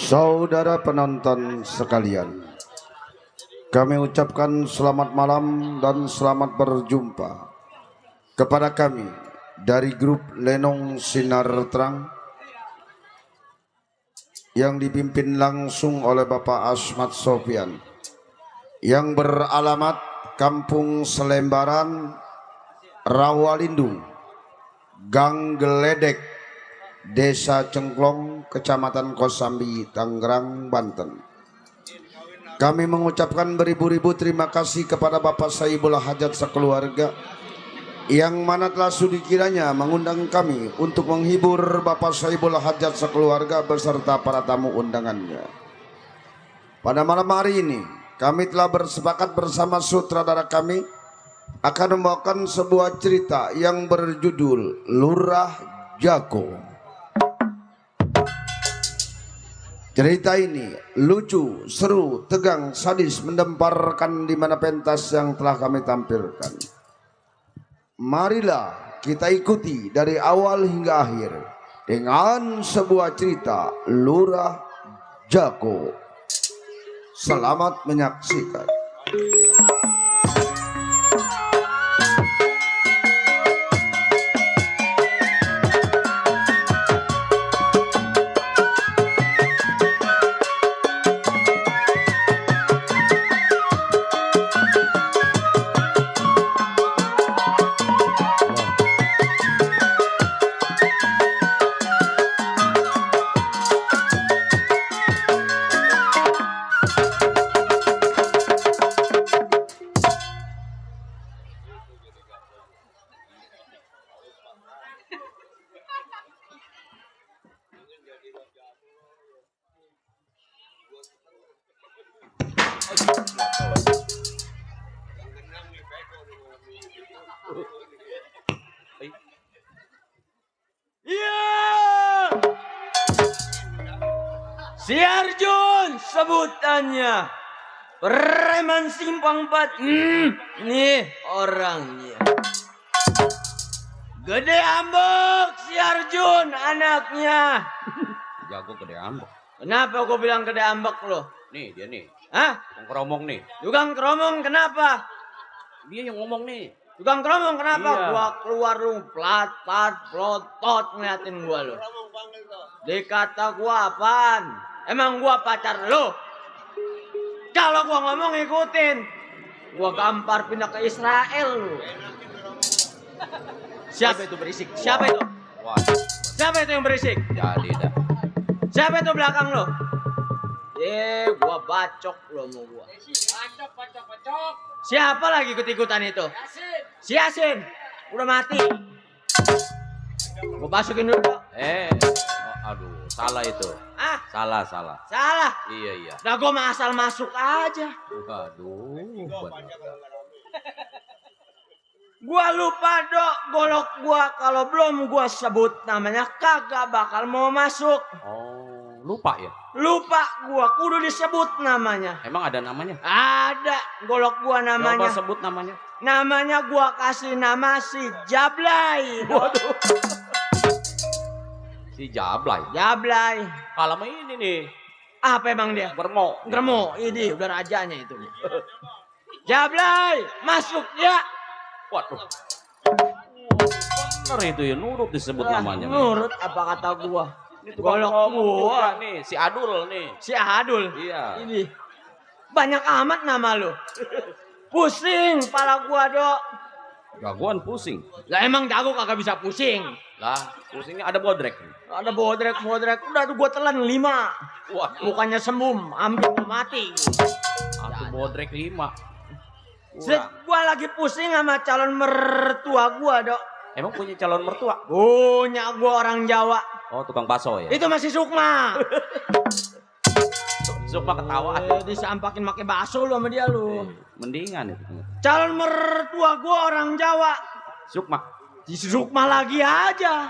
Saudara penonton sekalian, kami ucapkan selamat malam dan selamat berjumpa kepada kami dari grup Lenong Sinar Terang yang dipimpin langsung oleh Bapak Asmat Sofian yang beralamat Kampung Selembaran, Rawalindung, Gang Geledek, Desa Cengklong, Kecamatan Kosambi, Tangerang, Banten. Kami mengucapkan beribu-ribu terima kasih kepada Bapak Saibul Hajat sekeluarga yang mana telah sudi kiranya mengundang kami untuk menghibur Bapak Saibul Hajat sekeluarga beserta para tamu undangannya. Pada malam hari ini kami telah bersepakat bersama sutradara kami akan membawakan sebuah cerita yang berjudul Lurah Jago. Cerita ini lucu, seru, tegang, sadis, mendemparkan di mana pentas yang telah kami tampilkan. Marilah kita ikuti dari awal hingga akhir dengan sebuah cerita Lurah Jago. Selamat menyaksikan. Si Arjun sebutannya preman simpang 4. Nih orangnya. Gede ambek si Arjun anaknya. Jago gede ambek. Kenapa gue bilang gede ambek lo? Nih dia nih. Hah? Tukang keromong nih. Tukang keromong kenapa? Dia yang ngomong nih. Tukang keromong kenapa? Iya. Gua keluar lu plat plotot ngeliatin gua lu. Dikata gua apaan? Emang gua pacar lu? Kalau gua ngomong ikutin. Gua gampar pindah ke Israel lu. Siapa itu berisik? Siapa itu? Wah, Siapa itu yang berisik? jadi dah. Siapa itu belakang lu? Gua bacok lu sama gua. Bacok. Siapa lagi ikut-ikutan itu? Si Yasin. Udah mati. Gua masukin dulu. Aduh, salah itu. Ah, Salah. salah. Iya. Nah gua mah asal masuk aja. Aduh, bener. Gua lupa dok, golok gua kalau belum gua sebut namanya kagak bakal mau masuk. Oh, lupa ya? Lupa gua, kudu disebut namanya. Emang ada namanya? Ada golok gua namanya. Coba sebut namanya. Namanya gua kasih nama si Jablay. Waduh. Si Jablay. Jablay. Kalau mah ini nih. Apa emang dia? Germo, ini udah rajanya itu. Jablay, masuk ya. Waduh. Bener itu ya, nurut disebut namanya. Nurut apa kata gua. Ini tukang Golok keromong gua. juga nih, si Adul nih. Si Adul. Iya. Ini. Banyak amat nama lu. Pusing pala gua, Dok. Jagoan pusing. Lah emang jago kagak bisa pusing. Lah, pusingnya ada bodrek. Ada bodrek. Udah tuh gua telan 5. Wah, Bukannya sembuh, hampir mau mati. satu bodrek 5. Gua lagi pusing sama calon mertua gua, Dok. Emang punya calon mertua? Punya gua orang Jawa. Oh, tukang bakso ya? Itu masih Sukma. Suka ketawa. Disampakin pakai bakso lu sama dia lu. Mendingan itu. Calon mertua gua orang Jawa. Sukma. Si Sukma lagi aja.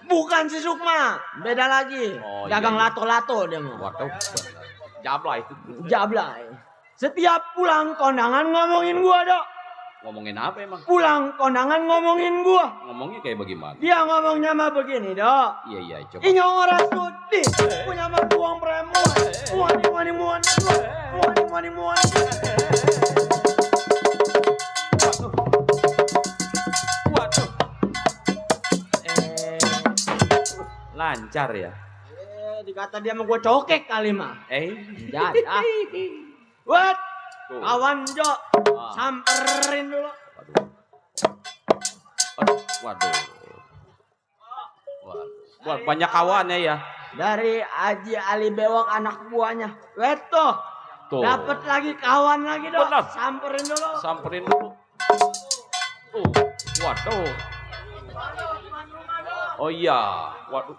Bukan si Sukma, beda lagi. Oh, Dagang iya. lato-lato dia mau. Waduh. Jablay itu. Jablay. Setiap pulang kondangan ngomongin gua, Dok. Ngomongin apa emang? Pulang kondangan ngomongin gua. Ngomongnya kayak bagaimana? Dia ngomongnya mah begini, Dok. Iya, coba. Inyo orang sudi, punya mah buang preman. Muan. Waduh. Lancar ya. Dikata dia mau gua cokek kali mah. Jadah. Wat, Tuh. kawan Jo, Ah. samperin dulu. Waduh. Wah, banyak kawannya ya. Dari Haji Ali Bewok anak buahnya. Weto, Tuh. dapat lagi kawan lagi dong. Benar. Samperin dulu. Samperin dulu. Waduh. Oh iya. Waduh.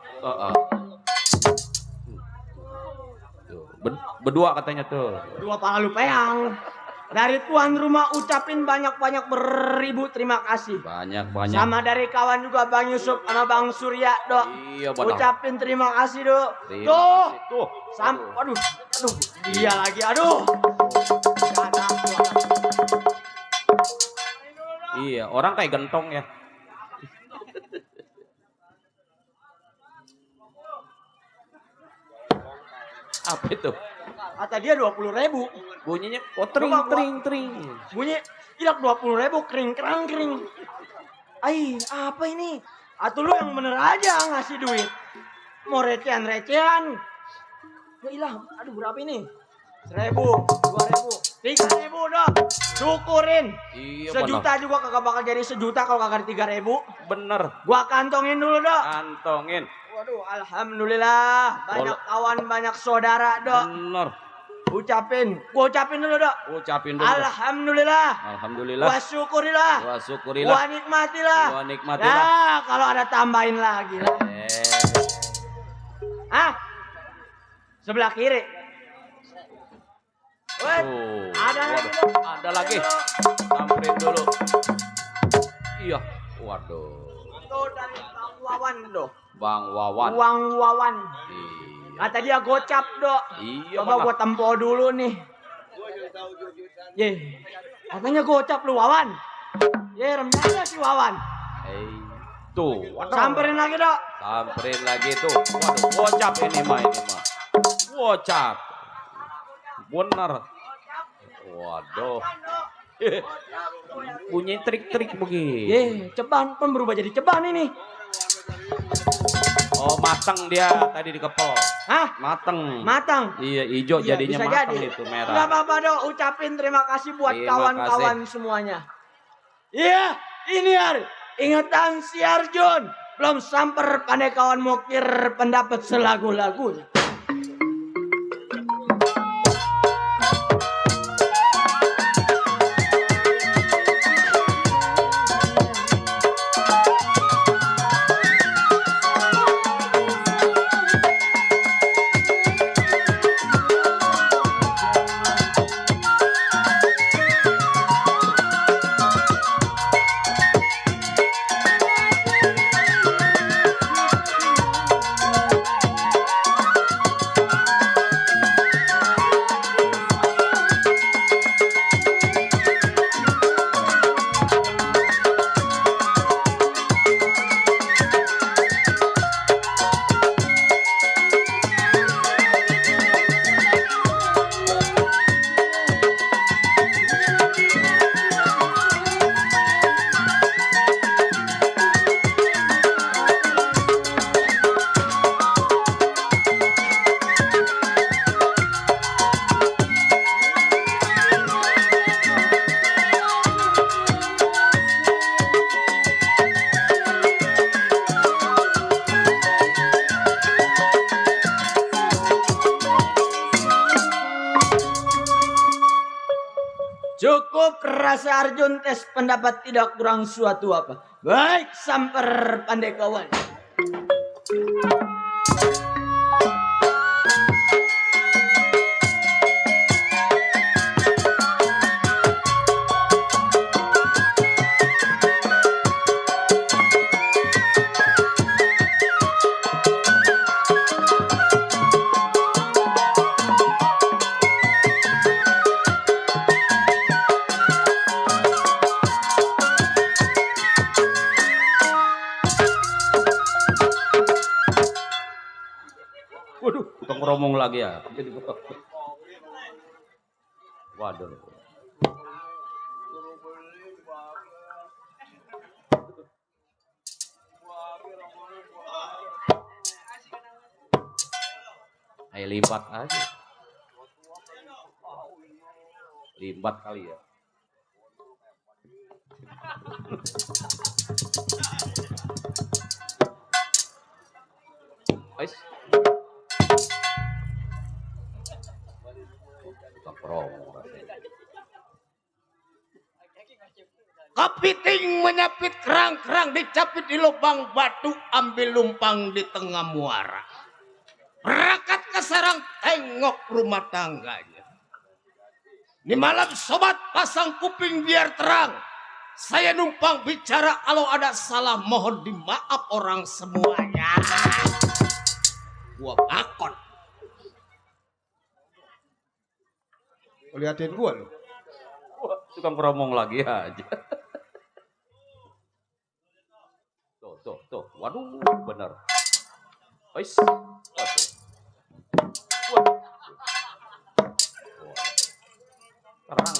Tuh. Berdua katanya tuh. Dua pala lupeang. Dari tuan rumah ucapin banyak-banyak beribu terima kasih. Banyak. Sama dari kawan juga Bang Yusuf sama Bang Surya, Dok. Iya, benar. Ucapin terima kasih, Dok. Terima Tuh. kasih. Tuh. Aduh. Dia lagi, aduh. Iya, orang kayak gentong ya. Apa itu? Kata dia 20.000. Bunyinya tring. Bunyi tidak 20.000 kering. Ai, apa ini? Atuh lu yang bener aja ngasih duit. Mau recehan. Ilah, aduh berapa ini? 1.000, 2.000, 3.000 dong. Syukurin. Iya, Sejuta juga kagak bakal jadi sejuta kalau kagak 3.000. bener. Gua kantongin dulu, Dok. Kantongin. Waduh, alhamdulillah. Banyak kawan, banyak saudara, Dok. Bener. Gua ucapin dulu, Dok. Ucapin dulu. Alhamdulillah. Alhamdulillah. Wa syukurillah. Wa syukurillah. Wa nikmatilah. Wa nikmatilah. Nah, kalau ada tambahin lagi lah. Sebelah kiri. Wait, Tuh. ada lagi, Waduh, Dok. ada lagi. Samperin dulu. Iya. Waduh. Itu dari Bang Wawan, Dok. Bang Wawan. Uang Wawan. Iya. Kata dia gocap, Dok. Iya, Coba mana? gua tempo dulu nih. Ye. Katanya gocap lu, Wawan. Ye, remnya si Wawan. Tuh. Waduh. Samperin lagi, Dok. Samperin lagi tuh. Waduh, gocap ini mah. Gocap. Bener. Waduh. Bunyi trik-trik begini. Ye, ceban pun berubah jadi ceban ini. Oh, mateng dia tadi dikepel. Hah? Mateng. Iya, hijau Iya, jadinya bisa mateng jadi. itu Nggak merah. apa-apa, Dok. Ucapin terima kasih buat Terima kawan-kawan semuanya. Iya, ini hari ingatan si Arjun. Belum samper pandai kawan mukir pendapat selagu-lagunya. Cukup rasa Arjun tes pendapat tidak kurang suatu apa. Baik, samper pandai kawan. Waduh, tukang romong lagi ya. Waduh. Ayo limbat aja. Limbat kali ya. Ais. Tukang promo. Kepiting menyapit kerang-kerang dicapit di lubang batu, ambil lumpang di tengah muara. Berangkat ke sarang tengok rumah tangganya. Ini malam sobat pasang kuping biar terang. Saya numpang bicara, kalau ada salah mohon dimaaf orang semuanya. Gua bakon. Liatin gua lu. Wah, tukang promong lagi aja. Tuh. Waduh, bener. Ais. Waduh. Wah. Terang.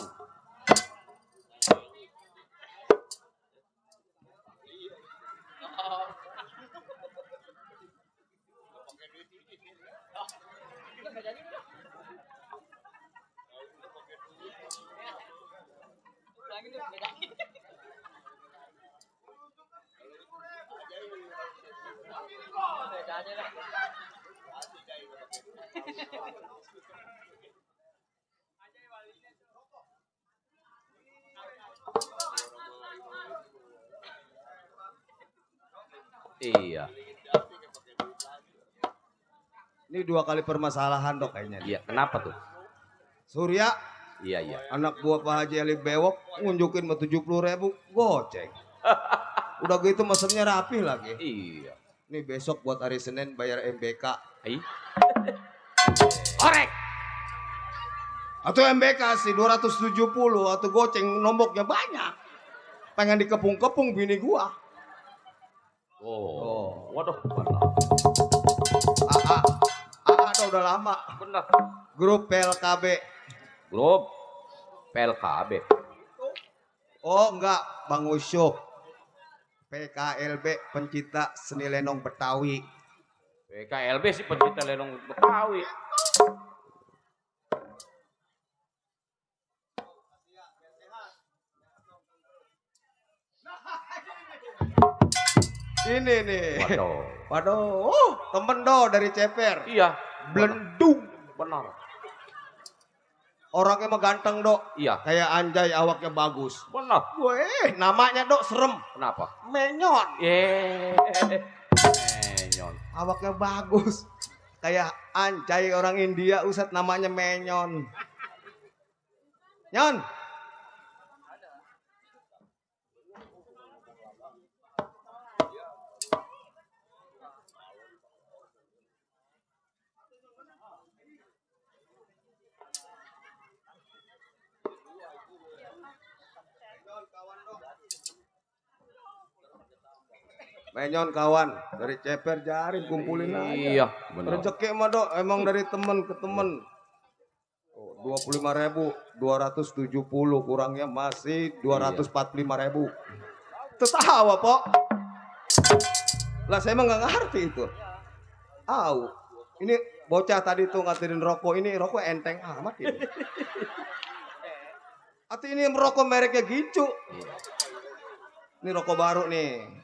Iya. Ini 2 kali permasalahan dok kayaknya. Iya, kenapa tuh? Surya, Iya. anak buah Pak Haji Ali Bewok, ngunjukin mah 70.000 goceng. Udah gitu mesennya rapi lagi. Iya. Nih besok buat hari Senin bayar MBK. Ai. Korek. Atau MBK sih 270 atau goceng nomboknya banyak. Pengen dikepung-kepung bini gua. Oh. Waduh, benar. AA udah lama. Benar. Grup PLKB. Grup PLKB. Oh enggak, Bang Usyuk. PKLB pencinta seni lenong Betawi. PKLB sih pencinta lenong Betawi. Ini nih. Waduh. Waduh, temen do dari Ceper. Iya. Blendung. Benar. Orangnya mah ganteng dok. Iya. Kayak anjay, awaknya bagus. Benar. Weh, namanya dok serem. Kenapa? Menyon. Menyon. Awaknya bagus. Kayak anjay orang India, Ustad namanya Menyon. Nyon. Menyon kawan dari Ceper Jarin kumpulin aja. Iya, benar. Rezeki mah dok emang dari temen ke temen. 25.000, 270 kurangnya masih 245.000. Tertawa pok. Lah saya emang nggak ngerti itu. Ini bocah tadi tuh ngatirin rokok, ini rokok enteng amat ini. Atau ini rokok mereknya Gincu. Ini rokok baru nih.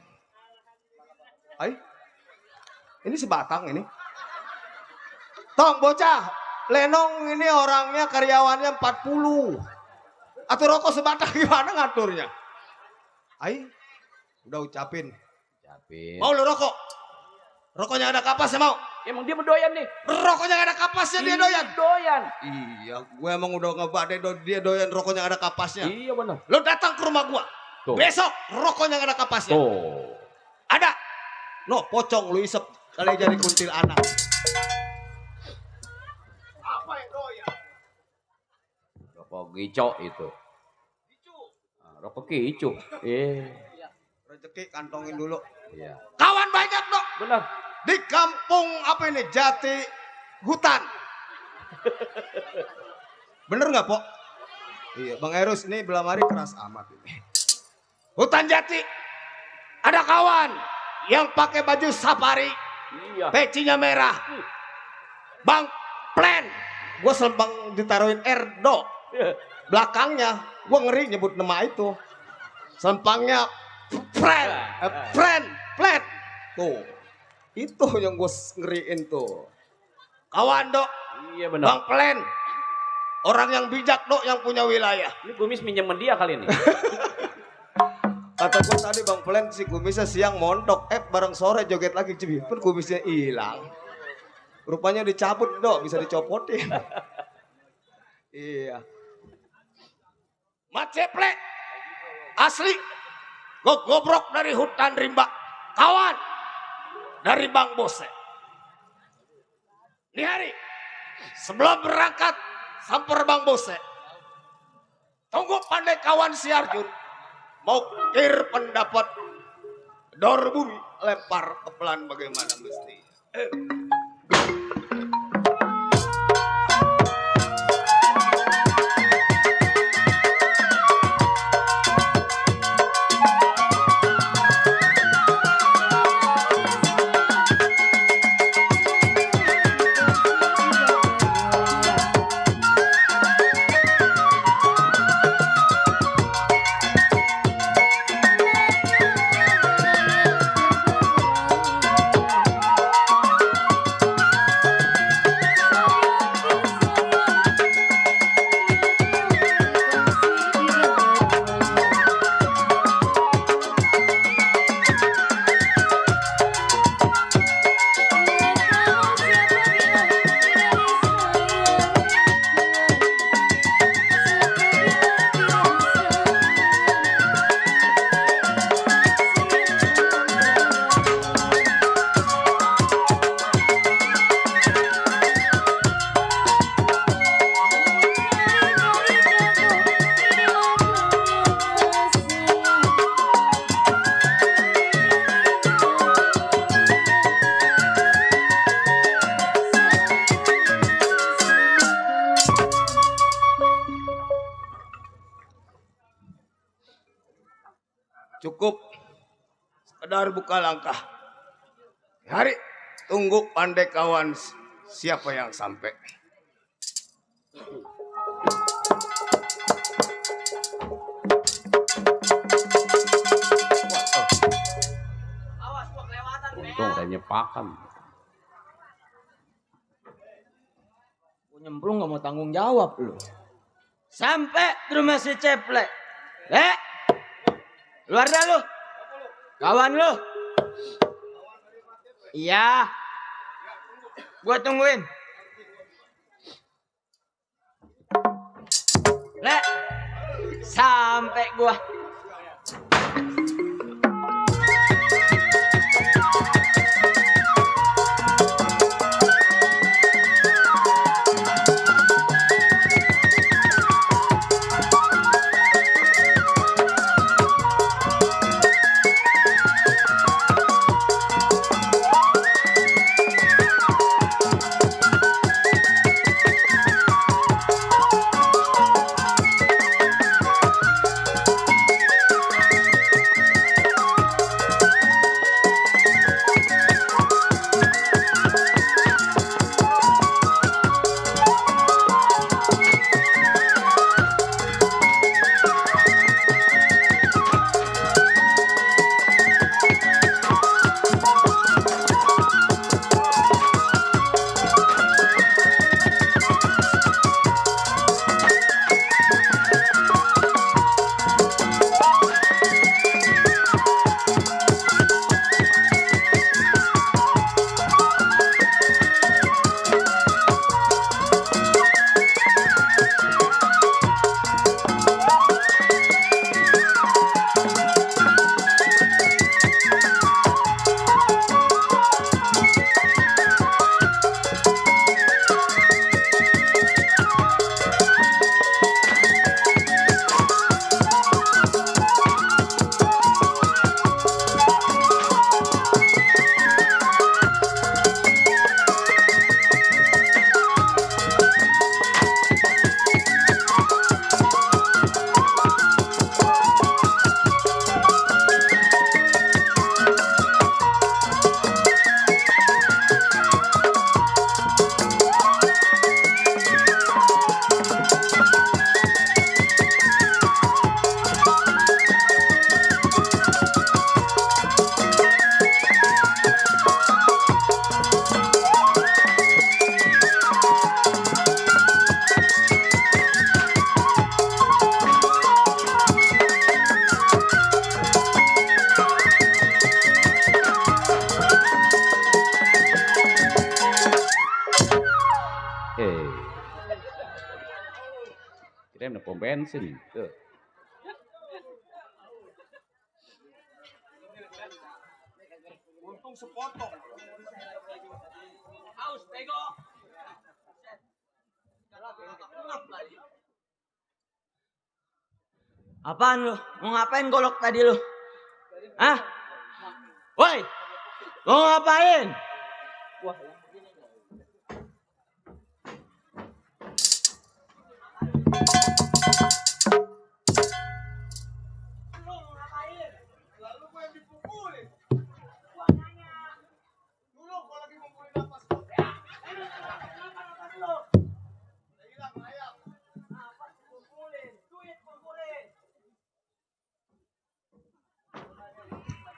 Ini sebatang ini. Tong bocah, lenong ini orangnya karyawannya 40. Atau rokok sebatang gimana ngaturnya? Udah ucapin. Mau lu rokok? Rokoknya ada kapasnya mau? Emang dia mendoyan nih. Rokoknya ada kapasnya dia doyan. Doyan. Iya, gue emang udah ngebade dia doyan rokoknya ada kapasnya. Iya benar. Lu datang ke rumah gua. Tuh. Besok rokoknya ada kapasnya. Tuh. Ada. No, pocong lu isep kali jadi kuntil anak. Apa yang doyan? Rokok gico itu. Rokok gico. Rezeki kantongin dulu. Iya. Kawan banyak dok. Benar. Di kampung apa ini Jati hutan. Bener nggak, Pok? Iya, Bang Erus ini belah mari keras amat ini. Hutan Jati. Ada kawan yang pakai baju safari. Iya. Pecinya merah. Bang Plan. Gue sempang ditaruhin Erdo. Belakangnya gue ngeri nyebut nama itu. Sempangnya Plan. Plan. Tuh. Itu yang gue ngeriin tuh. Kawan, Dok. Iya benar. Bang Plan. Orang yang bijak, Dok, yang punya wilayah. Ini kumis minjem dia kali ini. Kata gue tadi Bang Plan si kumisnya siang montok, bareng sore joget lagi cebi, pun kumisnya hilang. Rupanya dicabut, Dok, bisa dicopotin. Iya. Mat Ceplek asli gue gobrok dari hutan rimba. Kawan dari Bang Bose. Ini hari sebelum berangkat samper Bang Bose. Tunggu pandai kawan si Arjun. Mau kir pendapat dor bumi lempar ke pelan bagaimana mesti. Cukup sekedar buka langkah. Hari tunggu pandai kawan siapa yang sampai. Untung udah nyepakan. Gue nyemplung gak mau tanggung jawab lu. Sampai di rumah si Ceplek. Luar dah lu. Kawan lu. Iya. Gua tungguin. Lek. Sampai gua. Kirain na pom bensin. Tuh. Untung sepotong. Haus, bego. Apaan lu? Mau ngapain golok tadi lu? Hah? Woi! Mau ngapain?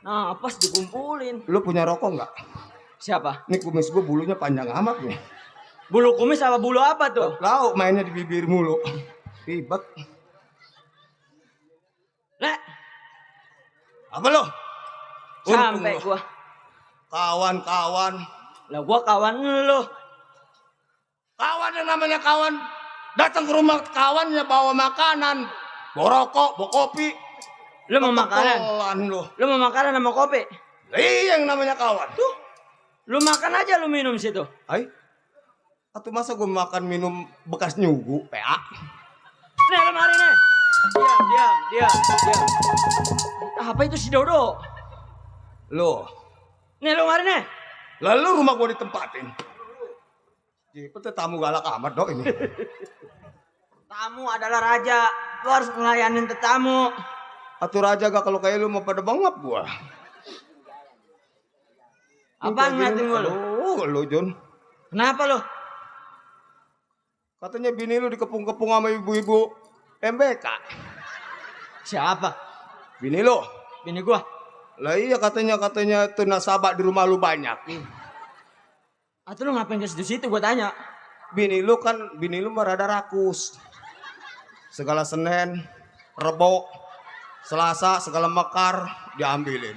Nah, pas dikumpulin. Lu punya rokok nggak? Siapa? Ini kumis gue bulunya panjang amat nih. Bulu kumis apa bulu apa tuh? Lau mainnya di bibir mulu. Ribet. Lek, Apa lo? sampai lo. gua. Kawan-kawan. Lah gua kawan lu. Kawan yang namanya kawan. Datang ke rumah kawannya bawa makanan. Bawa rokok, bawa kopi. Lu mau makanan? Ketelan lo. Lu mau makanan sama kopi? Iya yang namanya kawan. Tuh. Lu makan aja lu minum situ. Hai. Atau masa gue makan minum bekas nyugu, PA? Nih lemari nih. Diam. Apa itu si Dodo? Lo. Nih lemari nih. Lalu rumah gue ditempatin. Jepet tamu galak amat dok ini. Tamu adalah raja. Lu harus ngelayanin tetamu. Atur aja gak kalau kayak lu mau pada bengap gua. Apaan ngeliatin gua lu? Lu John. Kenapa lu? Katanya bini lu dikepung-kepung sama ibu-ibu MBK. Siapa? Bini lu. Bini gua. Lah iya katanya tuh nasabah di rumah lu banyak. Atau lu ngapain ke situ gua tanya. Bini lu mah rada rakus. Segala Senin, Rebo, Selasa segala mekar diambilin.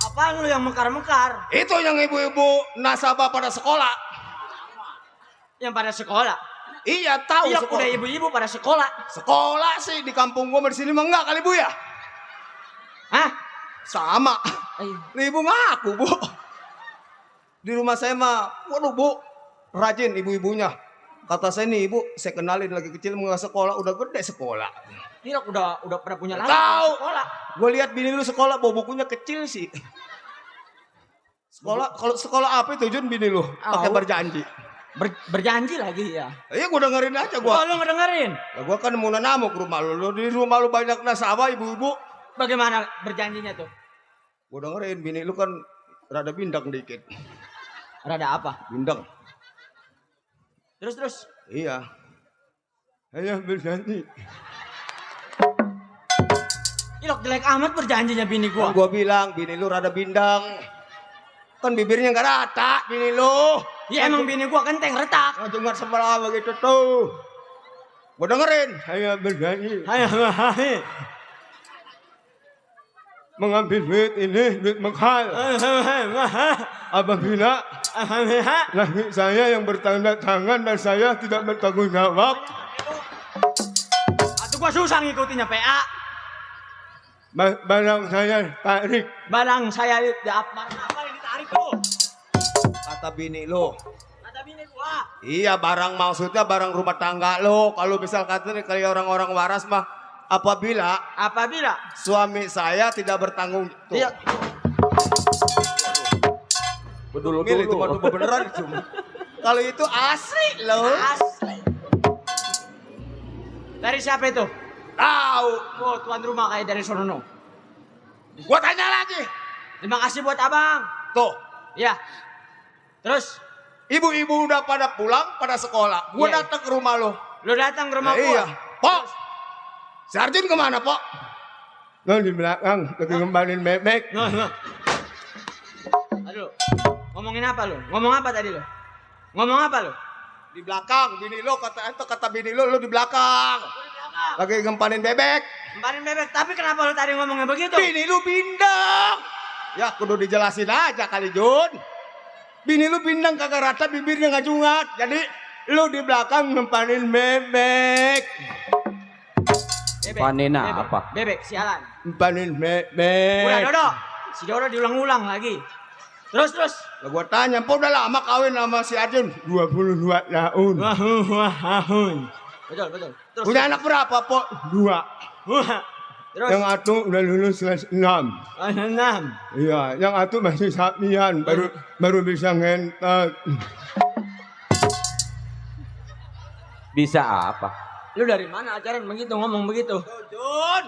Apaan lu yang mekar-mekar? Itu yang ibu-ibu nasabah pada sekolah. Yang pada sekolah? Iya tahu Iya sekolah. udah ibu-ibu pada sekolah. Sekolah sih di kampung gua di sini mah enggak kali Bu ya? Hah? Sama. Ayo. Ibu ngaku Bu. Di rumah saya mah, waduh Bu, rajin ibu-ibunya. Kata saya nih ibu, saya kenalin lagi kecil mau sekolah, udah gede sekolah. Ini udah pernah punya lagi Tahu. sekolah. Gue lihat bini lu sekolah, bawa bukunya kecil sih. Kalau sekolah apa itu Jun bini lu? Pakai berjanji. Berjanji lagi ya. Iya gue dengerin aja gue. Oh, lu ngedengerin? Ya, gue kan mau nanamu ke rumah lu. Di rumah lu banyak nasabah ibu-ibu. Bagaimana berjanjinya tuh? Gue dengerin bini lu kan rada bindang dikit. Rada apa? Bindang. Terus. Iya. Hanya berjanji. Ilok jelek amat berjanjinya bini gua. Gue bilang bini lu rada bindang. Kan bibirnya nggak rata bini lu. Ya emang bini gua kenteng retak. Cuma sebelah begitu tuh. Gue dengerin. Hanya berjanji. Hai. Mengambil duit ini duit mahal. Apabila laki saya yang bertanda tangan dan saya tidak bertanggung jawab. Atau gua susah ngikutinnya PA. Barang saya tarik. Barang saya apa yang ditarik tuh? Kata bini lo. Kata bini gua. Iya barang maksudnya barang rumah tangga lo. Kalau misal katanya kayak orang-orang waras mah. Apabila suami saya tidak bertanggung jawab. Iya. Betul itu mah beneran itu. Kalau itu asli loh. Asli. Dari siapa itu? Tahu. Oh, tuan rumah kayak dari sono. Gua tanya lagi. Terima kasih buat abang. Tuh. Ya. Terus Ibu-ibu udah pada pulang, pada sekolah. Gua Iya. datang ke rumah lo. lu datang ke rumah gua. Iya. Pok. Si Arjun kemana, Pok? Nah, di belakang. Lagi ngembalin bebek. Aduh. Ngomongin apa lu? Ngomong apa tadi lu? Ngomong apa lu? Di belakang. Bini lo, kata bini lo di belakang. Lagi ngempanin bebek. Kemarin bebek, tapi kenapa lu tadi ngomongnya begitu? Bini lu bindang. Ya, kudu dijelasin aja kali, Jun. Bini lu bindang kagak rata, bibirnya nggak jungat. Jadi, Lu di belakang nempanin bebek. Bebek. Panena bebek, apa? Bebek, sialan. Nempanin bebek. Udah, Dodo. Si Dodo diulang-ulang lagi. Terus. Lah gua tanya, "Po udah lama kawin sama si Arjun?" 22 tahun. Betul. Terus. Punya anak berapa, Po? 2. Terus. Yang satu udah lulus kelas 6. 6. Iya, yang satu masih sapian, baru bisa ngentot. Bisa apa? Lu dari mana ajaran begitu ngomong begitu? Jun,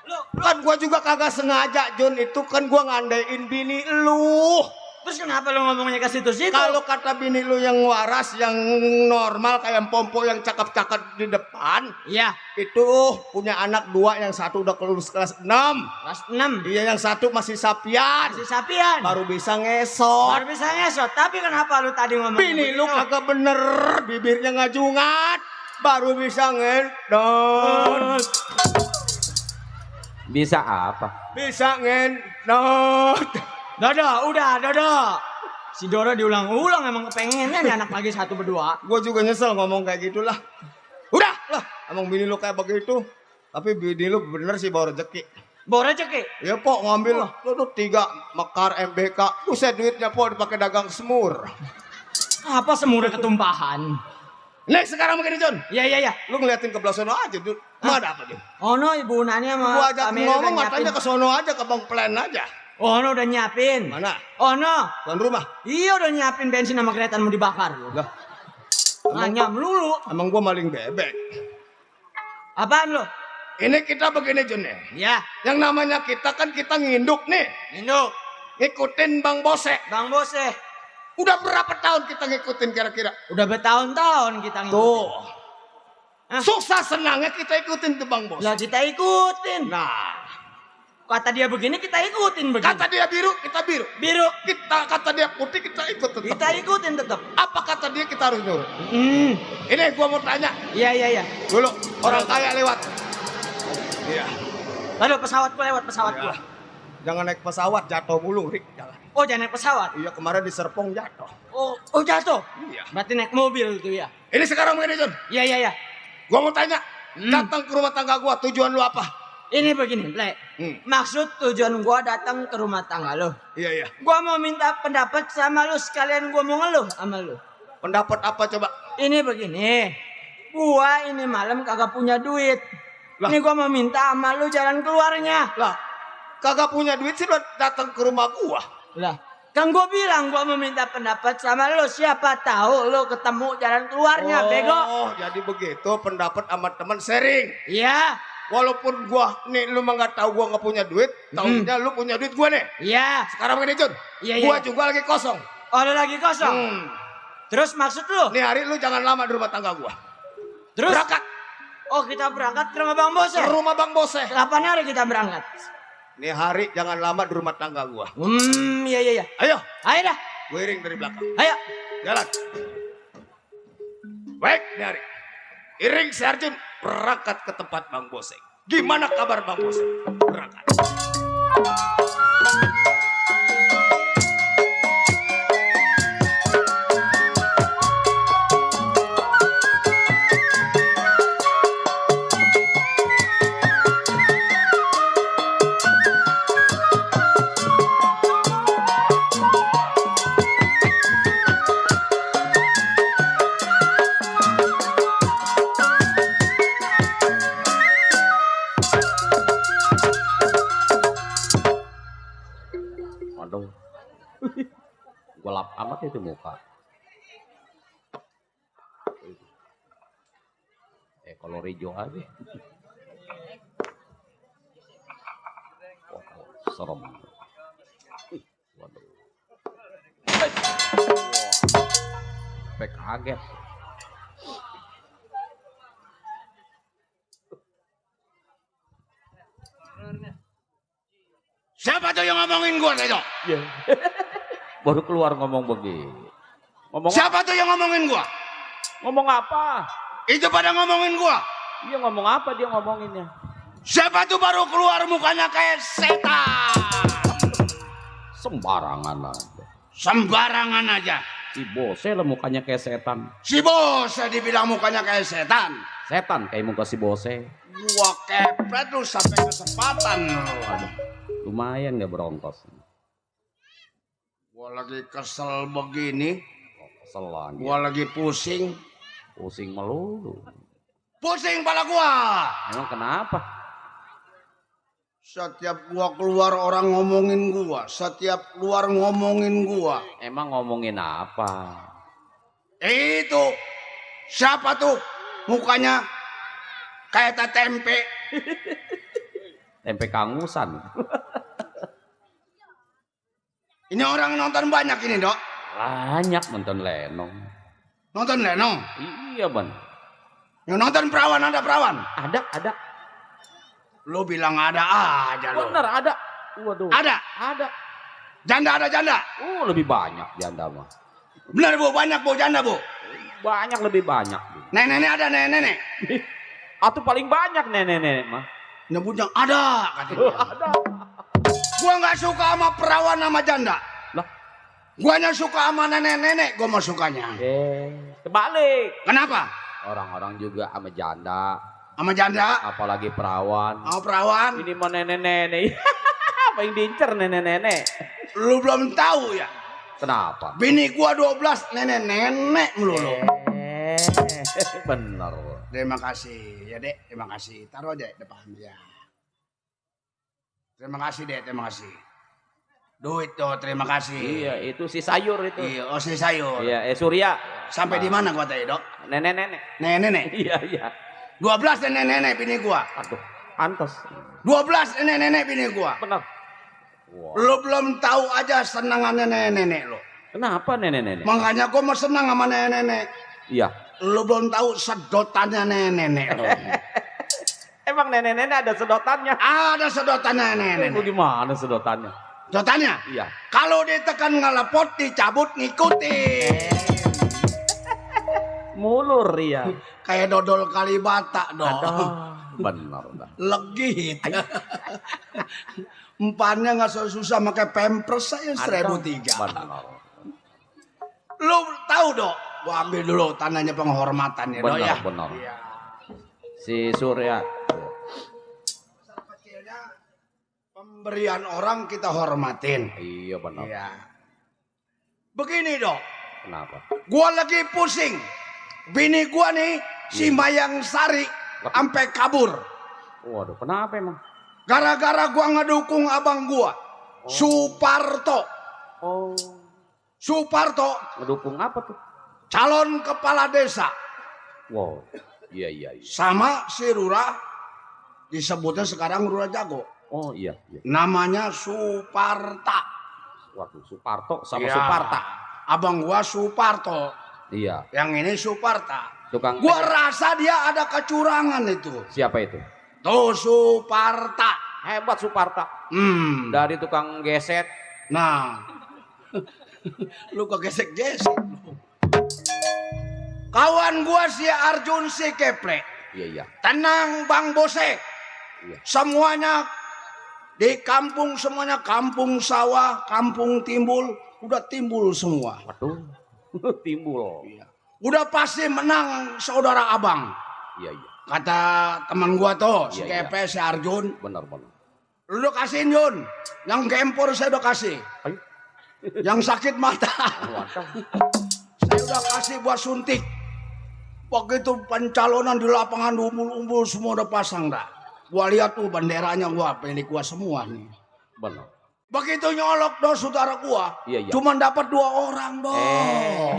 lu kan gua juga kagak sengaja, Jun. Itu kan gua ngandain bini lu. Terus kenapa lu ngomongnya ke situ-situ? Kalau kata bini lu yang waras, yang normal kayak pompo yang cakep-cakep di depan, Iya, itu punya anak 2, yang satu udah lulus kelas 6. kelas 6. Iya, yang satu masih sapian. Si Sapian. Baru bisa ngesot. Baru bisa ngesot. Tapi kenapa lu tadi ngomong Bini lu kagak bener, bibirnya ngajungan. Baru bisa ngentot. Bisa apa? Bisa ngentot. Dodo. Si Dodo diulang-ulang emang kepengennya nih anak lagi 1 berdua. Gue juga nyesel ngomong kayak gitulah. Udah lah, emang bini lu kayak begitu. Tapi bini lu bener sih bawa rezeki. Bawa rezeki. Ya Pok, ngambil lu tuh 3 mekar MBK. Buset duitnya Pok dipakai dagang semur. Apa semua ketumpahan? Nih sekarang begini John. Iya. Lu ngeliatin ke belah sono aja John. Mau ada apa John? Oh no, ibu Nani sama Gua ajak Kameli ngomong udah matanya ke sono aja, ke Bang Plan aja. Oh no, udah nyiapin. Mana? Oh no. Tuan rumah. Iya udah nyiapin bensin sama keretanya mau dibakar. Lah, Nanya melulu. emang gua maling bebek. Apaan lo? Ini kita begini John ya. Ya, Yang namanya kita kan kita nginduk nih. Induk. Ngikutin Bang Bose. Bang Bose. Udah berapa tahun kita ngikutin kira-kira? Udah bertahun-tahun kita ngikutin. Tuh. Hah? Susah senangnya kita ikutin tuh Bang Bos. Lah kita ikutin. Nah, Kata dia begini kita ikutin begini. kata dia biru, kita biru. Biru. Kita kata dia putih, kita ikut tetap. Kita ikutin tetap. Apa kata dia kita harus nurut. Hmm. Ini gua mau tanya. Iya. Dulu orang kaya lewat. Iya. Lalu pesawat gua lewat pesawat gua. Jangan naik pesawat, jatuh mulu, Rik. Jalan. Oh jangan naik pesawat. Iya, kemarin di Serpong jatuh. Oh jatuh. Iya. Berarti naik mobil tuh ya. Ini sekarang begini, John. Iya. Gua mau tanya. Datang ke rumah tangga gua, tujuan lu apa? Ini begini, Plek. Maksud tujuan gua datang ke rumah tangga lo. Iya. Gua mau minta pendapat sama lu sekalian gua mau ngeluh sama lu. Pendapat apa coba? Ini begini. Gua ini malam kagak punya duit. Lah. Ini gua mau minta sama lu jalan keluarnya. Lah, kagak punya duit sih lu datang ke rumah gua. Lah, kan gua bilang gua mau minta pendapat sama lu. Siapa tahu lu ketemu jalan keluarnya, bego. Oh, jadi begitu pendapat sama teman sharing. Iya. Walaupun gua nih lu mah nggak tahu gua nggak punya duit, taunya lu punya duit gua nih. Iya. Sekarang begini Jun, Iya. gua juga lagi kosong. Oh, lu lagi kosong. Terus maksud lu? Nih hari lu jangan lama di rumah tangga gua. Terus Berangkat Oh, kita berangkat ke rumah Bang Bose. ke rumah Bang Bose. Kapan hari kita berangkat? Nih hari jangan lama di rumah tangga gua. Iya. Ayo, Ayo dah. gua iring dari belakang. Ayo. Jalan. Baik, nih hari. Iring si Arjun berangkat ke tempat Bang Bose. Gimana kabar Bang Bose? Berangkat. Aduh. Gelap amat itu muka. Kalau hijau aja. Oh, serem. Waduh. Sampai kaget. Siapa tuh yang ngomongin gua itu? Baru keluar ngomong begini. Siapa tuh yang ngomongin gua? Ngomong apa? Itu pada ngomongin gua. Dia ngomong apa dia ngomonginnya? Siapa tuh baru keluar mukanya kayak setan? Sembarangan aja. Sembarangan aja. Si Bose lah mukanya kayak setan. Si Bose dibilang mukanya kayak setan. Setan kayak muka si Bose. Gua kepret lu sampai kesempatan lu. Aduh, lumayan gak berongkos. Gua lagi kesel begini. Kesel lagi. Gua lagi pusing. Pusing melulu. Pusing pala gua. Emang kenapa? Setiap gua keluar orang ngomongin gua. Setiap keluar ngomongin gua. Emang ngomongin apa? Itu siapa tuh mukanya kayak tempe. Tempe kangusan. Ini orang nonton banyak ini, Dok. Banyak nonton Lenong. Nonton Lenong. Iya, Ban. Yang nonton perawan ada perawan. Ada. Lu bilang ada aja lu. Bener ada. Waduh. Ada. Ada. Janda ada janda. Lebih banyak janda mah. Benar Bu, banyak Bu janda Bu. Banyak lebih banyak. Nenek ada nenek. Atau paling banyak nenek-nenek mah. Nyebutnya ada katanya. Ada. Gua nggak suka sama perawan sama janda. Lah, Guanya suka sama nenek-nenek, gua mah sukanya. kebalik. Kenapa? Orang-orang juga sama janda, Sama janda, apalagi perawan. sama perawan. Ini mah nenek-nenek. Apa yang diincer nenek-nenek? Lu belum tahu ya? Kenapa? Bini gua 12, nenek-nenek melulu. Bener. Terima kasih ya Dek, terima kasih. Taruh aja depan ya. Terima kasih Dek, terima kasih. Duit tuh, terima kasih. Iya, itu si sayur itu. Iya, oh si sayur. Iya, Surya. Sampai di mana gua tadi, Dok? Nenek-nenek. Nenek-nenek. Iya. 12 nenek-nenek bini gua. Aduh, pantas. 12 nenek-nenek bini gua. Benar. Wah. Lu belum tahu aja senangannya nenek-nenek lo. Kenapa nenek-nenek? Makanya gua mau senang sama nenek-nenek. Iya. Lu belum tahu sedotannya nenek-nenek lo. Emang nenek-nenek ada sedotannya? Ada sedotannya nenek-nenek. Itu gimana sedotannya? Sedotannya? Iya. Kalau ditekan ngelepot, dicabut ngikutin. Mulur ya. Kayak dodol Kalibata dong. Benar dah. Legit. Empannya nggak susah pakai pampers saya 1.003. Benar. Lu tahu dok? Gua ambil dulu tandanya penghormatan ya dok ya. Benar. Iya. Si Surya. Kecilnya pemberian orang kita hormatin. Iya benar. Iya. Begini dok. Kenapa? Gua lagi pusing. Bini gua nih si Mayang Sari sampai kabur. Waduh, kenapa emang? Gara-gara gua ngedukung abang gua, Suparto. Oh, Suparto ngedukung apa tuh? calon kepala desa. Wow, iya. Sama si Rura, disebutnya sekarang Rura Jago. Oh iya. Namanya Suparta. Waduh, Suparto sama Ya, Suparta. Abang gua Suparto. Iya. Yang ini Suparta. Tukang. Gua rasa dia ada kecurangan itu. Siapa itu? Tuh Suparta. Hebat Suparta. Dari tukang geset. Nah. Lu kok gesek-gesek lu. Kawan gua si Arjun si Keple. Iya. Tenang Bang Bose. Iya. Semuanya di kampung, semuanya kampung sawah, kampung timbul, udah timbul semua. Waduh, timbul. Udah pasti menang saudara abang. Iya. Kata teman gua tuh, si Iya. Kepe, si Arjun. Benar. Lu udah kasihin Jun. Yang gempor saya udah kasih. Ayo. Yang sakit mata. Waduh. Saya udah kasih buat suntik. Begitu pencalonan di lapangan umbul-umbul semua udah pasang dah. Gua lihat tuh benderanya gua, milik gua semua nih. Benar. Begitu nyolok dong saudara gua. Iya. Cuman dapat 2 orang dong.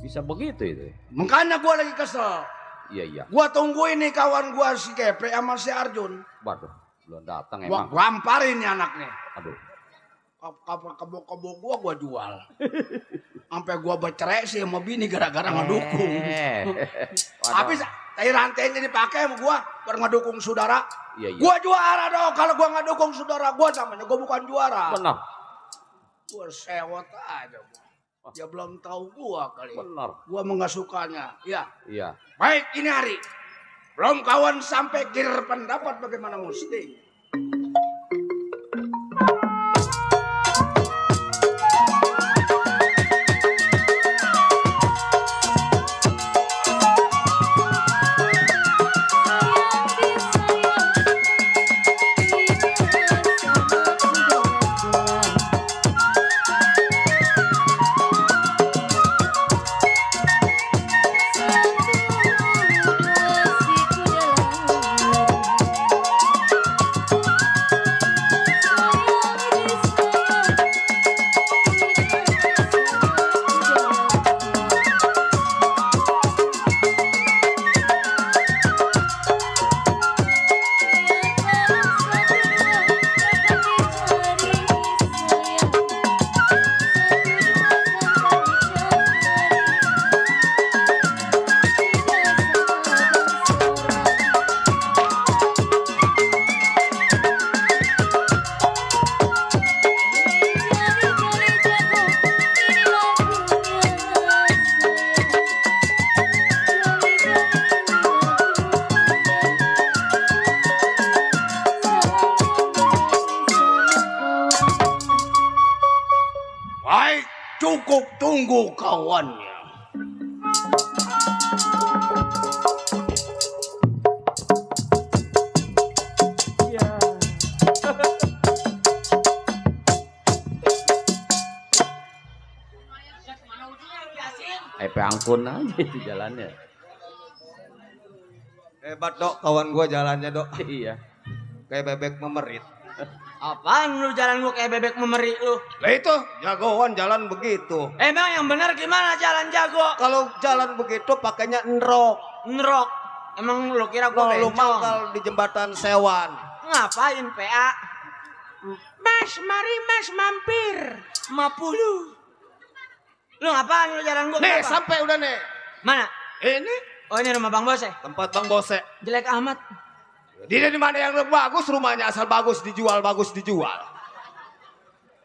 Bisa begitu itu. Makanya gua lagi kesel. Iya. Gua tungguin nih kawan gua si Kepe sama si Arjun. Waduh, belum datang Gua emang. gamparin nih anaknya. Aduh. Kebo-kebo gua jual. Sampai gua bercerai sih sama bini gara-gara ngedukung. Tapi tai rantainya dipakai sama gua biar ngedukung saudara. Iya. Gua juara dong. Kalau gua ngedukung saudara gua namanya gua bukan juara. Benar. Gua sewot aja gua. Dia belum tahu gua kali. Benar. Gua nggak sukanya. Ya. Iya. Baik ini hari. Belum kawan sampai kir pendapat bagaimana mesti. Baik, cukup tunggu kawannya. Angkun aja itu jalannya. Hebat dok, kawan gua jalannya dok. Iya. Kayak bebek memerit. Apaan lu jalan gua kayak bebek memerik lu? Lah itu, jagoan jalan begitu. Emang yang benar gimana jalan jago? Kalau jalan begitu pakainya enrok. Ngerok. Emang lu kira gua Lu bencong? mangkal di jembatan Sewan. Ngapain PA? Mas, mari mas mampir. 50. Lu ngapain lu jalan gua? Nih, kenapa? sampai udah nih. Mana? Ini Oh ini rumah Bang Bos ya? tempat Bang Bose. Jelek amat. Dia di mana yang bagus, rumahnya asal bagus dijual.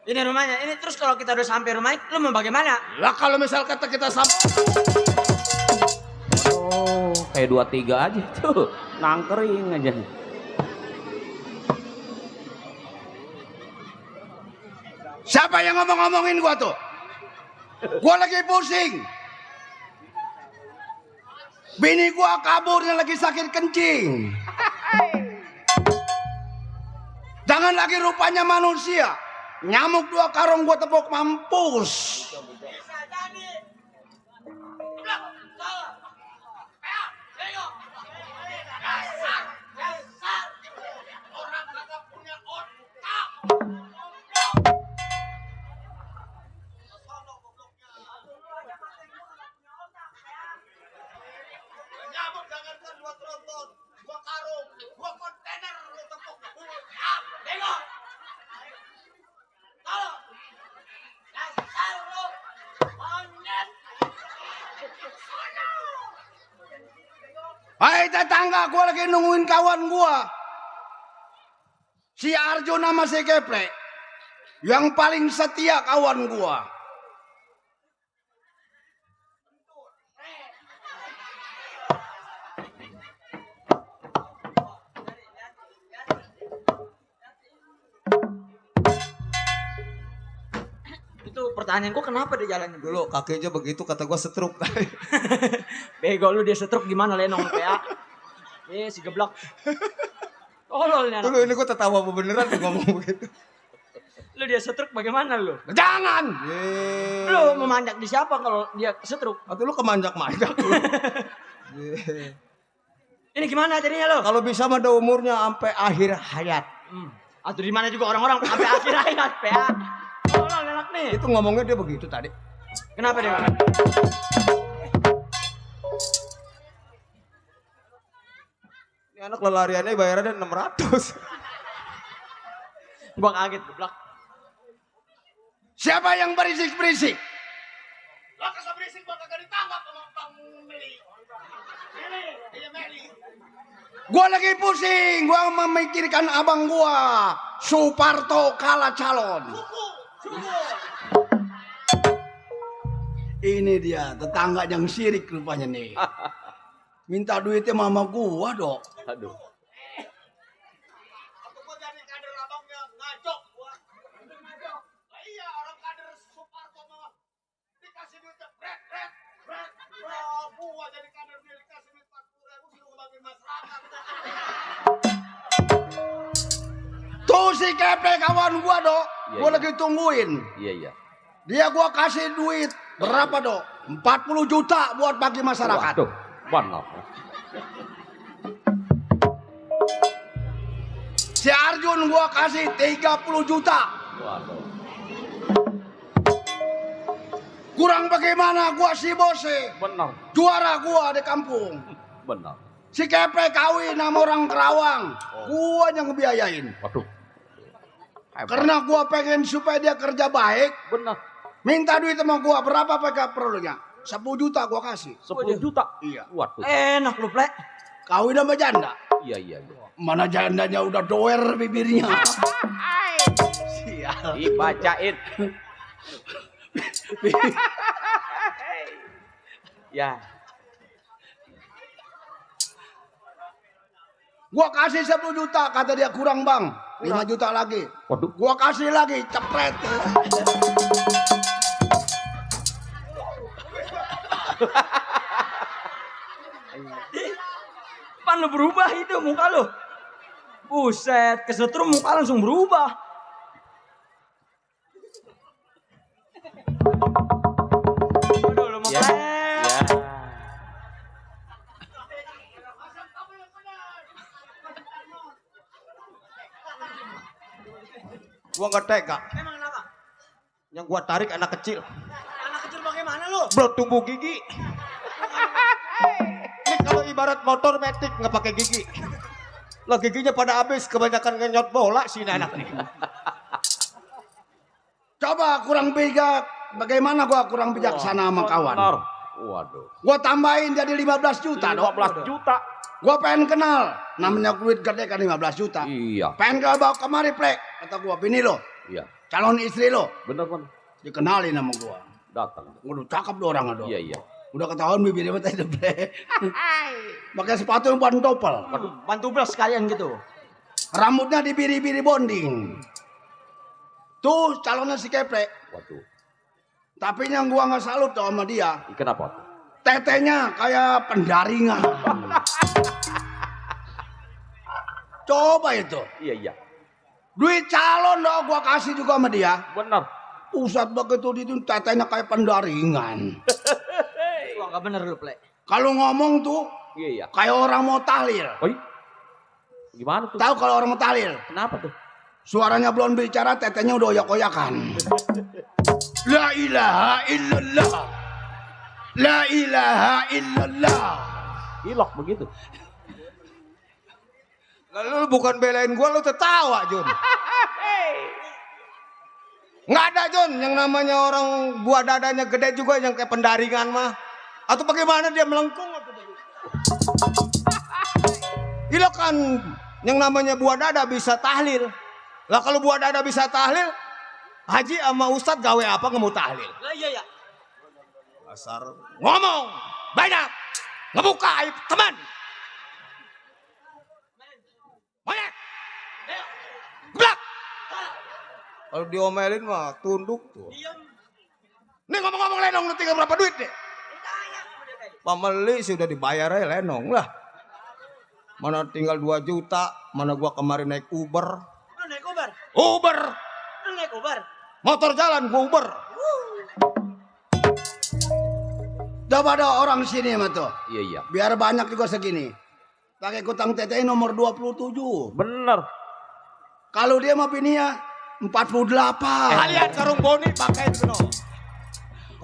Ini rumahnya. Ini terus kalau kita udah sampai rumahnya, lu mau bagaimana? Lah kalau misal kata kita sampai Oh, kayak 2-3 aja tuh. Nangkering aja. Siapa yang ngomong-ngomongin gua tuh? Gua lagi pusing. Bini gua kaburnya lagi sakit kencing. Jangan lagi rupanya manusia. Nyamuk 2 karung gua tepuk mampus. Hai tetangga, gua lagi nungguin kawan gua. Si Arjo nama si Keplek. Yang paling setia kawan gua. Itu pertanyaan gua kenapa dia jalannya dulu? dulu kakinya begitu kata gua setruk. Bego lu dia setruk gimana lenong PA? Si geblok. Tolol nih anak. Dulu ini gua tertawa beneran dia ngomong begitu. Lu dia setruk bagaimana lu? Jangan. Lu memanjak di siapa kalau dia setruk? Atau lu kemanjak-manjak lu. Ini gimana jadinya lu? Kalau bisa mah ada umurnya sampai akhir hayat. Atau di mana juga orang-orang sampai akhir hayat PA. Tolol enak nih. Itu ngomongnya dia begitu tadi. Kenapa dia? Ini anak lelariannya bayarannya 600. Gua kaget geblok. Siapa yang berisik-berisik? Lah kesel berisik gua kagak ditangkap sama Bang Meli. Meli. Gua lagi pusing. Gua memikirkan abang gua. Suparto kalah calon. Ini dia tetangga yang sirik rupanya nih. Minta duitnya mama gua dok. Aduh. Aku gua jadi kader abangnya ngajok gua. Lah iya orang kader Suparto mah dikasih duit red. Gua jadi kader dia dikasih duit 40.000 suruh ngebantuin masyarakat. Tuh si Keplek kawan gua dok. Iya, Gua iya. lagi tungguin. Iya. Dia gua kasih duit berapa dok? 40 juta buat bagi masyarakat. Waduh, benar. Si Arjun gua kasih 30 juta. Waduh. Kurang bagaimana gua si Bose. Benar. Juara gua di kampung. Benar. Si Keplek kawin sama orang Kerawang. Gua yang ngebiayain. Waduh. Hebat. Karena gua pengen supaya dia kerja baik. Benar. Minta duit sama gua. Berapa PK perlunya? 10 juta gua kasih. 10 juta. Iya. Waduh. Enak lu Plek. Kawin sama janda. Iya. Mana jandanya udah doer bibirnya. Sial. Dibacain. Ya. Gua kasih 10 juta. Kata dia kurang bang. 5 juta lagi. Waduh. Gua kasih lagi. Cepret. lu berubah itu muka lu. Buset, kesetrum muka langsung berubah. Aduh, lu mau Ya. Ya. Gua nggak tega. Emang kenapa? Yang gua tarik anak kecil. Anak kecil bagaimana lu? Belum tumbuh gigi. Ini kalau ibarat motor metik nggak pakai gigi. Lah giginya pada habis kebanyakan ngenyot bola sih ini anak nih. Coba kurang bijak. Bagaimana gua kurang bijaksana sama kawan? Bener. Waduh. Gua tambahin jadi 15 juta dong. 15 juta. Gua pengen kenal. Namanya duit gede kan 15 juta. Iya. Pengen kau bawa kemari, Plek. Kata gua, bini lo. Iya. Calon istri lo. Bener kan? Dikenalin sama gua. Datang. Waduh, cakep tuh orang aduh. Iya, iya. Udah ketahuan bibirnya mata itu, Plek. Pakai sepatu yang pantopel. Waduh, pantubel sekalian gitu. Rambutnya dibiri-biri bonding. Tuh calonnya si Keplek. Waduh. Tapi yang gua nggak salut tuh sama dia. Kenapa tuh? Tetenya kayak pendaringan. Coba itu. Iya, iya. Duit calon dong gua kasih juga sama dia. Bener. Pusat begitu itu tetenya kayak pendaringan. Wah, enggak bener lu, Plek. Kalau ngomong tuh Iya, iya. kayak orang mau tahlil. Oi. Gimana tuh? Tahu kalau orang mau tahlil? Kenapa tuh? Suaranya belum bicara, tetenya udah oyak-oyakan. La ilaha illallah. La ilaha illallah. Ilok begitu. Lalu bukan belain gua lu tertawa Jun. Nggak ada Jun yang namanya orang buah dadanya gede juga yang kayak pendaringan mah. Atau bagaimana dia melengkung atau bagaimana? Ilo kan yang namanya buah dada bisa tahlil. Lah kalau buah dada bisa tahlil, haji sama ustad gawe apa nggak mau tahlil? Lah iya ya. Dasar ngomong banyak, ngebuka aib teman. Banyak. Geblak. Kalau diomelin mah tunduk tuh. Nih ngomong-ngomong Lenong lu tinggal berapa duit deh? Pameli sih udah dibayar ya Lenong lah. Mana tinggal 2 juta, mana gua kemarin naik Uber. Lu naik Uber? Uber. Lu naik Uber? Motor jalan gua Uber. Coba ada orang sini sama tuh. Iya, iya. Biar banyak juga segini. Pakai kutang TTI nomor 27. Bener. Kalau dia mah bininya 48. Kalian karung boni pakai itu no.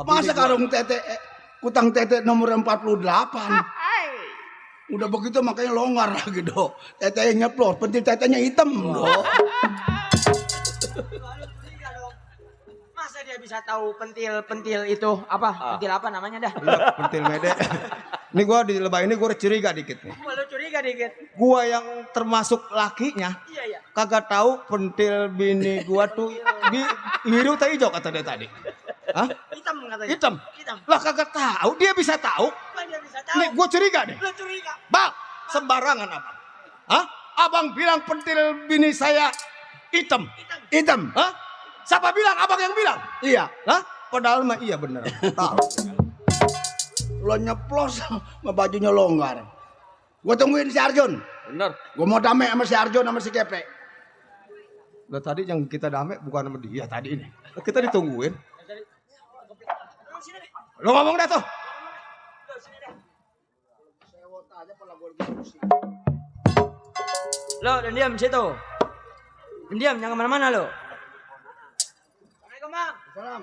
Masa karung tete kutang tete nomor 48. Udah begitu makanya longgar lagi do. Tetenya nyeplos, pentil tetenya hitam do. Masa dia bisa tahu pentil itu apa? Pentil apa namanya dah? Pentil mede. Ini gua di lebah ini gua curiga dikit nih. Malu curiga dikit. Gua yang termasuk lakinya Iya ya. kagak tahu pentil bini gua tuh biru atau hijau kata dia tadi. Hah? Hitam katanya. Hitam. Hitam. Lah kagak tahu, dia bisa tahu. Apa dia bisa tahu? Nih gua curiga nih. Lu curiga. Bang, sembarangan abang. Hah? Abang bilang pentil bini saya hitam. Hitam. Hah? Siapa bilang? Abang yang bilang? Iya. Hah? Padahal mah iya bener. Tahu. Lo nyeplos sama bajunya longgar. Gua tungguin si Arjun. Bener. Gua mau damai sama si Arjun sama si Keplek. Lah tadi yang kita damai bukan sama dia tadi ini. Kita ditungguin. Lo ngomong dah tuh. Lo dan diam situ. Dan diam jangan kemana-mana lo. Assalamualaikum bang. Salam.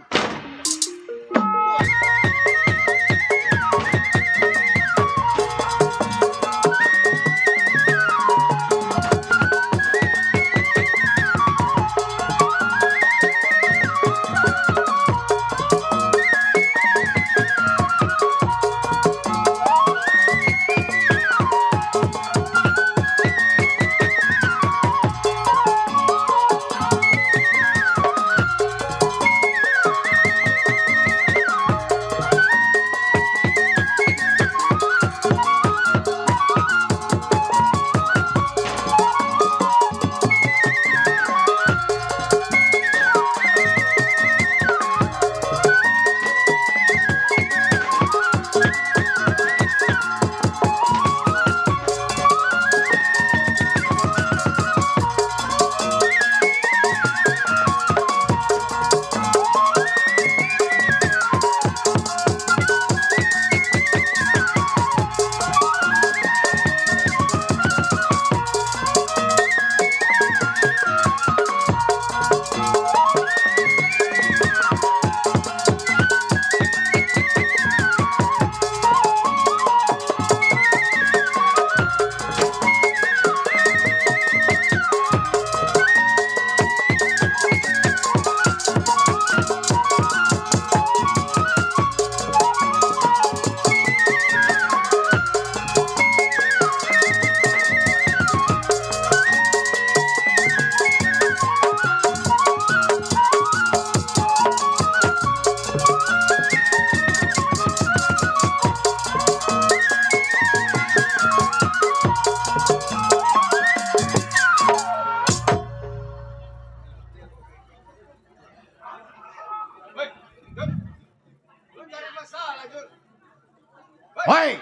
Hoi.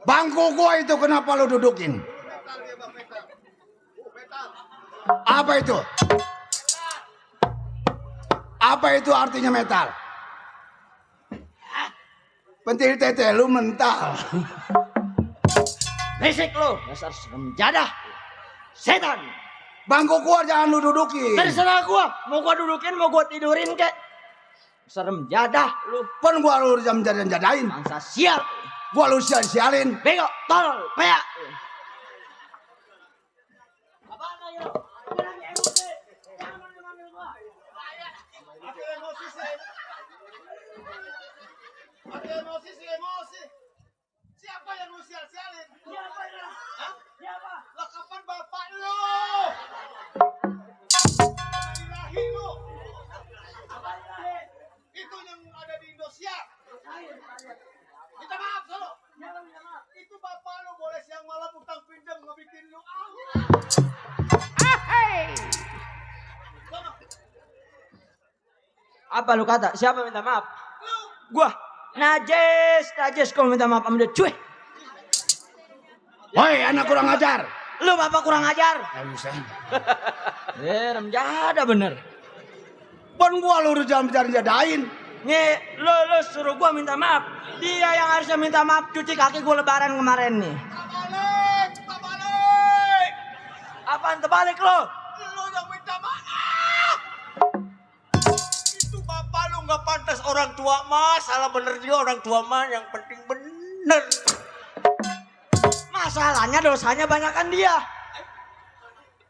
Bangku gua itu kenapa lu dudukin? Apa itu? Apa itu artinya metal? Pentil tete lu mental. Berisik lu, dasar serem jadah. Setan. Bangku gua jangan lu dudukin. Terserah gua, mau gua dudukin, mau gua tidurin kek. Serem jadah lu, Pun gua lu jadain. bangsa sial. Gua lu sialin. Bego, tolol, peak. Emosi. Siapa yang lu sial-sialin? Hah? Lah kapan bapak lu? Ilahi lu. Itu yang ada di Indosiar. Minta maaf solo. Itu bapak lu boleh siang malam utang pinjam ngebikin lu. Apa lu kata? Siapa minta maaf? Gua. Najis kau minta maaf sama dia, cuy. Hoi, anak kurang ajar. Lu bapak kurang ajar. Buset. Serem jadah bener. Pun gua lu jadain. Nih, lu suruh gua minta maaf. Dia yang harusnya minta maaf cuci kaki gua lebaran kemarin nih. Terbalik. Apaan terbalik lu? Lu yang minta maaf. Itu bapak lu nggak pantas orang tua mah. Salah bener juga orang tua mah. Yang penting bener. Masalahnya dosanya banyakan dia.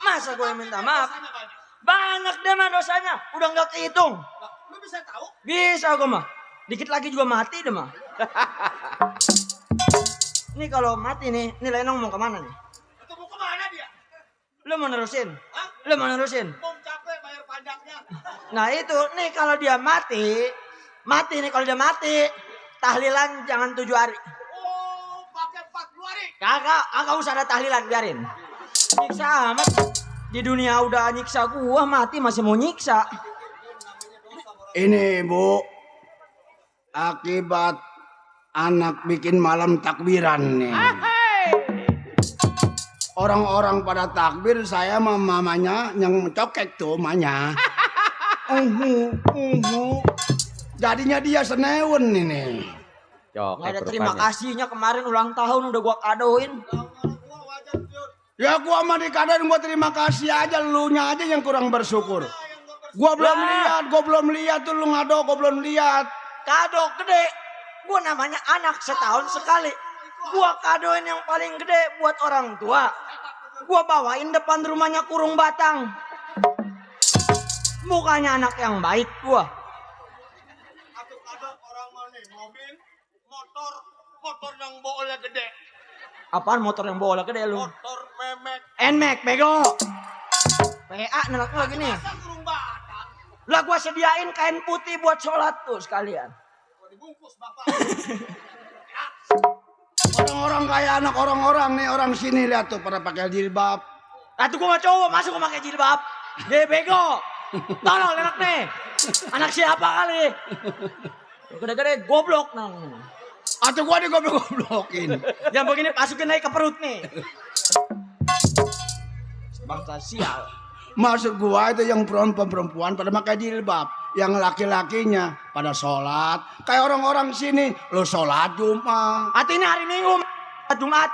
Masa gue yang minta maaf? Banyak deh mah dosanya. Udah nggak kehitung. Lu bisa tahu? Bisa gue mah. Dikit lagi juga mati deh mah. Ini kalau mati nih, ini Lenong mau kemana nih? Atau mau kemana dia? Lu mau nerusin? Hah? Lu mau nerusin? Mau capek bayar pajaknya. Nah itu, nih kalau dia mati nih kalau dia mati, tahlilan jangan 7 hari. Oh, pakai 40 hari. Kagak usah ada tahlilan, biarin. Nyiksa amat. Di dunia udah nyiksa gua, mati masih mau nyiksa. Ini Bu, akibat anak bikin malam takbiran nih. Orang-orang pada takbir, saya sama mamanya yang cokek tuh mamanya. Jadinya dia senewen ini. Nggak ada terima kasihnya, kemarin ulang tahun udah gua kadoin. Ya gua mah dikadain, gua terima kasih aja, lu nya aja yang kurang bersyukur. Gua belum lihat tuh lu ngado, gua belum lihat. Kado gede. Gua namanya anak setahun sekali. Gua kadoin yang paling gede buat orang tua. Gua bawain depan rumahnya kurung batang. Mukanya anak yang baik gua. Atau ada orang mana mobil, motor yang boleh gede. Apaan motor yang bola gede lu? Motor memek. Nmax bego. PA nelak lagi nih. Masa kurung batang? Lah gua sediain kain putih buat sholat tuh sekalian. Gua dibungkus bapak. Orang-orang kayak anak orang-orang nih, orang sini lihat tuh pada pakai jilbab. Lah tuh gua mah cowok, masuk gua pakai jilbab. Dia bego. Tolong enak nih. Anak siapa kali? Gede-gede goblok nang. Atau gua digoblok-goblokin. Yang begini masukin aja ke perut nih. Bangsa sial. Maksud gua itu yang perempuan pada pakai jilbab, yang laki-lakinya pada sholat. Kayak orang-orang sini, lo sholat Jumat. Artinya hari Minggu, Jumat.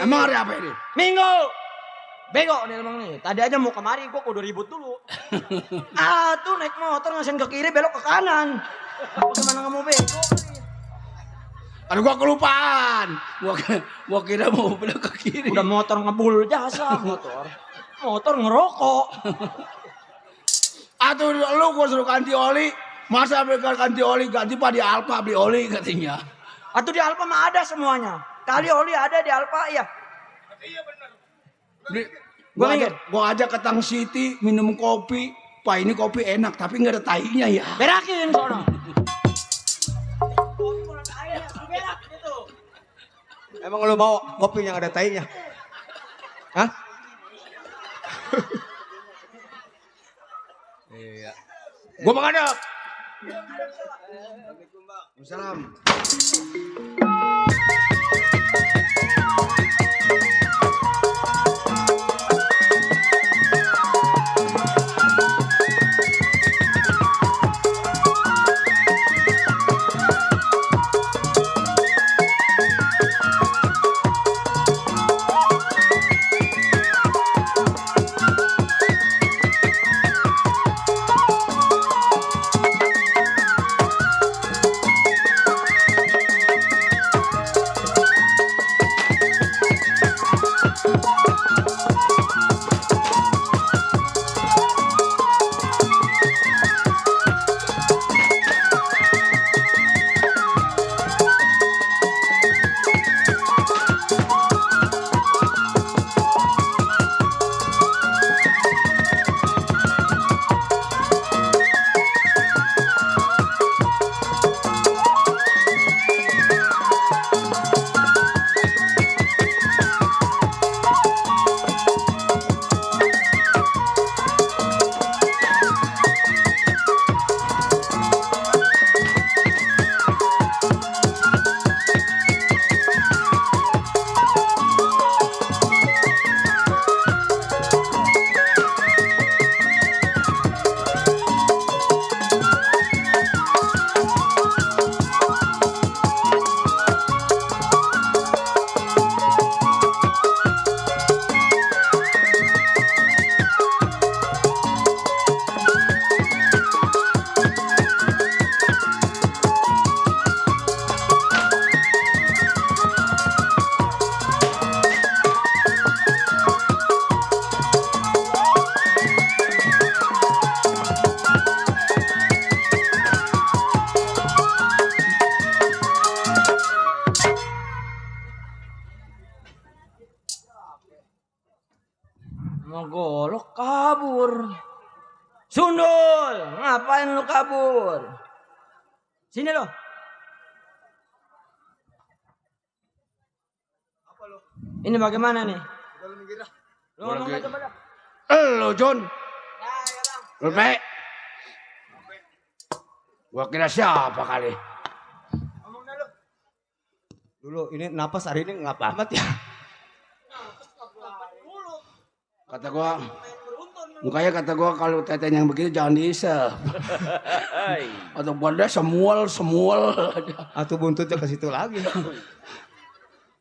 Emang hari apa ini? Minggu. Bego nih emang nih. Tadi aja mau kemari gua kudu ribut dulu. Tuh naik motor ngasen ke kiri belok ke kanan. Bagaimana nggak mau bego? Aduh gua kelupaan. Gua kira mau belok ke kiri. Udah motor ngebul jasa motor. Motor ngerokok. Atau lu gua suruh ganti oli. Masa mereka ganti oli, ganti pak di Alfa beli oli katanya. Atau di Alfa mah ada semuanya. Kali oli ada di Alfa ya. Iya benar. Beli, Gua minggir. gua ajak ke Tang City minum kopi. Pak ini kopi enak tapi nggak ada tahinya ya. Berakin sono. Emang lu mau kopi yang ada tainya? Hah? Iya. Gua menghadap. Salam. Golok kabur. Sundul, ngapain lu kabur? Sini lo. Ini bagaimana nih? Lu ngomong aja coba dah. Elo John. Lu baik. Gua kira siapa kali? Ngomong dah lu. Dulu ini napas hari ini ngapa amat ya? Kata gua, mukanya kata gua kalau teten yang begitu jangan diisep. Atau buatnya semual. Atau buntutnya ke situ lagi.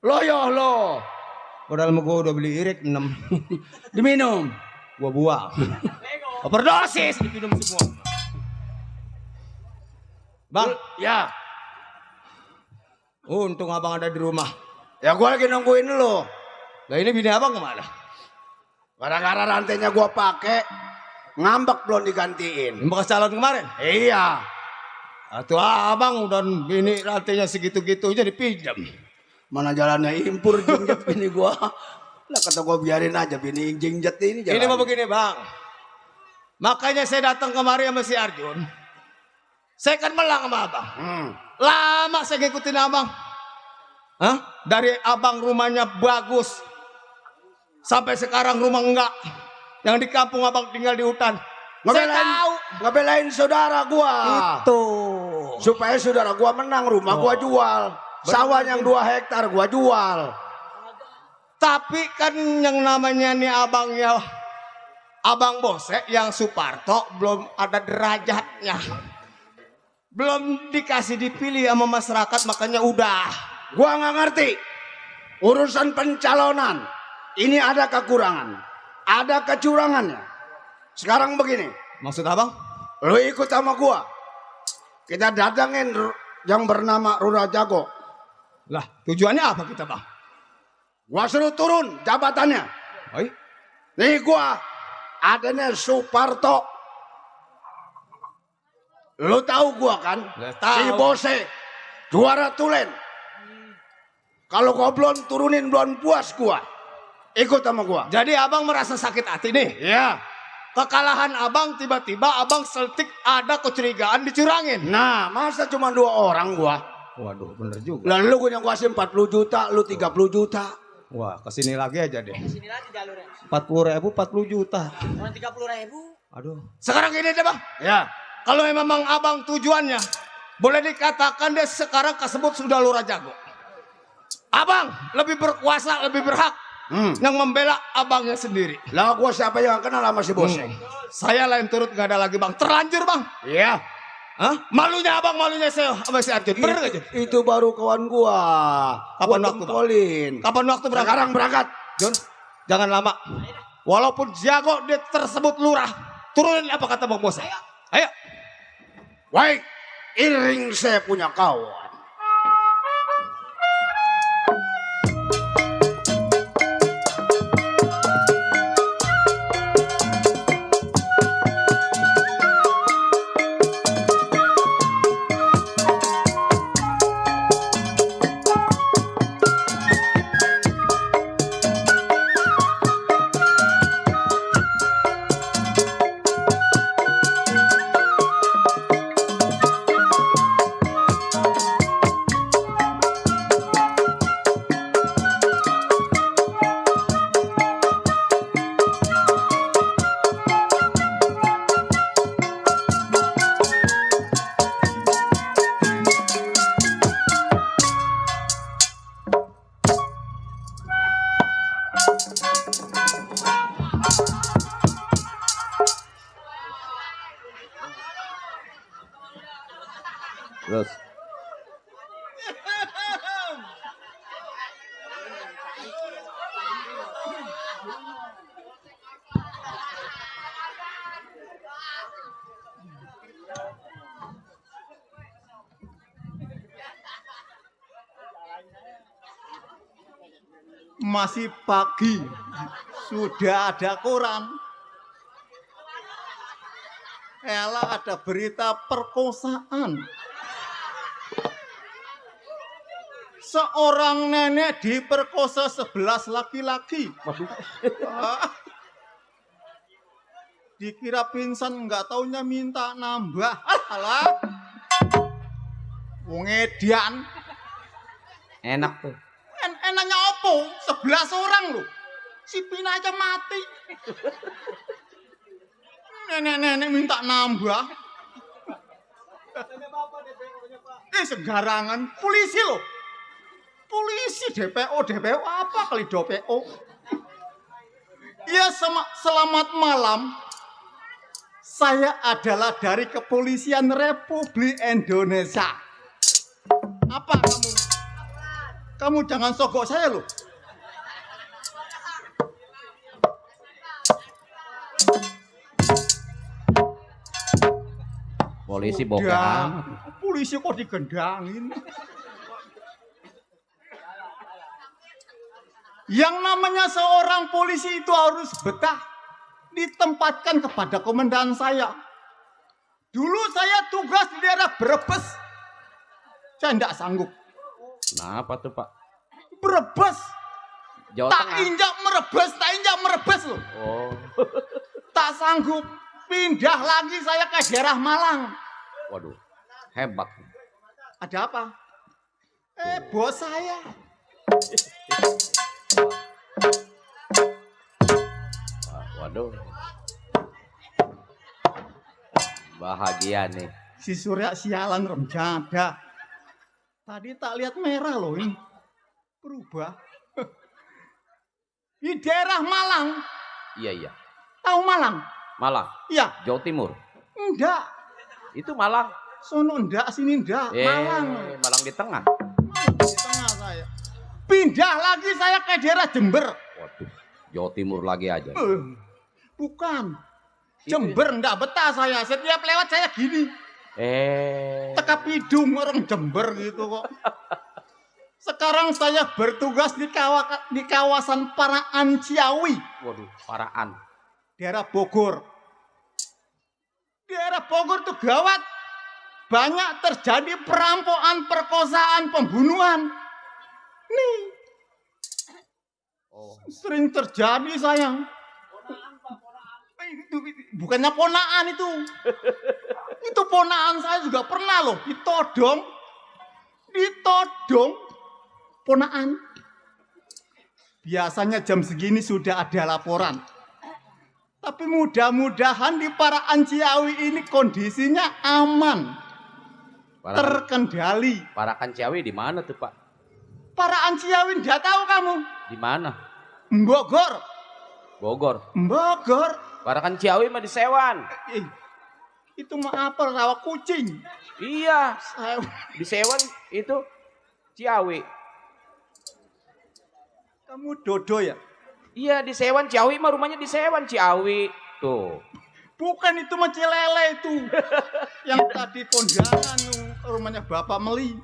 Loyoh lo. Padahal gua udah beli irik 6. Diminum. Gua buang. Overdosis diminum semua. Bang, Ya. untung abang ada di rumah. Ya gua lagi nungguin lo. Lah ini bini abang kemana? Gara-gara rantainya gua pakai ngambek belum digantiin. Yang bekas calon kemarin? Iya. Atau abang udah bini rantainya segitu-gitu aja dipinjam. Mana jalannya impur jingjet bini gua. Lah kata gua biarin aja bini jingjet ini jalan. Ini mau begini bang. Makanya saya datang kemari sama si Arjun. Saya kan melang sama abang. Lama saya ngikutin abang. Hah? Dari abang rumahnya bagus. Sampai sekarang rumah enggak. Yang di kampung abang tinggal di hutan. Saya tahu. Ngebelain saudara gua. Itu. Supaya saudara gua menang, rumah gua jual. Sawah yang 2 hektar gua jual. Tapi kan yang namanya nih abangnya Abang Bosek yang Suparto belum ada derajatnya. Belum dikasih dipilih sama masyarakat makanya udah. Gua nggak ngerti. Urusan pencalonan ini ada kekurangan, ada kecurangannya. Sekarang begini. Maksud abang? Lu ikut sama gua. Kita datangin yang bernama Rura Jago. Lah, tujuannya apa kita, bang? Gua suruh turun jabatannya. Oi. Nih gua adanya Suparto. Lu tahu gua kan? Tahu. Si Bose juara tulen. Kalau gua belum turunin belum puas gua. Ikut sama gua. Jadi abang merasa sakit hati nih? Ya. Kekalahan abang tiba-tiba abang seltik ada kecurigaan dicurangin. Nah, masa cuma 2 orang gua? Waduh, bener juga. Lalu lu yang kuasin 40 juta, lu 30 juta. Wah, kesini lagi aja deh. Sini lagi jalurnya. 40.000, 40 juta. Orang 30.000. Aduh. Sekarang gini deh bang. Ya. kalau memang abang tujuannya, boleh dikatakan deh sekarang kesebut sudah lurah jago. Abang lebih berkuasa, lebih berhak yang membela abangnya sendiri. Lah gua siapa yang kenal sama si Boseng? Saya lain turut gak ada lagi bang. Terlanjur bang. Iya. Hah? Malunya abang, malunya saya sama si Arjun. Bener gak Jun? Itu baru kawan gua. Kapan Gua waktu, Bang? tempolin. Kapan waktu berangkat? Sekarang berangkat. Jun, jangan lama. Walaupun jago dia tersebut lurah, turunin apa kata bang bos. Ayo. Baik, iring saya punya kawan. Terus. Masih pagi, sudah ada koran. Elah ada berita perkosaan. Seorang nenek diperkosa 11 laki-laki. Ah. Dikira pingsan, nggak taunya minta nambah. Alah. Wong edan. Enak tuh. Enaknya opo? 11 orang loh. Si Pina aja mati. Nenek-nenek minta nambah. Segarangan polisi loh. Polisi DPO apa kali DPO? Ya selamat malam. Saya adalah dari Kepolisian Republik Indonesia. Apa kamu? Kamu jangan sogok saya loh. Polisi bokeh. Polisi kok digendangin? Yang namanya seorang polisi itu harus betah ditempatkan kepada komandan saya. Dulu saya tugas di daerah Brebes. Saya tidak sanggup. Kenapa tuh Pak? Brebes. Jawa Tak Tengah. injak merebes loh. Oh. Tak sanggup. Pindah lagi saya ke daerah Malang. Waduh. Hebat. Ada apa? Bos saya. Waduh. Bahagia nih. Si Surya sialan remjada. Tadi tak lihat merah loh ini. Berubah. Di daerah Malang. Iya. Tahu Malang? Malang. Iya. Jawa Timur. Enggak. Itu Malang. Sono enggak, sini enggak. Malang. Malang di tengah. Di tengah saya. Pindah lagi saya ke daerah Jember. Waduh. Jawa Timur lagi aja. Bukan. Jember enggak betah saya. Setiap lewat saya gini. Tekap hidung orang Jember gitu kok. Sekarang saya bertugas di kawasan Paraan Ciawi. Waduh, Paraan. Daerah Bogor. Daerah Bogor tuh gawat. Banyak terjadi perampokan, perkosaan, pembunuhan. Nih. Sering terjadi sayang. Bukannya ponaan itu. Itu ponaan saya juga pernah loh. Ditodong. Ponaan. Biasanya jam segini sudah ada laporan. Tapi mudah-mudahan di Parakan Ciawi ini kondisinya aman, terkendali. Parakan Ciawi di mana tuh, Pak? Parakan Ciawi enggak tahu kamu? Di mana? Bogor. Bogor. Bogor. Parakan Ciawi mah di Sewan. Itu mah apa? Rawa kucing. Iya. Di Sewan itu Ciawi. Kamu dodo ya? Iya di Sewan Ciawi mah rumahnya di Sewan Ciawi. Tuh. Bukan itu mah Cilele itu. Yang tadi kondangan rumahnya Bapak Meli.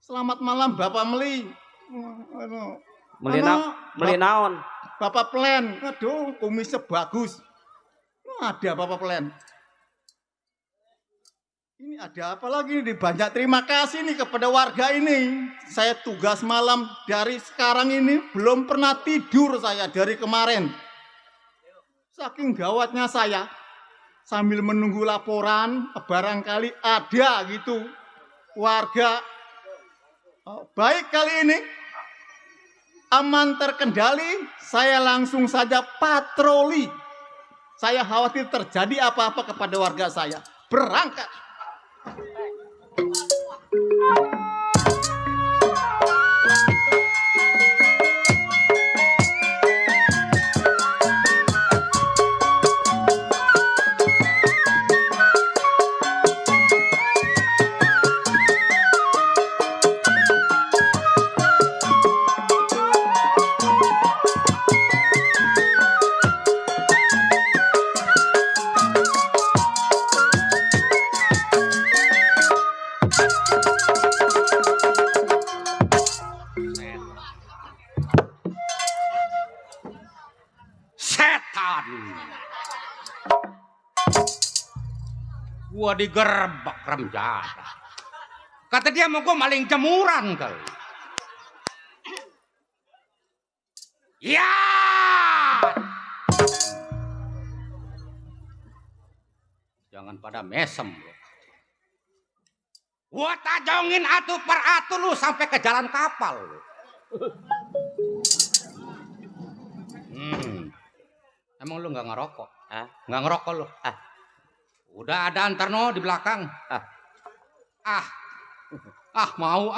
Selamat malam Bapak Meli. Meli naon? Bapak Plen. Aduh, kumisnya bagus. Ada Bapak Plen. Ini ada apa lagi nih? Banyak terima kasih nih kepada warga ini. Saya tugas malam dari sekarang ini belum pernah tidur saya dari kemarin. Saking gawatnya saya sambil menunggu laporan barangkali ada gitu warga. Baik kali ini aman terkendali, saya langsung saja patroli. Saya khawatir terjadi apa-apa kepada warga saya. Berangkat. Gua digerebek remjada. Kata dia mau gua maling jemuran kali. Ya. Jangan pada mesem lu. Gua tajongin atu per atu lu sampai ke jalan kapal lu. Emang lu nggak ngerokok? Nggak ngerokok lu? Udah ada Antarno di belakang. Mau.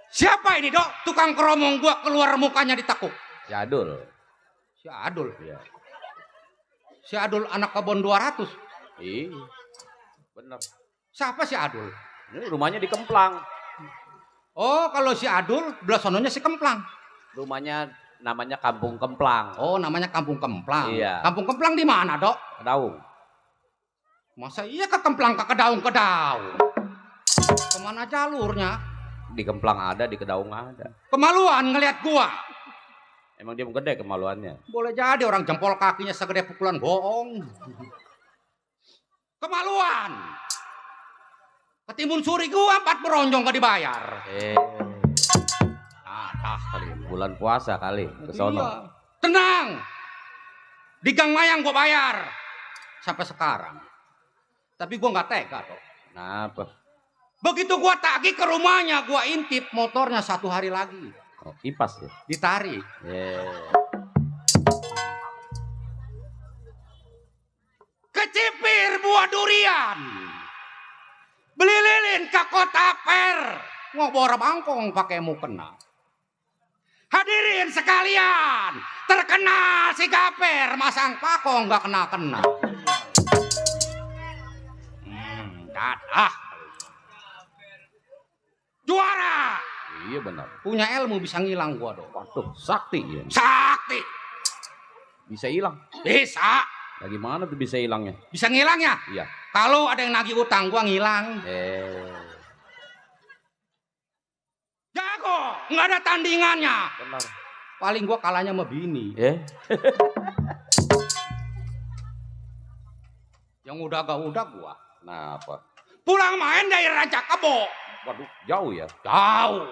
Siapa ini, Dok? Tukang keromong gua keluar mukanya ditekuk. Si Adul. Si Adul. Iya. Si Adul anak kebon 200. Iya. Bener. Siapa si Adul? Ini rumahnya di Kemplang. Oh, kalau si Adul belah sononya si Kemplang. Rumahnya namanya Kampung Kemplang. Oh, namanya Kampung Kemplang. Iya. Kampung Kemplang di mana, Dok? Kedaung. Masa iya ke Kemplang ke Kedaung? Kemana jalurnya? Di Kemplang ada, di Kedaung ada. Kemaluan ngelihat gua. Emang dia gede kemaluannya. Boleh jadi orang jempol kakinya segede pukulan bohong. Kemaluan. Ketimbun suri gua 4 beronjong gak dibayar. Kali bulan puasa kali ke sono. Iya. Tenang. Di Gang Mayang gua bayar. Sampai sekarang. Tapi gua nggak tega, Dok. Kenapa? Begitu gua tagih ke rumahnya, gua intip motornya 1 hari lagi. Oh, kipas ya? Ditarik. Kecipir buah durian. Beli lilin ke Kota Per. Ngobor bangkong pakai mukena. Hadirin sekalian, terkenal si Gaper masang pakong nggak kena-kena. Dadah. Juara. Iya benar. Punya ilmu bisa ngilang gua, Dok. Waduh, sakti ya. Sakti. Bisa hilang. Bisa. Nah, gimana tuh bisa hilangnya? Bisa ngilang ya? Iya. Kalau ada yang nagih utang gua ngilang. Jago, nggak ada tandingannya. Benar. Paling gua kalahnya sama bini. Yang udah gak udah gua. Kenapa? Pulang main dari Raja Kebo. Waduh, jauh ya? Jauh.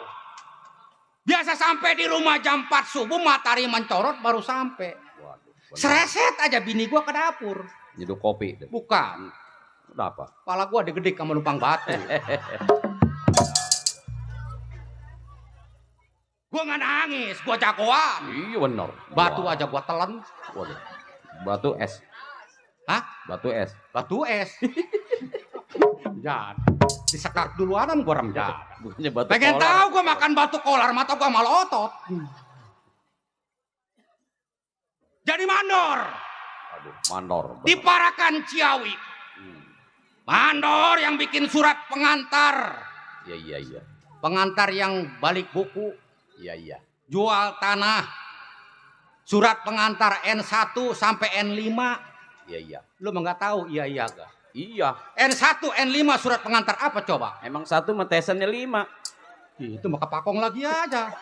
Biasa sampai di rumah jam 4 subuh matahari mencorot baru sampai. Waduh. Sereset aja bini gua ke dapur. Nyeduh kopi. Bukan. Kenapa? Kepala gua digedek sama numpang batu. Gua nggak nangis, gua jagoan. Iya bener. Batu Wah. aja gua telan. Waduh. Batu es. Hah? Batu es. Batu es. Jangan. Disekak duluanan gua rem jangan. Bukannya batu Pengen kolar. tahu gua makan batu kolar, mata gua malah otot. Jadi mandor. Aduh, mandor. Di Parakan Ciawi. Mandor yang bikin surat pengantar. Iya. Pengantar yang balik buku. Iya. Jual tanah. Surat pengantar N1 sampai N5. Iya. Lu mah nggak tahu iya gak? Iya. N1, N5 surat pengantar apa coba? Emang satu metesannya 5. Itu mah kepakong lagi aja.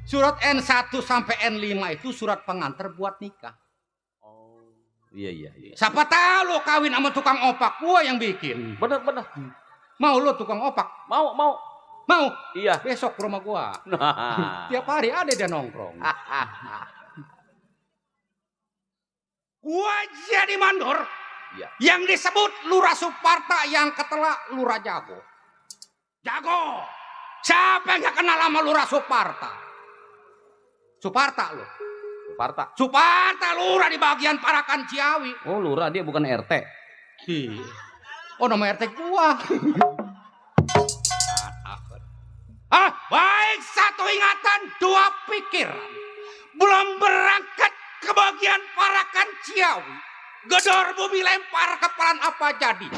Surat N1 sampai N5 itu surat pengantar buat nikah. Oh. Iya. Siapa tahu lo kawin sama tukang opak, gua yang bikin. Bener. Mau lo tukang opak? Mau. Mau? Iya. Besok ke rumah gua. Nah. Tiap hari ada dia nongkrong. Gua jadi mandor. Iya. Yang disebut Lurah Suparta yang ketela Lurah Jago. Jago. Siapa yang gak kenal sama Lurah Suparta? Suparta lo. Suparta lurah di bagian Parakan Ciawi. Oh, lurah dia bukan RT. Oh, nama RT gua. Baik, satu ingatan, dua pikiran. Belum berangkat ke bagian Parakan Ciawi. Gedor bumi lempar kepalan apa jadi?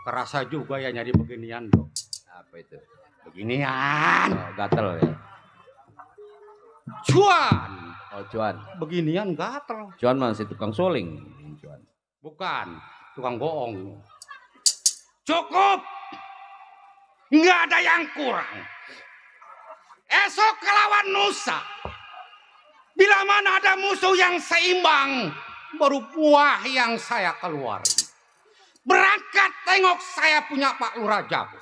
Kerasa juga ya nyari beginian dong. Apa itu? Beginian. Oh, gatel ya. Cuan. Oh, cuan. Beginian gatel. Cuan masih tukang suling. Cuan. Bukan. Tukang bohong. Cukup. Nggak ada yang kurang. Esok kelawan Nusa. Bila mana ada musuh yang seimbang. Baru buah yang saya keluarin. Berangkat tengok saya punya Pak Lurah Jago.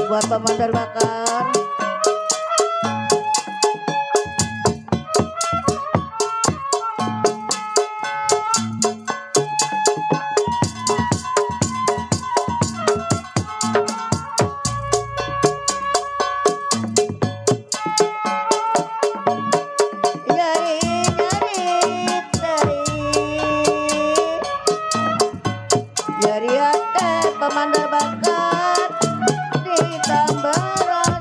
Buat Pemandor Bakar. Jari ate Pemandor Bakar di Tambaran.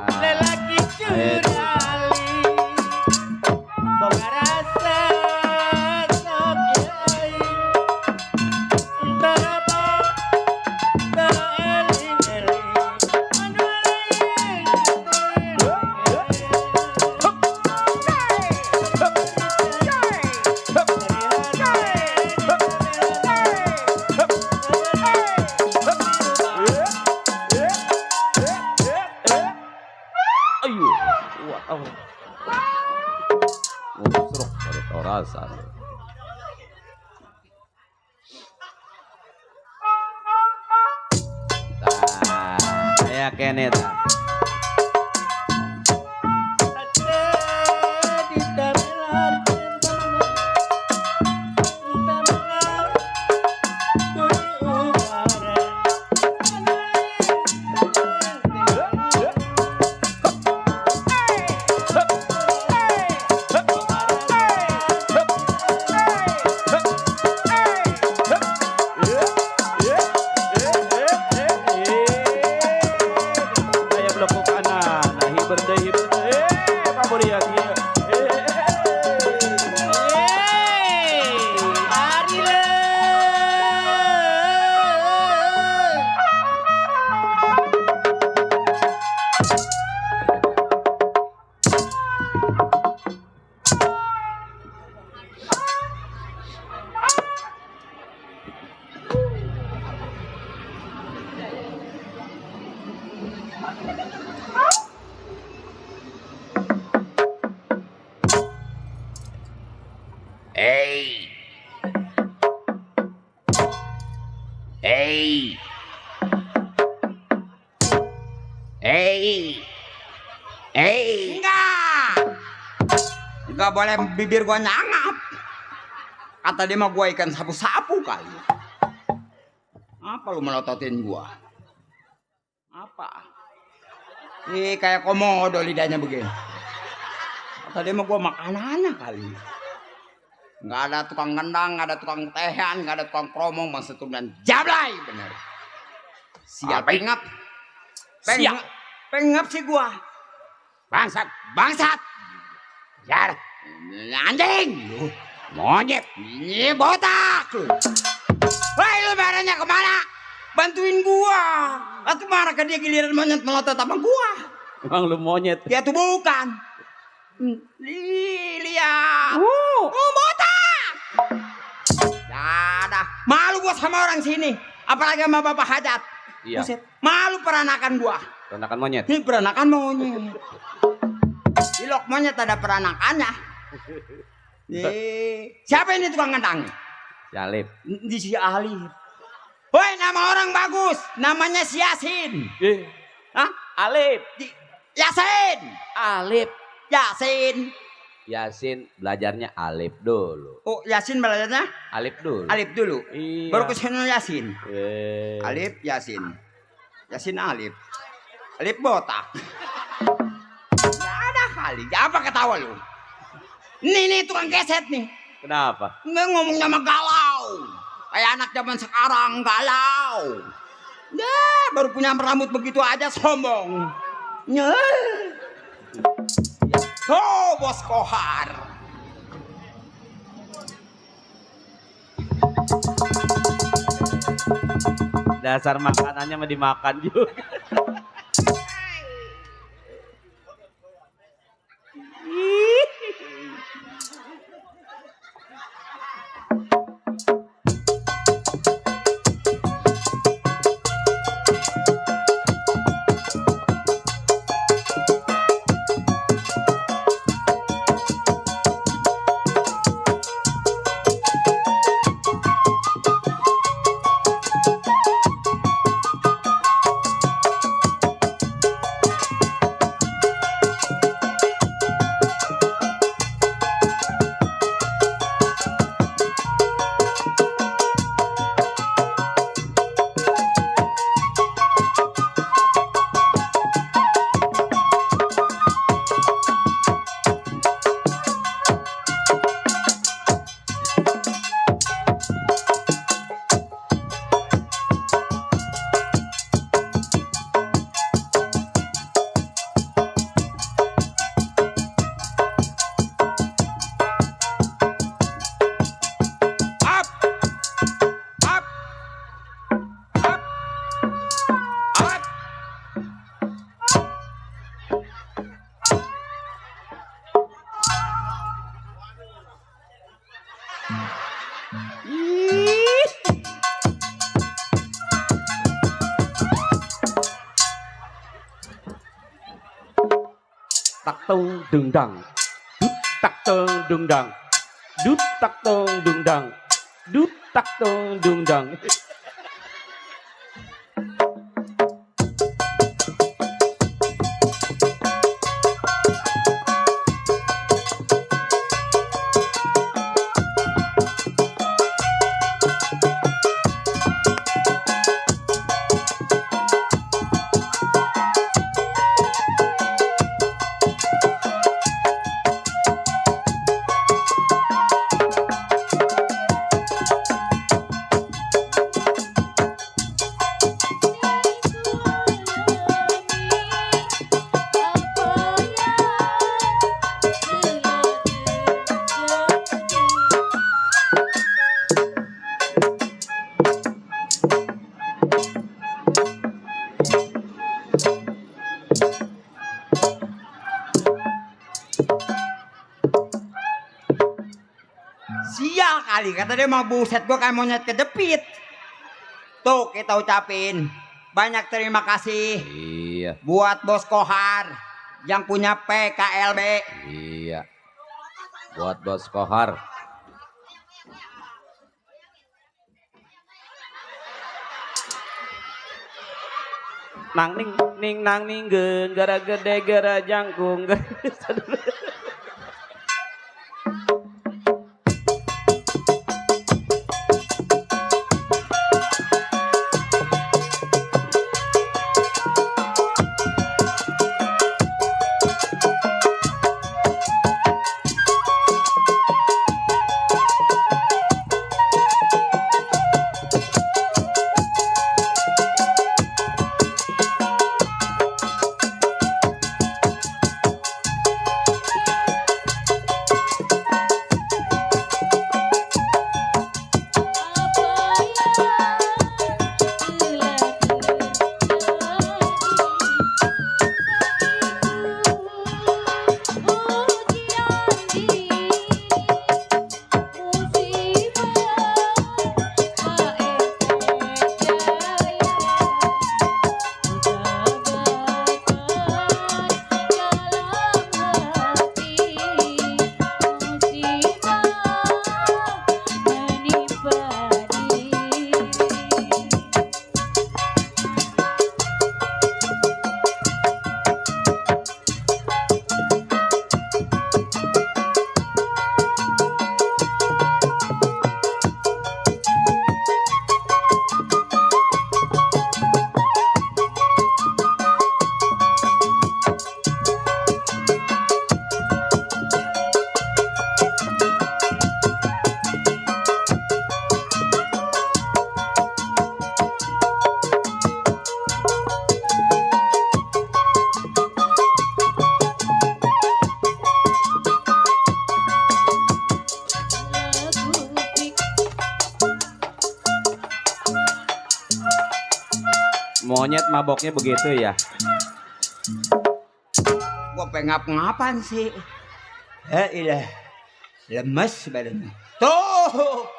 lelaki curali boga rasa sok yai terabo tereling-eling anu Ayo, wow. Musruk baru tau rasa. Kayak kene ta. Daya blok kanan, hiber deh, kamu lihat ya. Enggak boleh bibir gua nyangap. Kata dia mah gua ikan sapu-sapu kali. Apa lu melototin gua? Apa? Kayak komodo lidahnya begini. Kata dia mah gua makanannya kali. Enggak ada tukang gendang, enggak ada tukang tehan, enggak ada tukang promong, maksud dan jablay bener. Siap pengap. Pengap sih gua. Bangsat. Jar. Anjing. Monyet. Ini botak. Woi, lu marahnya kemana? Bantuin gua. Aku marah ke dia giliran monyet melotot sama gua. Emang lu monyet? Ya tuh bukan. Lihat. Botak. Ya dah. Malu gua sama orang sini. Apalagi sama Bapak Hajat. Iya. Buset. Malu peranakan gua. Peranakan monyet. Ini peranakan monyet. Ilok monyet ada peranakannya. Siapa ini tukang gendang? Si Alip. Di si Alip. Woi, nama orang bagus. Namanya si Yasin. Hah? Alip. Yasin. Alip. Yasin. Yasin belajarnya Alip dulu. Oh, Yasin belajarnya? Alip dulu. Alip dulu. Iya. Baru kesana Yasin. Alip. Yasin. Yasin Alip. Alip botak. Gak ada kali. Apa ketawa lu? Nih tukang keset nih. Kenapa? Nggak ngomongnya mah galau. Kayak anak zaman sekarang galau. Ya, baru punya rambut begitu aja sombong. Oh, Bos Kohar. Dasar makanannya mah dimakan juga. tong dung dang. Dut tak tong dung dang. Dut tak tong dung dang. Dut tak tong dung dang. Sial kali, kata dia mau buset gua kayak monyet kedepit. Tuh kita ucapin banyak terima kasih Iya. buat Bos Kohar yang punya PKLB. Iya. Buat Bos Kohar. Nang ning ning nang ninggeun gara gede gara jangkung. Monyet maboknya begitu ya. Gua pengap-ngapan sih. Ilah. Lemes badannya. Tuh.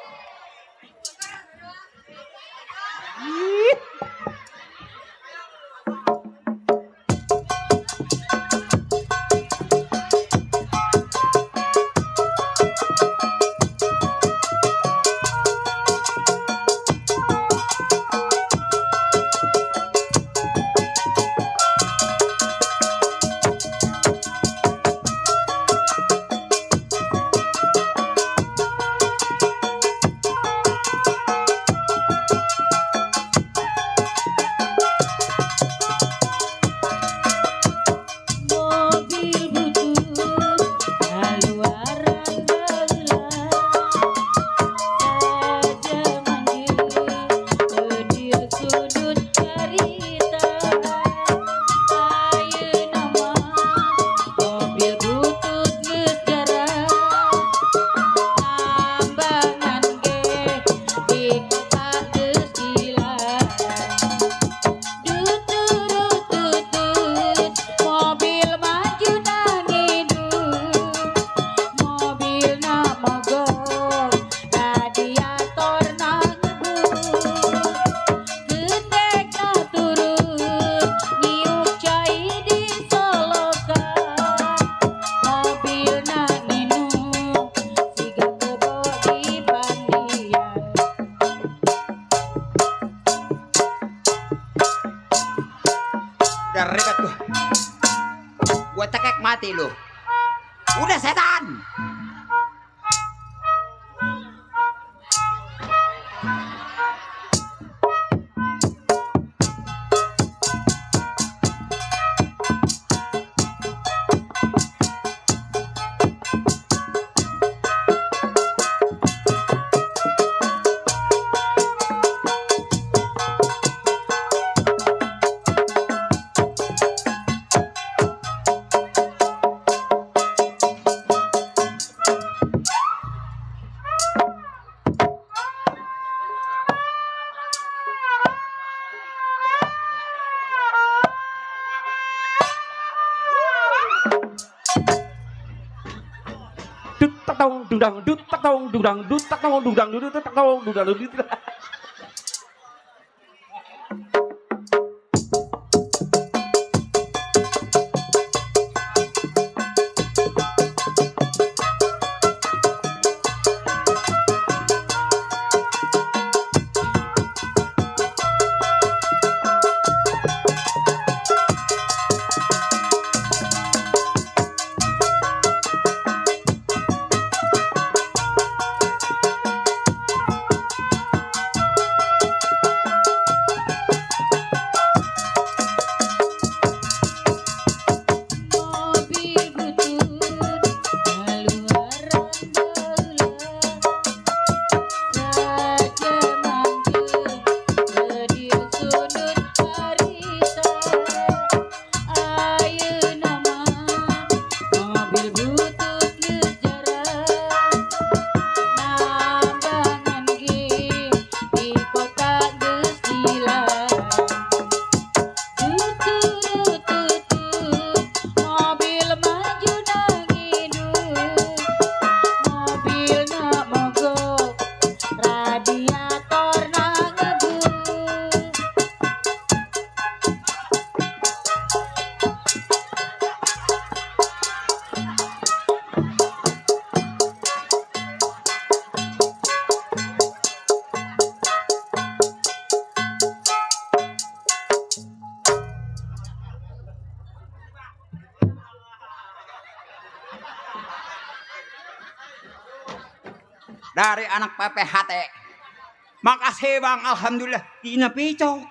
Udah ribet lu. Gua cekek mati lu. Udah setan. Dut tak tong dudang dut tak tong dudang dut tak tong dudang dut tak tong dudang dut. Dari anak PPHT. Makasih bang, alhamdulillah. Tina picok.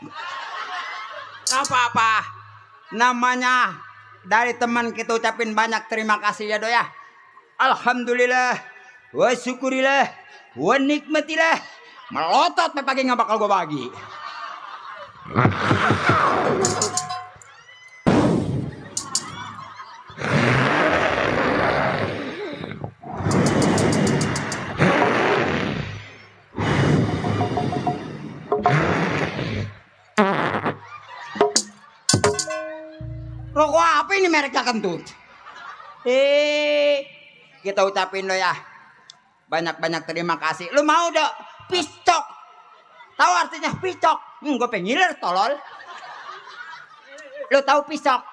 Gak apa-apa. Namanya dari teman kita ucapin banyak terima kasih ya doya. Alhamdulillah. Wa syukurillah. Wa nikmatillah. Melotot pagi gak bakal gue bagi. Rokok apa ini mereknya kentut? Kita ucapin lo ya. Banyak-banyak terima kasih. Lu mau dok? Piscok. Tahu artinya piscok? Gue pengiler tolol. Lu tahu piscok?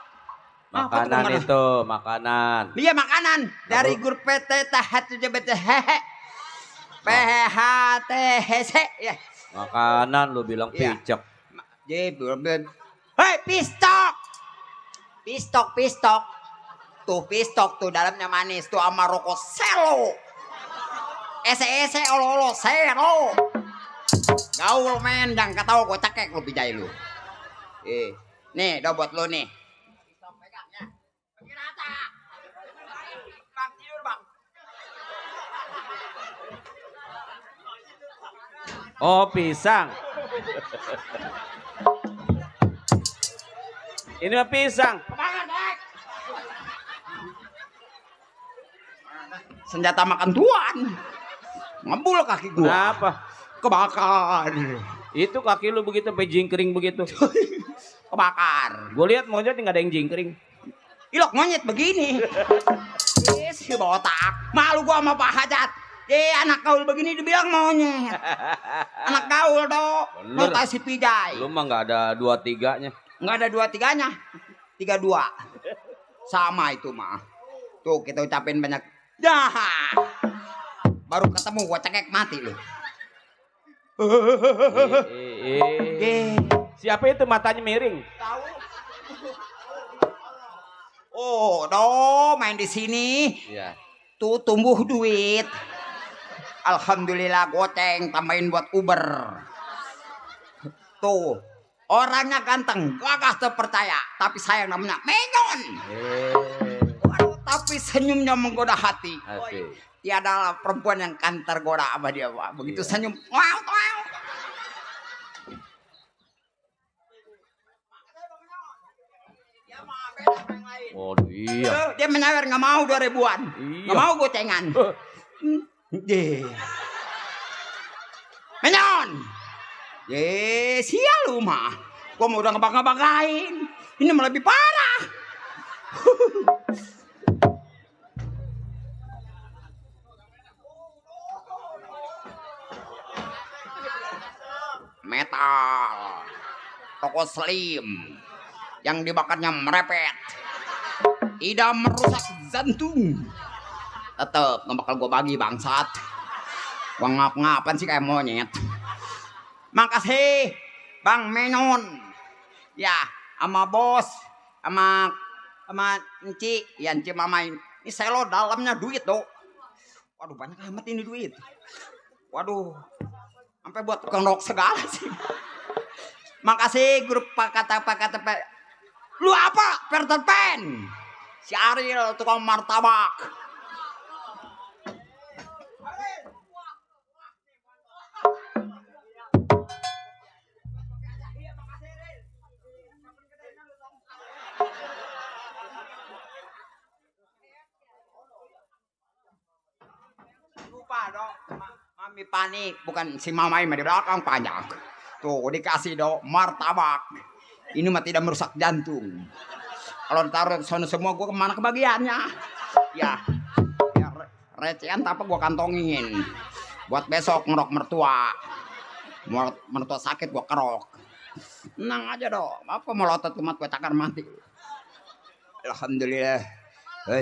Makanan itu, makanan. Iya makanan. Dari grup PT THTJBT hehe. PHTHC ya. Makanan lu bilang Iya. picok. Hei pistok. Pistok. Tuh pistok tuh dalamnya manis tuh sama rokok selo. Ese olo selo. Gaul men, jangan ketawa gue cekek lu bijai lu. Nih, udah buat lu nih. Pistok pegang ya. Bagi rata. Bang tidur bang. Oh, pisang. Ini mah pisang. Senjata makan tuan. Ngebul kaki gua. Kenapa? Kebakar. Itu kaki lu begitu sampai jingkring begitu. Kebakar. Gue lihat monyet nggak ada yang jingkring. Ilok monyet begini. Si botak. Malu gua sama Pak Hajat. Anak gaul begini dibilang monyet. Anak gaul dong. Notasi pijai. Lu mah nggak ada 2-3-nya. Nggak ada 2-3-nya. 3-2. Sama itu mah. Tuh kita ucapin banyak. Dah. Baru ketemu gua cekek mati lu. Siapa itu matanya miring? Tahu. Oh, do main di sini. Iya. Tuh tumbuh duit. Alhamdulillah goceng tambahin buat Uber. Tuh orangnya ganteng, gagah terpercaya, tapi sayang namanya menyon. Waduh, tapi senyumnya menggoda hati. Asik. Dia adalah perempuan yang kan tergoda sama dia, Pak. Begitu senyum, wow, wow. Waduh, iya. Dia menyawer nggak mau 2000-an, nggak mau gocengan. Deh. Menyon. Sial lu mah. Gua mau udah ngebangga-banggain. Ini malah lebih parah. Metal. Toko slim. Yang dibakarnya merepet. Tidak merusak jantung. Tetep nggak bakal gua bagi bangsat. Gua ngap-ngapan sih kayak monyet. Makasih Bang Menyon. Ya, sama bos, sama Enci, ya Enci Mama ini selo dalamnya duit tuh. Waduh, banyak amat ini duit. Waduh, sampai buat tukang rok segala sih. Makasih grup kata lu apa? Peter Pan. Si Ariel tukang martabak. Lupa dok, Mami panik, bukan si Mamai di belakang banyak. Tuh dikasih dok martabak. Ini mah tidak merusak jantung. Kalau ditaruh sono semua gue kemana kebagiannya? Ya recehan tapi gue kantongin. Buat besok ngerok mertua. Mertua sakit gue kerok. Tenang aja dok, apa melotot kumat gue cakar mati. Alhamdulillah,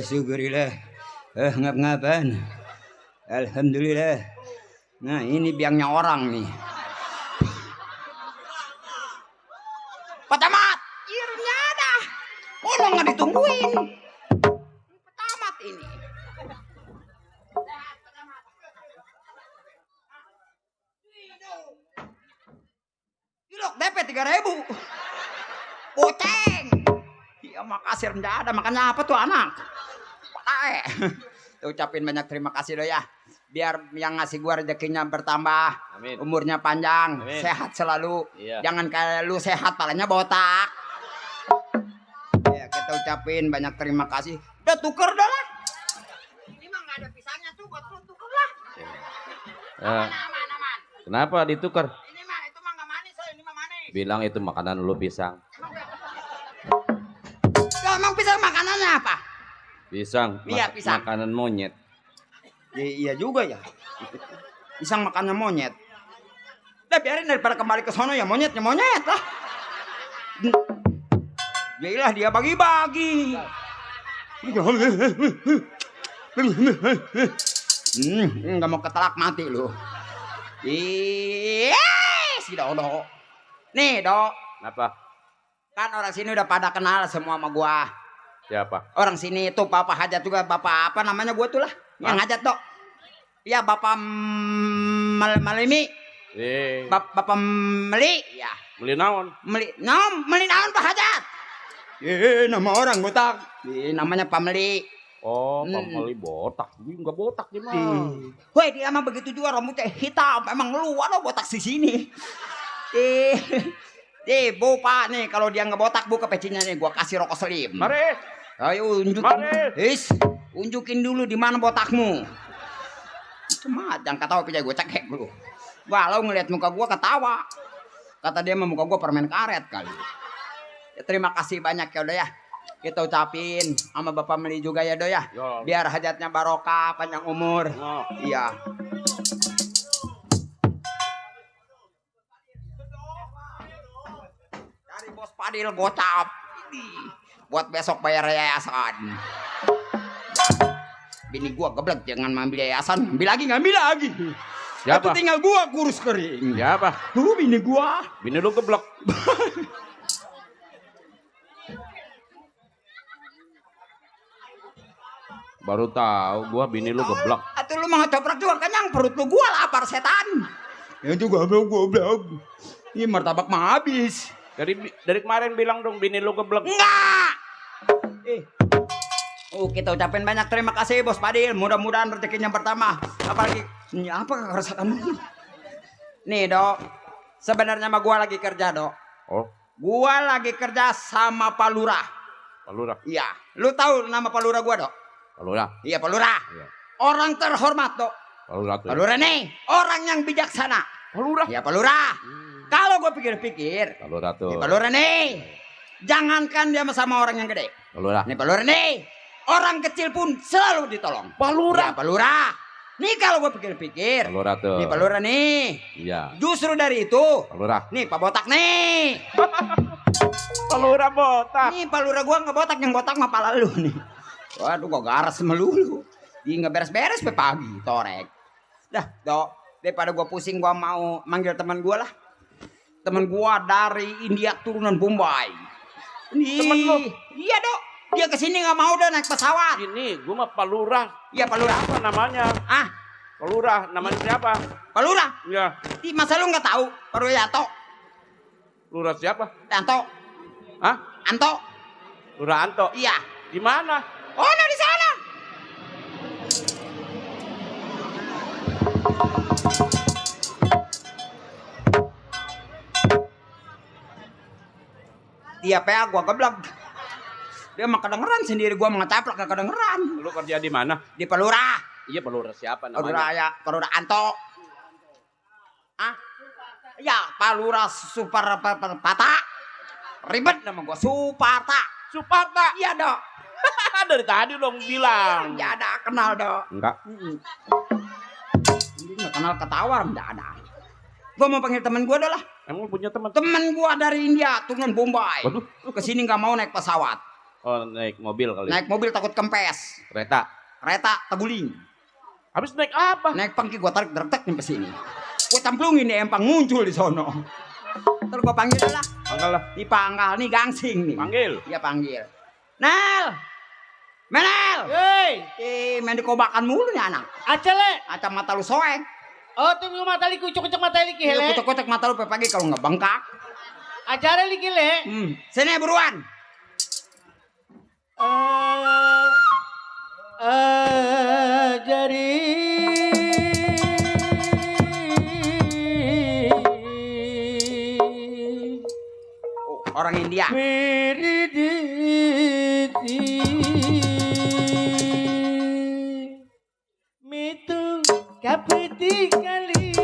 syukurillah, ngap-ngapan. Alhamdulillah. Nah ini biangnya orang nih. Pak Camat, irnya ada. Orang nggak ditungguin. Pak Camat ini. Gilok DP 3.000. Boceng. Iya makasih rendah ada. Makannya apa tuh anak? Patae. Ucapin banyak terima kasih doh ya. Biar yang ngasih gua rezekinya bertambah. Amin. Umurnya panjang. Amin. Sehat selalu. Iya. Jangan kayak lu sehat palanya botak. Ya kita ucapin banyak terima kasih. Udah tuker dah lah. Ini mah gak ada pisahnya tuh. Buat lu tuker lah. Aman. Kenapa ditukar? Ini mah itu mah gak manis. Ini mah manis. Bilang itu makanan lu pisang. Emang pisang makanannya apa? Pisang. Iya, pisang. Makanan monyet. Iya juga ya. Pisang makannya monyet. Udah biarin daripada kembali ke sono ya monyetnya monyet lah. Jailah dia bagi-bagi. Nggak mau ketelak mati lu. Si Dodo. Nih Dok. Kenapa? Kan orang sini udah pada kenal semua sama gua. Siapa? Orang sini itu Bapak Hajat juga. Bapak apa namanya gua tuh lah. Yang Hajat Dok. Iya Bapak Malimi. Bapak Meli. Ya. Beli naon? Meli naon Pak Hajat. Nama orang botak. Namanya Pak Meli. Oh, pembeli botak. Ini enggak botak dia mah. Woi, dia mah begitu juga rambutnya hitam. Emang lu ada botak di sini. Bu Pak nih kalau dia ngebotak buka pecinya nih gua kasih rokok slim. Mari. Ayo unjukin. Mari. Unjukin dulu di mana botakmu. Cuma jangan ketawa aja gue cekek lu. Walau ngeliat muka gua ketawa. Kata dia mah muka gua permen karet kali. Ya, terima kasih banyak ya udah ya. Kita ucapin sama Bapak Meli juga ya do ya. Biar hajatnya barokah, panjang umur. Iya. Dari Bos Padil gocap. Buat besok bayar yayasan. Bini gua geblek jangan ngambil yayasan. Ngambil lagi. Siapa? Itu tinggal gua kurus kering. Siapa? Bini gua. Bini lu geblek. Baru tahu gua bini lu geblek. Atuh lu mah ngecoprak juga kenyang, perut lu gua lapar setan. Ya juga mau goblok. Ini martabak mah habis. Dari kemarin bilang dong bini lu geblek. Enggak. Kita ucapin banyak terima kasih Bos Padil. Mudah-mudahan rezekinya pertama. Apalagi ini apa keresakan lu? Nih, Dok. Sebenarnya mah gua lagi kerja, Dok. Oh, Gua lagi kerja sama Pak Lurah. Pak Lurah. Iya, lu tahu nama Pak Lurah gua, Dok? Pak Lurah. Iya, Pak Lurah. Iya. Orang terhormat, Dok. Pak Lurah tuh. Pak Lurah nih, orang yang bijaksana. Pak Lurah. Iya, Pak Lurah. Kalau gue pikir-pikir, Pak Lurah tuh. nih Pak Lurah nih, jangankan dia sama orang yang gede. Pak Lurah. Nih Pak Lurah nih, orang kecil pun selalu ditolong. Pak Lurah. Ya, Pak Lurah. Nih kalau gue pikir-pikir, Pak Lurah tuh. nih Pak Lurah nih, Iya. justru dari itu, Pak Lurah. nih Pak Botak nih. Pak Lurah botak. Nih Pak Lurah gue nggak botak, yang botak mah pala lu nih. Waduh, kok garas melulu. Dia nggak beres-beres sampai pagi, torek. Dah, Dok, daripada gue pusing, gue mau manggil teman gue lah. Teman gue dari India turunan Bombay. Nih, Temen lu? Iya, Dok. Dia kesini nggak mau udah naik pesawat. Ini gua mah Pak Lurah. Iya, Pak Lurah. Apa namanya? Ah, Pak Lurah. Namanya siapa? Pak Lurah. Iya. Ih, masa lu nggak tahu? Pak Lurah Yanto. Lurah siapa? Yanto. Hah? Anto. Lurah Anto. Iya. Di mana? Oh, nah di sana. Dia PA gua geblek. Dia mah kedengeran sendiri, gua mengecaplak gak kedengeran. Lu kerja di mana? Di Pak Lurah. Iya, Pak Lurah siapa Pak Lurah namanya? ya, Pak Lurah Anto. Ah? Ya, Pak Lurah Suparta. Ribet nama gua, Suparta. Suparta. Iya, Dok. Dari tadi dong bilang. Ya ada kenal, Dok. Enggak. Ini nggak kenal ketawa, enggak ada. Gua mau panggil temen gua dah lah. Emang punya teman? Temen gua dari India, turunan Bombay. Waduh. Kesini nggak mau naik pesawat. Oh, naik mobil kali. Naik mobil takut kempes. Kereta. Kereta teguling. Habis naik apa? Naik pangki gua tarik dertek nyampe sini. Gua camplungin nih empang muncul di sono. Terus gua panggil dah lah. Panggil lah. Di pangkal nih gangsing nih. Panggil. Iya panggil. Nel. Menel. Hei, Main dikobakan mulu nih anak. acele. Acam mata lu soek. Oh, tunggu mata li kucuk-kucuk mata li Iya, kile. kucek-kucek mata lu pagi kalau nggak bengkak. Acara li kile. Sini buruan. Ajari Orang India. Piriditi Mitu kapiti kali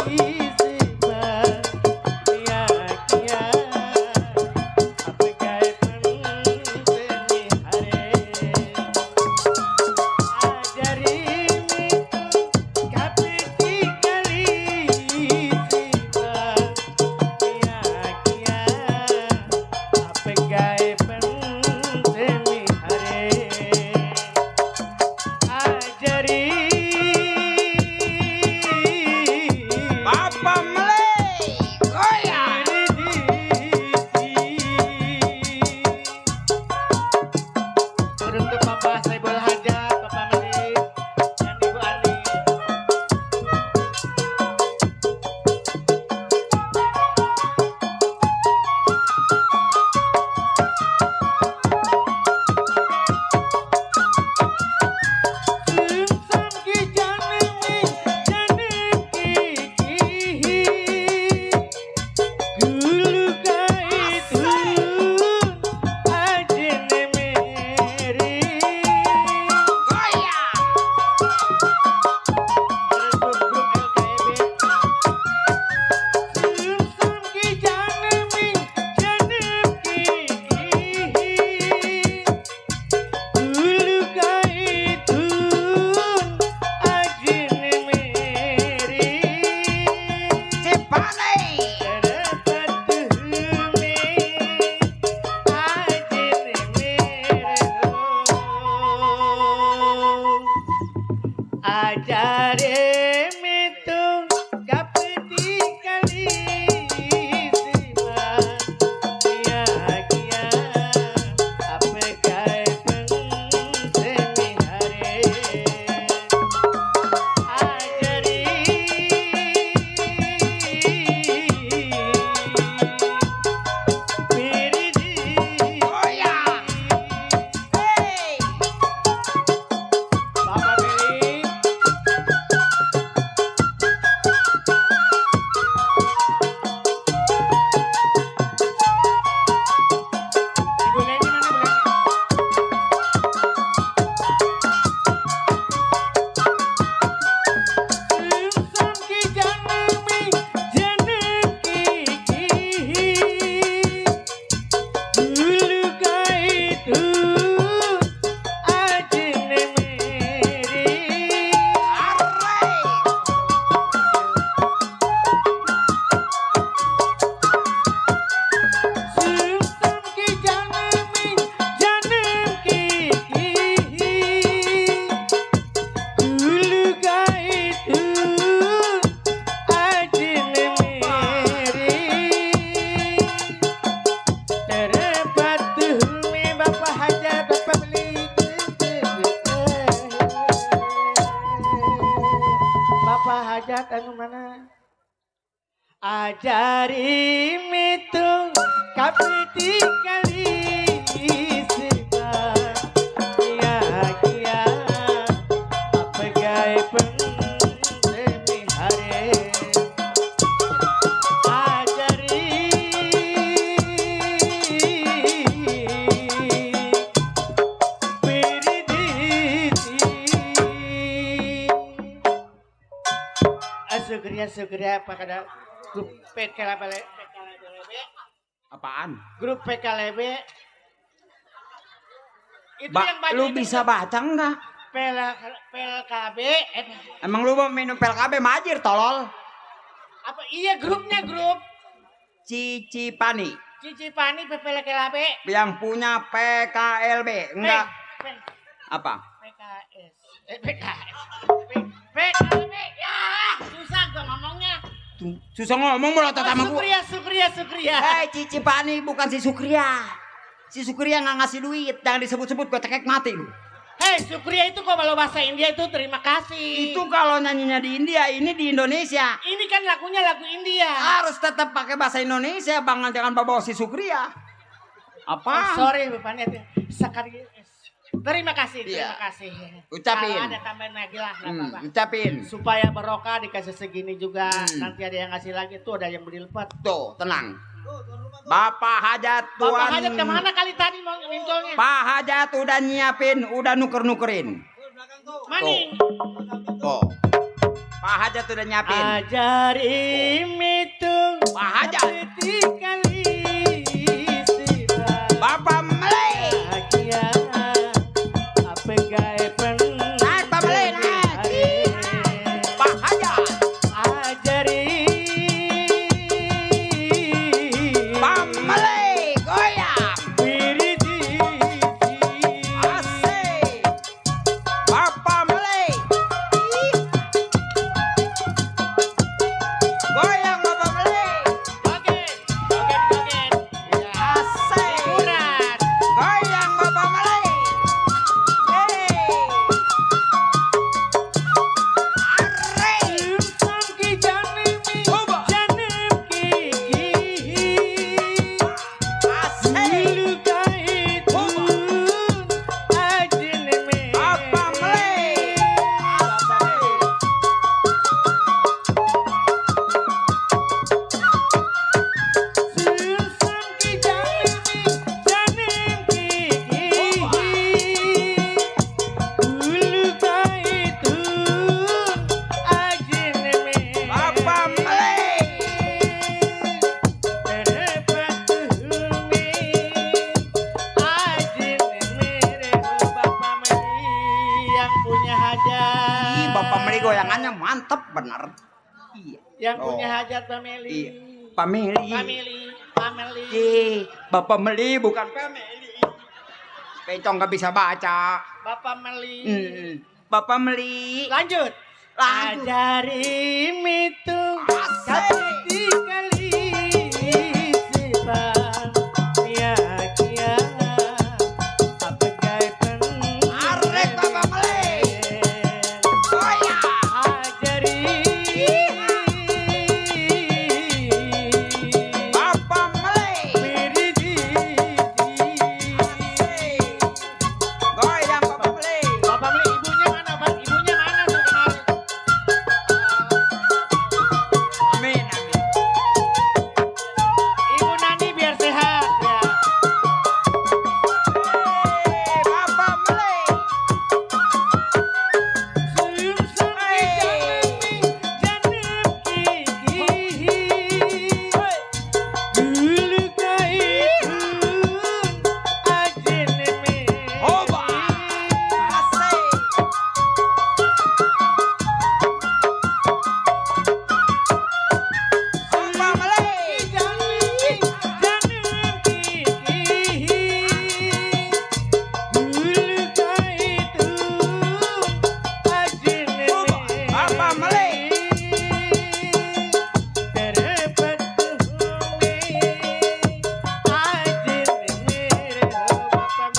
Isipa Kia Apa kaya penuh hare Ajari mitu kapiti kali Isipa Kia Apa kaya penuh hare ajari mitung kapiti kali sebab kia-kia apa gaya pendemi hari ajari Sugria apa kada grup PKLB Apaan? grup PKLB itu Ba, yang baju lu itu bisa baca enggak? PLKB Emang lu mau minum PLKB majir tolol? apa iya grupnya grup Cici Pani Cici Pani PLKB yang punya PKLB enggak? Apa? PKS PKLB ya susah gua ngomongnya Susah ngomong melotot sama gua. Sukria Hei Cici Pani bukan si Sukria. Si Sukria nggak ngasih duit, jangan disebut-sebut gua cekek mati lu. Hei Sukria itu kalau bahasa India itu terima kasih Itu kalau nyanyinya di India, ini di Indonesia. ini kan lagunya lagu India Harus tetap pakai bahasa Indonesia, Bang, jangan bawa si Sukria. Apa? sorry Bapak sekali terima kasih Iya. terima kasih Ucapin. kalau ada tambahan lagi lah nggak apa-apa Ucapin. supaya barokah dikasih segini juga nanti ada yang ngasih lagi tuh ada yang beli lipat Tuh, tenang. Bapak Hajat Tuan. Bapak Hajat kemana kali tadi mau mincolnya Pak Hajat udah nyiapin, udah nuker-nukerin. maning Tuh. Pak Hajat udah nyiapin. ajari mitung Pak Hajat. kapiti kali sibah Bapak Meli. bahagia apa gaya Naik Pak Meli, naik. Pak Hajat. ajari Pak Meli, goyang. wiridi Asik. Bapak Meli. Goyang Bapak Meli. joget joget Asik. kurang Goyang Bapak Meli. Arre. Sam ki janim ki Coba. janim ki Asik. Dulu kaitu ajin me Bapak Meli. Asik. Sam ki janim ki Dulu kaitu ajin me Bapak Meli. yang punya hajat. Ih, Bapak Meli goyangannya mantep bener. Iya. Yang Oh. punya hajat Pameli. Iya. Pak Meli. Pameli. Bapak Meli bukan Pameli. Pecong gak bisa baca. Bapak Meli. Bapak Meli. Lanjut. Lanjut. Ajari mitung Asik. kapiti kali sibang kia-kia apa gaya Arek Bapak Meli. Goyang. ajari Bapak Meli. wiridi Asik. Goyang Bapak Meli. Bapak Meli ibunya mana Pak? Ibunya mana tuh kemarin? Amin, amin. Ibu Nani biar sehat ya. Bapak Meli. Suyum sampai janem gigi. Dulu kaitu ajin me. Oba. Asik. Bapak Meli. Janem gigi. Dulu kaitu ajin me. Bapak Meli. Terdapat tuhumi ajin mere Bapak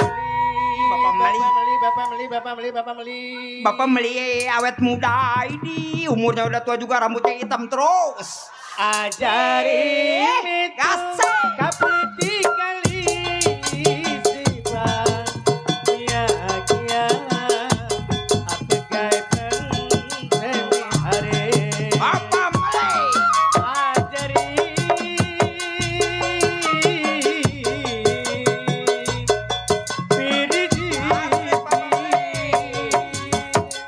Meli. Bapak Meli awet muda ini umurnya udah tua juga rambutnya hitam terus. Ajari Gasek. kapeti kali sifat bahagia apegai semi hari Bapak Meli. ajari piriji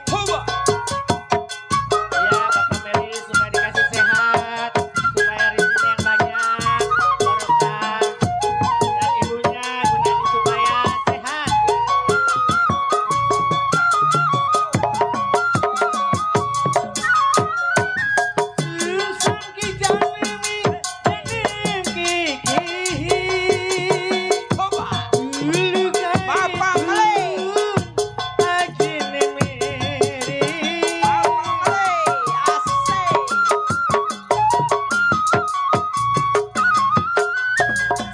Coba. ya Bapak Meli supaya dikasih sehat supaya rezekinya yang banyak barokah dan ibunya Gunani supaya sehat Susah ki jalmi janim kiki Coba. Dulu Bapak Meli. ajine meri Bapak Meli. Asik.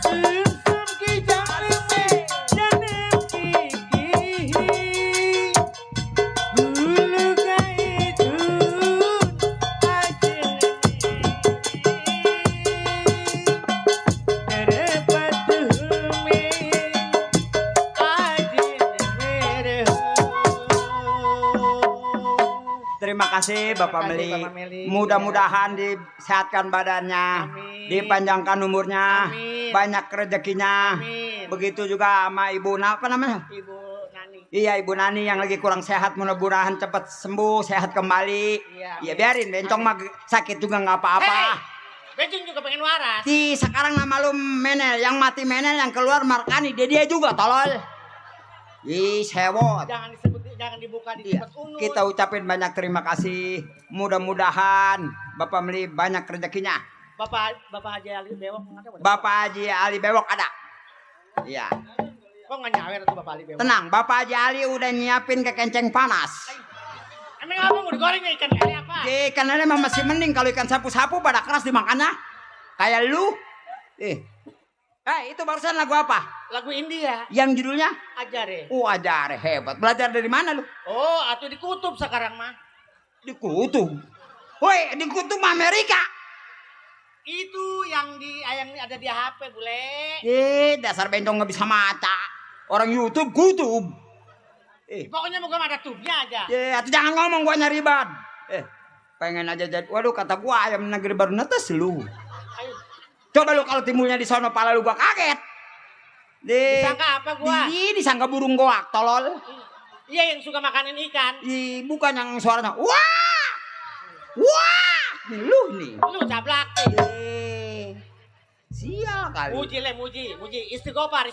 Susah ki jalmi janim kiki Dulu kaitun ajine meri Terepatuhumi Terima kasih Bapak Terima kasih, Meli. Bapak Meli. Mudah-mudahan disehatkan badannya, Amin. dipanjangkan umurnya, Amin. banyak rezekinya. Amin. Begitu juga sama Ibu apa namanya? Ibu Nani. Iya Ibu Nani yang lagi kurang sehat, mudah-mudahan cepat sembuh, sehat kembali. Iya. Iya biarin, bencong mah sakit juga nggak apa-apa. Becing juga pengen waras. Di sekarang nama lu Menel, yang mati Menel, yang keluar Markani, dia juga tolol. Ih sewot. Jangan disebut, jangan dibuka di Iya, tempat unut. kita ucapin banyak terima kasih. Mudah-mudahan Bapak Meli banyak rezekinya. Bapak Haji Ali Bewok ada apa? Bapak Haji Ali Bewok ada. Iya. Kok nggak nyawer tuh Bapak Ali Bewok? Tenang, Bapak Haji Ali udah nyiapin kekenceng panas. Emang apa mau digoreng ya ikan kali apa? Ikan lele mah masih mending kalau ikan sapu-sapu pada keras dimakannya. Kayak lu. Itu barusan lagu apa? Lagu India. Yang judulnya? Ajare. Ajar hebat. Belajar dari mana lu? Oh, atau di kutub sekarang mah. Di kutub. Woi, di kutub Amerika. Itu yang ada di HP, bule. Dasar bencong nggak bisa maca. Orang YouTube kutub. Pokoknya moga ada tubnya aja. Atau jangan ngomong gua nyari ban. Pengen aja jadi. Waduh kata gua ayam negeri baru netes lu. Ayo, Coba lu kalau timbulnya di sono pala lu gua kaget. disangka apa gua? Disangka burung goak tolol. Iya yang suka makanin ikan. Bukan yang suaranya. Wah! Wah! Nih lu nih. Lu cablak. Sial kali. Muji. Istighfar.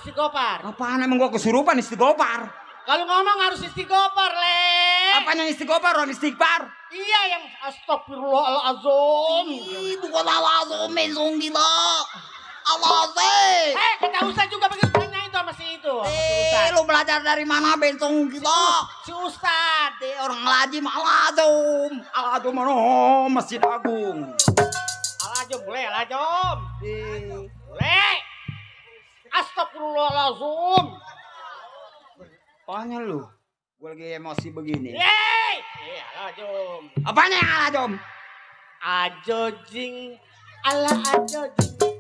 Apaan emang gua kesurupan istighfar? Kalau ngomong harus istighfar, Le. Apaan yang istighfar? Orang istighfar. Iya yang astagfirullahalazim. Bukan al-azim, mezong gila. Al-azim. Kata Ustaz juga begitu tanya itu sama si itu. Lu belajar dari mana bentong gila? Si Ustaz. Orang lajim al-azim. Al-azim mana? Masjid Agung. Alajom boleh, alajom. Boleh. Astagfirullahalazim. Apanya lu? Gue lagi emosi begini. Yeay. Alajom. Apanya yang alajom? Ajojing ala ajojing.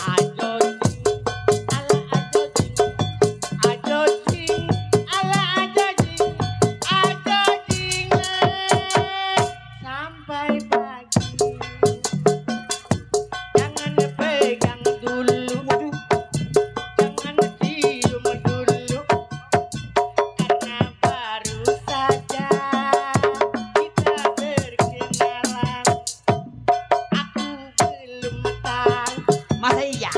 Ajojing ala ajojing. Ajojing ala ajojing. Ajojing sampai pagi. Jangan pegang dulu. Jangan cium dulu. Karena baru saja kita berkenalan. Aku belum tahu Masa iya?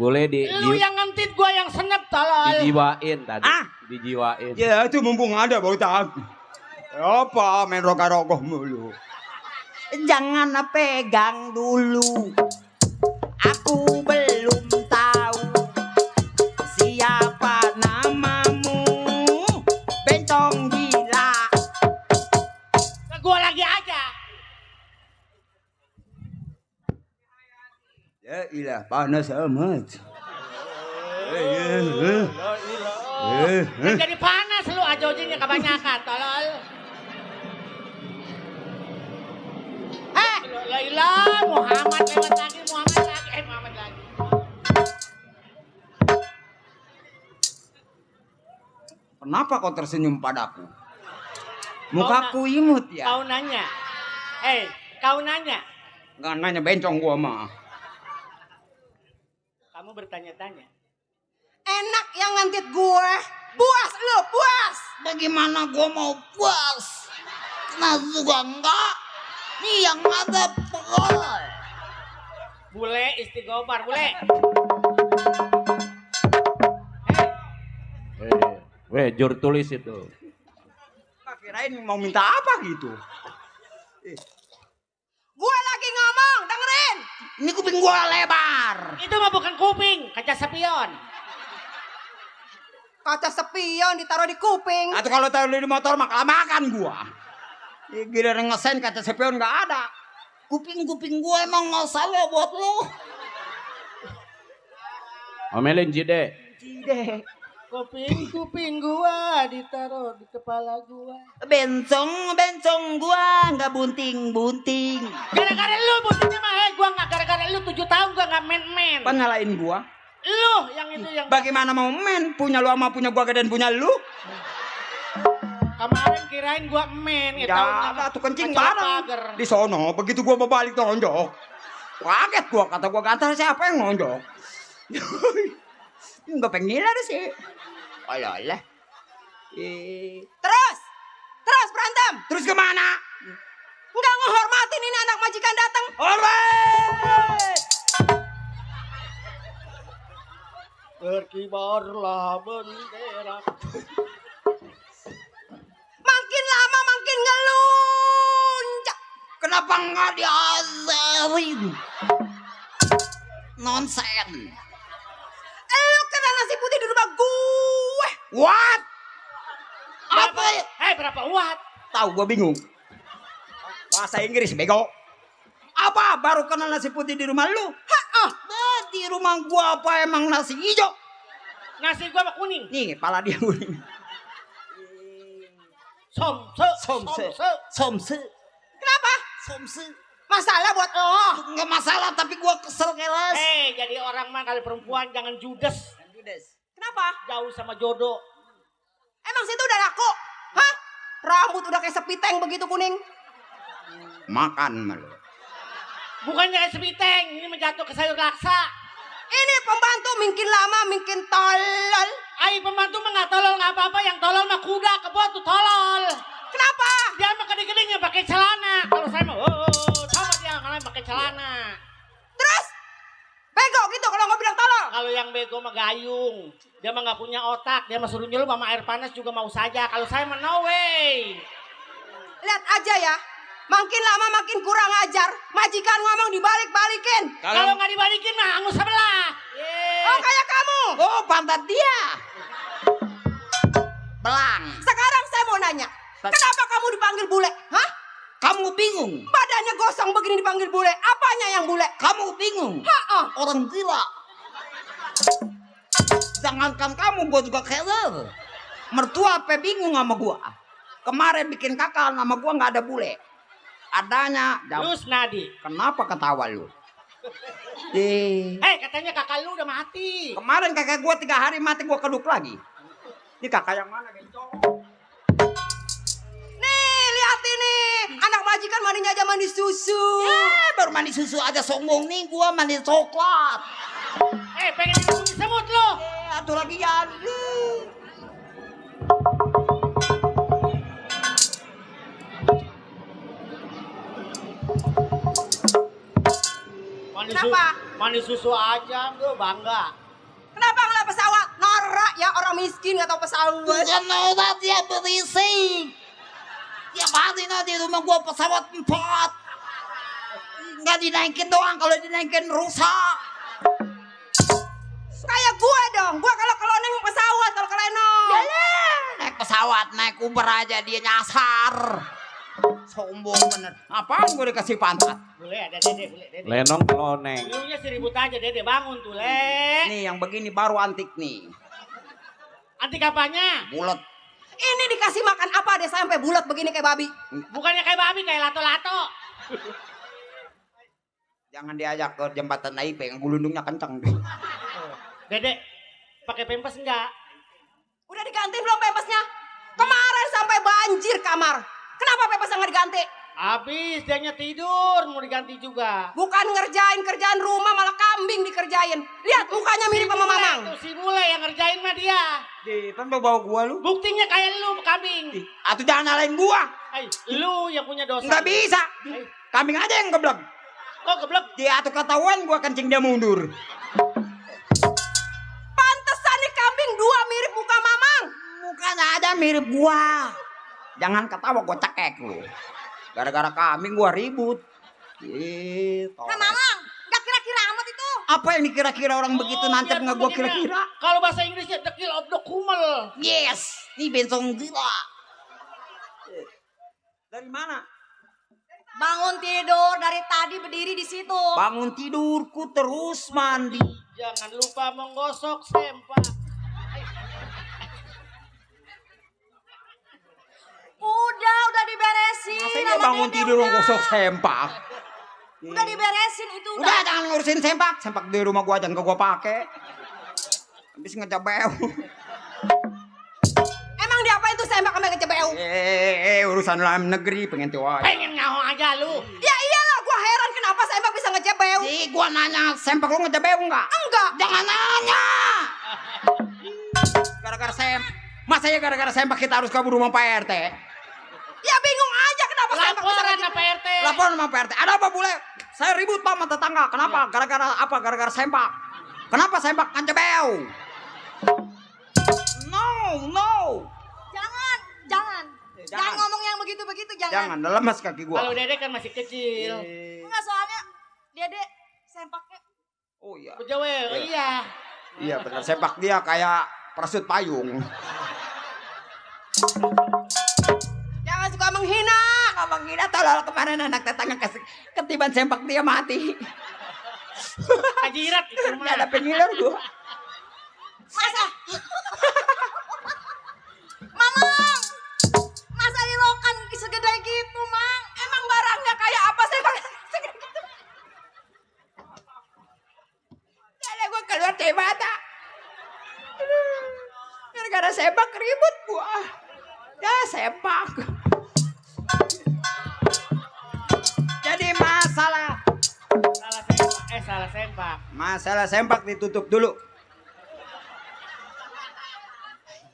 Boleh Lu yang ngentit gua yang senep tolol. dijiwain tadi. Ah. Dijiwain. Ya itu mumpung ada botak. Apa main rogoh-rogoh mulu. Jangan pegang dulu. Aku belum tahu siapa namamu. Bencong gila. Ke gua lagi aja. Ya ilah panas amat. Jadi panas lu aja-aja kebanyakan tolol. La ilah Muhammad lewat lagi Muhammad lagi. Kenapa kau tersenyum padaku? Mukaku imut ya. Kau nanya. Kau nanya. Nggak nanya bencong gua mah. Kamu bertanya-tanya. Enak yang ngantit gue. Puas lu, puas. Bagaimana gua mau puas? Nah juga enggak. Nih yang ada pegol. Bule istighfar, bule. Jur tulis itu. Kirain mau minta apa gitu. Gue lagi ngomong, dengerin. Ini kuping gua lebar. Itu mah bukan kuping, kaca spion. Kaca spion ditaruh di kuping. Atau kalau taruh di motor mah kelamaan gua. Giliran ngesen kaca spion nggak ada. Kuping-kuping gua emang nggak salah buat lo. Omelin Jide. Kuping gua ditaruh di kepala gua. Bencong gua nggak bunting-bunting. Gara-gara lu buntingnya mah gua nggak gara-gara lu 7 tahun gua nggak main-main. Apa nyalain gua? Lu yang itu yang Bagaimana mau main? Punya lu sama punya gua gedean punya lu? kemarin kirain gua main. Ya, tuh kencing bareng. Di sono, begitu gua mau balik nonjok. Kaget gua, kata gua gantar siapa yang nonjok? Enggak pengen sih. Alah. Terus berantem. Terus kemana? Nggak ngehormatin ini anak majikan datang. Alright. Berkibarlah bendera. Makin lama makin ngelunjak. Kenapa nggak diazarin? Nonsen. Lu kena nasi putih di rumah gue. What? Apa? Berapa watt? Tahu gua bingung. Bahasa Inggris bego. Apa baru kenal nasi putih di rumah lu? Nah, di rumah gua apa emang nasi hijau? Nasi gua mah kuning. Nih, pala dia kuning. Somse. Kenapa? Somse. Masalah buat lo. Enggak masalah, tapi gua kesel kelas. Jadi orang mah kalau perempuan jangan judes. Kenapa? Jauh sama jodoh. Emang situ udah laku? Hah? Rambut udah kayak sepiteng begitu kuning. Makan malu. Bukannya kayak sepiteng, ini menjatuh ke sayur laksa. Ini pembantu makin lama makin tolol. Pembantu mah nggak tolol nggak apa-apa, yang tolol mah kuda kebot tuh tolol. Kenapa? Dia mah gede-gedenya pakai celana. Kalau saya mah, sama dia kalian pakai celana. Terus? Bego gitu kalau nggak bilang tolol. Kalau yang bego mah gayung, dia mah nggak punya otak, dia mah suruh nyelup sama air panas juga mau saja. Kalau saya mah no way. Lihat aja ya. Makin lama makin kurang ajar. Majikan ngomong dibalik-balikin. Kalau nggak dibalikin mah angus sebelah. Oh kayak kamu. Oh, pantat dia. Belang. Sekarang saya mau nanya. Kenapa kamu dipanggil bule? Hah? Kamu bingung. Badannya gosong begini dipanggil bule. Apanya yang bule? Kamu bingung. Orang gila. Jangankan kamu, gua juga keler. Mertua apa bingung sama gua. Kemarin bikin kakak nama gua nggak ada bule. Adanya Lus nadi. Kenapa ketawa lu? Katanya kakak lu udah mati. Kemarin kakak gua 3 hari mati, gua keduk lagi. Ini kakak yang mana, Bencong? Nih, lihat ini. Anak majikan mandinya aja mandi susu. Baru mandi susu aja sombong nih, gua mandi coklat. Pengen minum semut lo. Aduh lagi ya. Kenapa? Mandi susu aja, gue bangga. Kenapa ngeliat pesawat? Norak ya orang miskin gak tahu pesawat. Bukan norak dia berisik. Tiap hari nanti rumah gua pesawat 4. Nggak dinaikin doang, kalau dinaikin rusak. Kayak gue dong. Gue kalau naik pesawat, kalau keleno. Naik pesawat, naik Uber aja dia nyasar. Sombong bener. Apaan gue dikasih pantat? Boleh ada Dede, boleh Dede. Lenong keloneng. Dulunya si ribut aja Dede, bangun tuh Le. Nih yang begini baru antik nih. Anti apanya? Bulat. Ini dikasih makan apa deh sampai bulat begini kayak babi. Bukannya kayak babi, kayak lato-lato. Jangan diajak ke jembatan Naip yang gulundungnya kenceng. Dede, pakai pempes enggak? Udah diganti belum pempesnya? Kemarin sampai banjir kamar. Kenapa pempesnya nggak diganti? Habis, dianya tidur, mau diganti juga. Bukan ngerjain kerjaan rumah malah kambing dikerjain. Lihat mukanya mirip sama Mamang. Tuh si Bule yang ngerjain mah dia. Di kan bawa gua lu. Buktinya kayak lu kambing. Atuh jangan nyalain gua. Lu yang punya dosa. Nggak bisa. Ay, Kambing aja yang geblek. kok geblek? Dia atuh ketahuan gua kencing dia mundur. Pantesan nih kambing dua mirip muka Mamang. Mukanya ada mirip gua. Jangan ketawa gua cekek lu. Gara-gara kambing gua ribut. Gitu. Nah Mamang, nggak kira-kira amat itu. Apa yang dikira-kira orang begitu nancep nggak gua kira-kira? Kalau bahasa Inggrisnya the kill of the kumel. Yes, ini bensong gila. Dari mana? Bangun tidur dari tadi berdiri di situ. Bangun tidurku terus mandi. Jangan lupa menggosok sempak. Udah diberesin. Masa dia sama bangun Dede, tidur udah. ngosok sempak? Udah diberesin itu Udah jangan ngurusin sempak. Sempak di rumah gua jangan gua pakai. Habis ngecebeu. Emang diapain tuh sembak sama kecebeu? Urusan dalam negeri pengen tuai. Pengen ngaho aja lu. Ya iyalah, gua heran kenapa sembak bisa ngecebeu. Gua nanya sempak lu ngecebeu enggak? Enggak. Jangan nanya. Gara-gara masa ya gara-gara sempak kita harus kabur rumah Pak RT? Ya bingung aja kenapa sembak bisa Laporan ngecebeu. apa RT? Laporan sama Pak RT. Ada apa bule? Saya ribut Pak sama tetangga. Kenapa? Gara-gara apa? Gara-gara sempak. Kenapa sempak ngecebeu? No. Jangan. Jangan ngomong yang begitu-begitu, Jangan, lemas kaki gua. Kalau Dede kan masih kecil. Enggak, soalnya Dede sempaknya. Oh iya. Bejawe, iya. Iya benar, sempak dia kayak persut payung. Jangan suka menghina. Ngomong gila tolol kemarin anak tetangga ketiban sempak dia mati. Kajirat itu Gak ada mah. pengiler gua. Masa? Mamang. Masa ilokan segede gitu, Mang? Emang barangnya kayak apa sih, Bang? Segede gitu. Ada gua keluar dari mata. Gara-gara sempak ribut gua. Ya sempak. Jadi Salah sempak. masalah sempak ditutup dulu.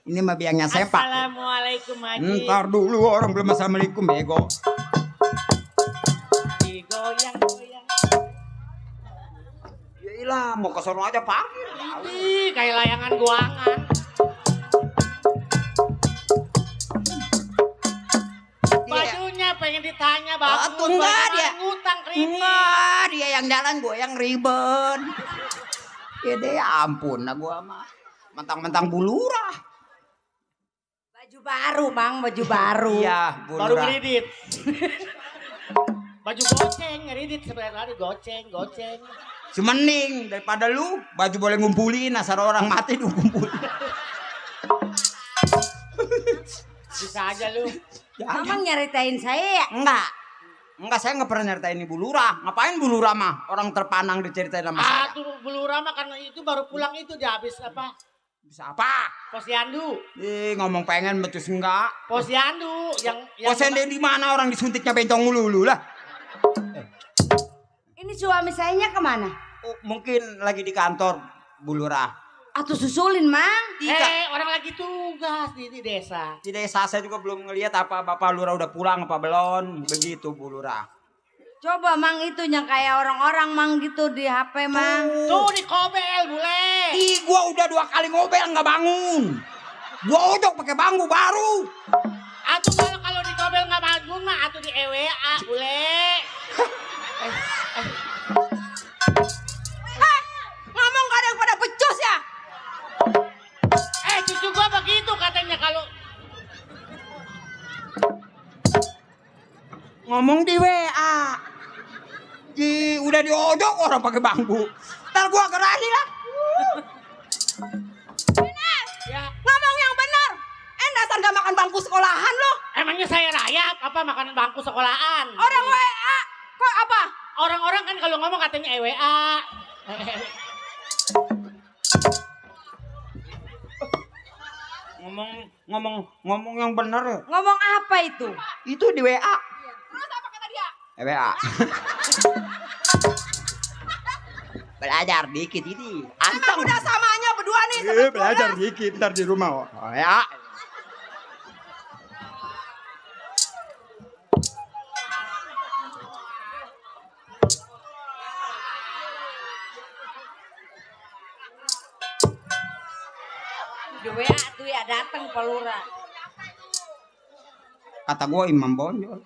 Ini mah biangnya sempak. Assalamualaikum Haji. Ntar dulu orang belum assalamualaikum bego. Digoyang-goyang. Ya ilah mau ke sono aja parkir. Ih, kayak layangan guangan. Bajunya pengen ditanya bagus. Enggak bagaimana dia. ngutang kredit. Enggak, dia yang jalan gue yang ribet. Ya deh ampun, nah gue mah mentang-mentang bulurah. Baju baru, Mang, baju baru. Iya, Baru bulurah. kredit. Baju goceng, kredit sebenarnya ada goceng. Si mending daripada lu baju boleh ngumpulin, asal orang mati lu kumpulin. Bisa aja lu. Mamang nyeritain saya ya? Enggak, saya nggak pernah nyeritain ibu lurah. Ngapain bu lurah mah? Orang terpanang diceritain sama saya. Tuh Bulura mah karena itu baru pulang itu dia habis apa? Bisa apa? Posyandu. Ngomong pengen becus enggak. Posyandu yang Posyandu di mana orang disuntiknya bencong mulu lah. Ini suami sayanya kemana? Oh, mungkin lagi di kantor bu lurah. Atau susulin, Mang? orang lagi tugas di desa. Di desa saya juga belum ngelihat apa bapak lurah udah pulang apa belum. Begitu bu lurah. Coba mang itu yang kayak orang-orang mang gitu di HP mang. Tuh di kobel bule. Ih, gua udah 2 kali ngobel nggak bangun. Gua odok pakai bambu baru. Atuh kalau di kobel nggak bangun mah atuh di EWA bule. Ngomong kadang pada becus ya. Cucu gua begitu katanya kalau Ngomong di WA. Udah diodok orang pakai bambu. Ntar gua gerani lah. ya Ngomong yang benar. Dasar gak makan bangku sekolahan lo. emangnya saya rayap apa makanan bangku sekolahan. Orang WA. Kok apa? Orang-orang kan kalau ngomong katanya EWA. Ngomong yang bener ya. Ngomong apa itu? Itu di WA. Terus apa kata dia? WA. Belajar dikit ini. Emang udah samanya berdua nih. Belajar dikit ntar di rumah. Ya. Di WA tuh ya datang pelura. Kata gua Imam Bonjol.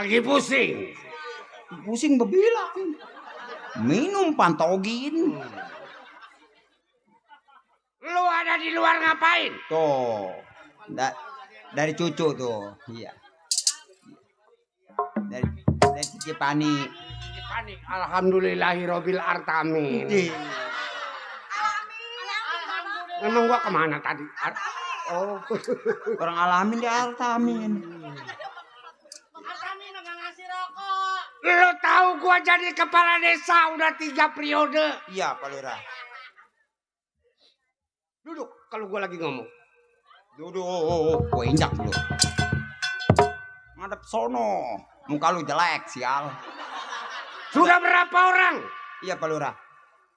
Lagi pusing. Pusing bebilang. Minum pantogin. Lu ada di luar ngapain? Tuh. Dari cucu tuh. Iya. Dari Cici Pani. Panik. Alhamdulillahirobbil artamin. Emang gua kemana tadi? Oh, Orang alamin di Artamin. Artamin nggak ngasih rokok. lu tahu gua jadi kepala desa udah 3 periode. Iya, Pak Lurah. Duduk kalau gua lagi ngomong. Duduk. Gua injak dulu. Ngadep sono. Muka lu jelek, sial. Sudah berapa orang Iya, Pak Lurah.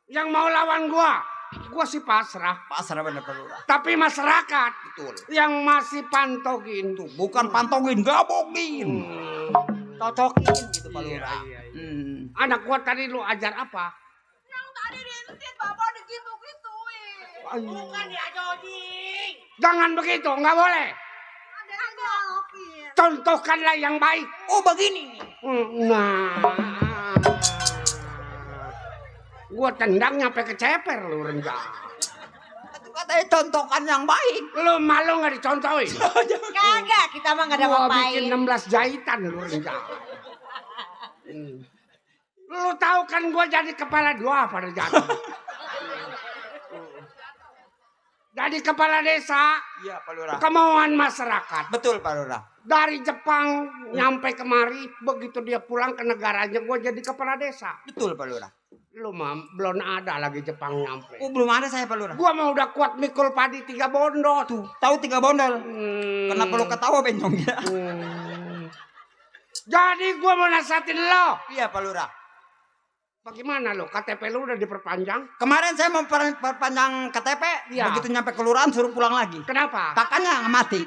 yang mau lawan gua? Gua sih pasrah. Pasrah bener, Pak Lurah. Tapi masyarakat Betul. yang masih pantogin tuh. Bukan pantogin, gabogin. Cocokin gitu, Pak Lurah. Iya. Anak gua tadi lu ajar apa? Yang tadi diintin bapak digitu-gituin. Bukan dia joding. Jangan begitu, nggak boleh. Ada yang dialokin. Contohkanlah yang baik. Oh, begini. Nah, gua tendang nyampe keceper lu rendah. Itu katanya contohkan yang baik. Lu malu nggak dicontohin? Kagak, kita mah gak ada Gua ngapain. bikin 16 jahitan lu rendah. Lu tahu kan gua jadi kepala 2 pada jatuh. Jadi kepala desa, Iya, Pak Lurah. kemauan masyarakat. Betul, Pak Lurah. Dari Jepang nyampe kemari, begitu dia pulang ke negaranya, gua jadi kepala desa. Betul, Pak Lurah. Lu mah belum ada lagi Jepang nyampe. Oh, belum ada saya, Pak Lurah. Gua mah udah kuat mikul padi 3 bondo tuh. Tahu 3 bondol. Hmm. Kenapa lu ketawa bencongnya? Jadi gua mau nasihatin lo. Iya, Pak Lurah. Bagaimana lo? KTP lu udah diperpanjang? Kemarin saya mau perpanjang KTP, Iya. begitu nyampe kelurahan suruh pulang lagi. Kenapa? Kakaknya mati.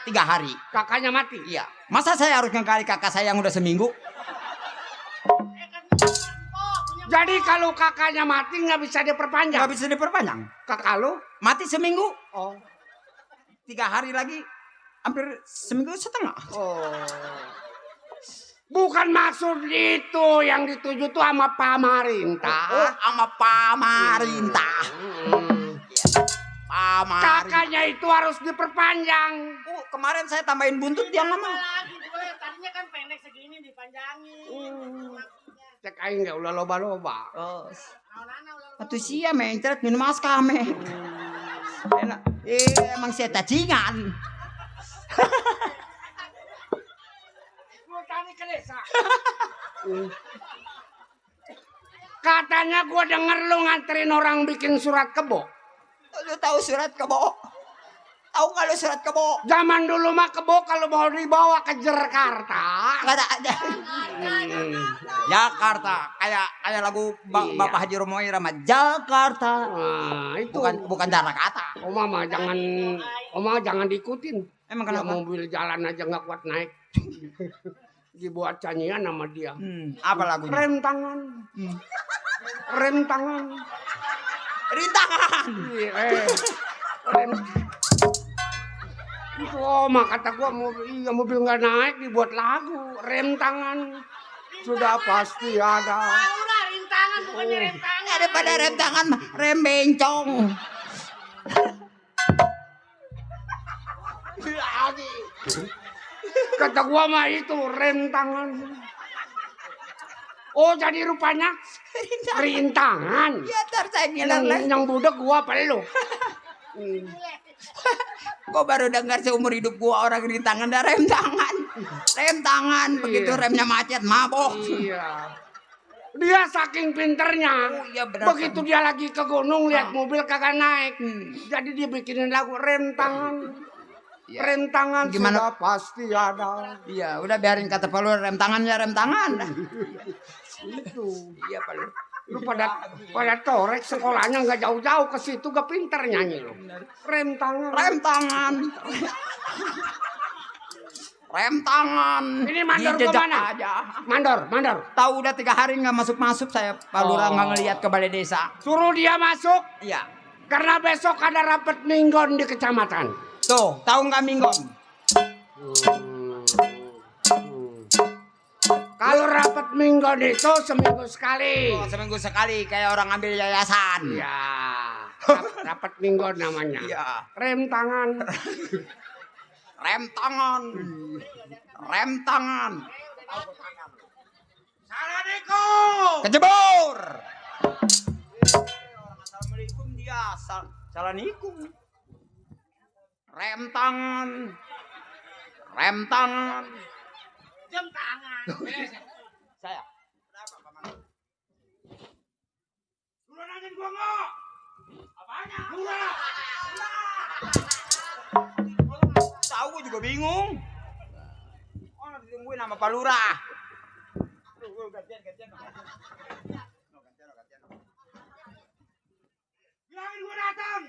3 hari. Kakaknya mati. Iya. Masa saya harus ngekali kakak saya yang udah seminggu? Jadi kalau kakaknya mati nggak bisa diperpanjang. Gak bisa diperpanjang. Kakak lu? Mati seminggu. Oh. 3 hari lagi. Hampir seminggu setengah. Oh. Bukan maksud itu, yang dituju tuh sama pemerintah. Oh, sama pamarintah. Pamarintah. Kakaknya itu harus diperpanjang. Oh, kemarin saya tambahin buntut dia nggak mau. Lagi boleh. Tadinya kan pendek segini dipanjangin. Cek aing nggak ulah loba-loba. Oh. Atuh sia mencret minum mas kame. Enak. Emang saya tajingan. Katanya gua denger lu nganterin orang bikin surat kebo. Lu tahu surat kebo? Tahu nggak lu surat kebo? Zaman dulu mah kebo kalau mau dibawa ke Jakarta. Kata aja. Jakarta, kayak lagu Bapak Haji Romo Irama, Jakarta. Nah, itu Bukan Jakarta. Oma jangan diikutin. Emang Dia kenapa? mobil jalan aja nggak kuat naik. Dibuat canyian sama dia. Apa lagunya? Rem tangan. Rem tangan. Rintangan. Rem. Itu Oma kata gua mobil nggak naik dibuat lagu. Rem tangan. Sudah pasti ada. Udah rintangan bukannya rem tangan. Daripada rem tangan, rem bencong. Kata gua mah itu rem tangan. Oh jadi rupanya rintangan. Ya ntar saya ngiler lagi. Yang budak gua apa lu? Kok baru dengar seumur hidup gua orang rintangan dan rem tangan. Rem tangan, begitu remnya macet, mabok. Iya. Dia saking pinternya. Oh, iya benar. Begitu dia lagi ke gunung lihat mobil kagak naik. Jadi dia bikinin lagu rem tangan. Iya. Rem tangan Gimana? sudah pasti ada. Iya, udah biarin kata Pak Lur, rem tangan ya rem tangan. Itu. Iya Pak Lur. Lu pada torek sekolahnya nggak jauh-jauh ke situ gak pinter nyanyi lu. Rem tangan. Rem tangan. Rem tangan. Ini mandor Dijejak ke mana? aja. Mandor. Tahu udah 3 hari nggak masuk saya Pak Lurah nggak ngelihat ke balai desa. Suruh dia masuk Iya. karena besok ada rapat minggon di kecamatan. Tuh, tahu nggak minggon? Kalau rapat minggon itu seminggu sekali. Oh, seminggu sekali kayak orang ambil yayasan. Ya, rapat minggon namanya. Iya. Rem tangan. Rem tangan. Rem tangan. Assalamualaikum. Kejebur. Assalamualaikum dia. Assalamualaikum. Rem tangan. Rem tangan. Jam tangan. Saya. Lu nanyain gua nggak? Apanya? Lurah. Tahu gue juga bingung. Oh, nanti ditungguin sama Pak Lurah. Gantian. Bilangin gua datang.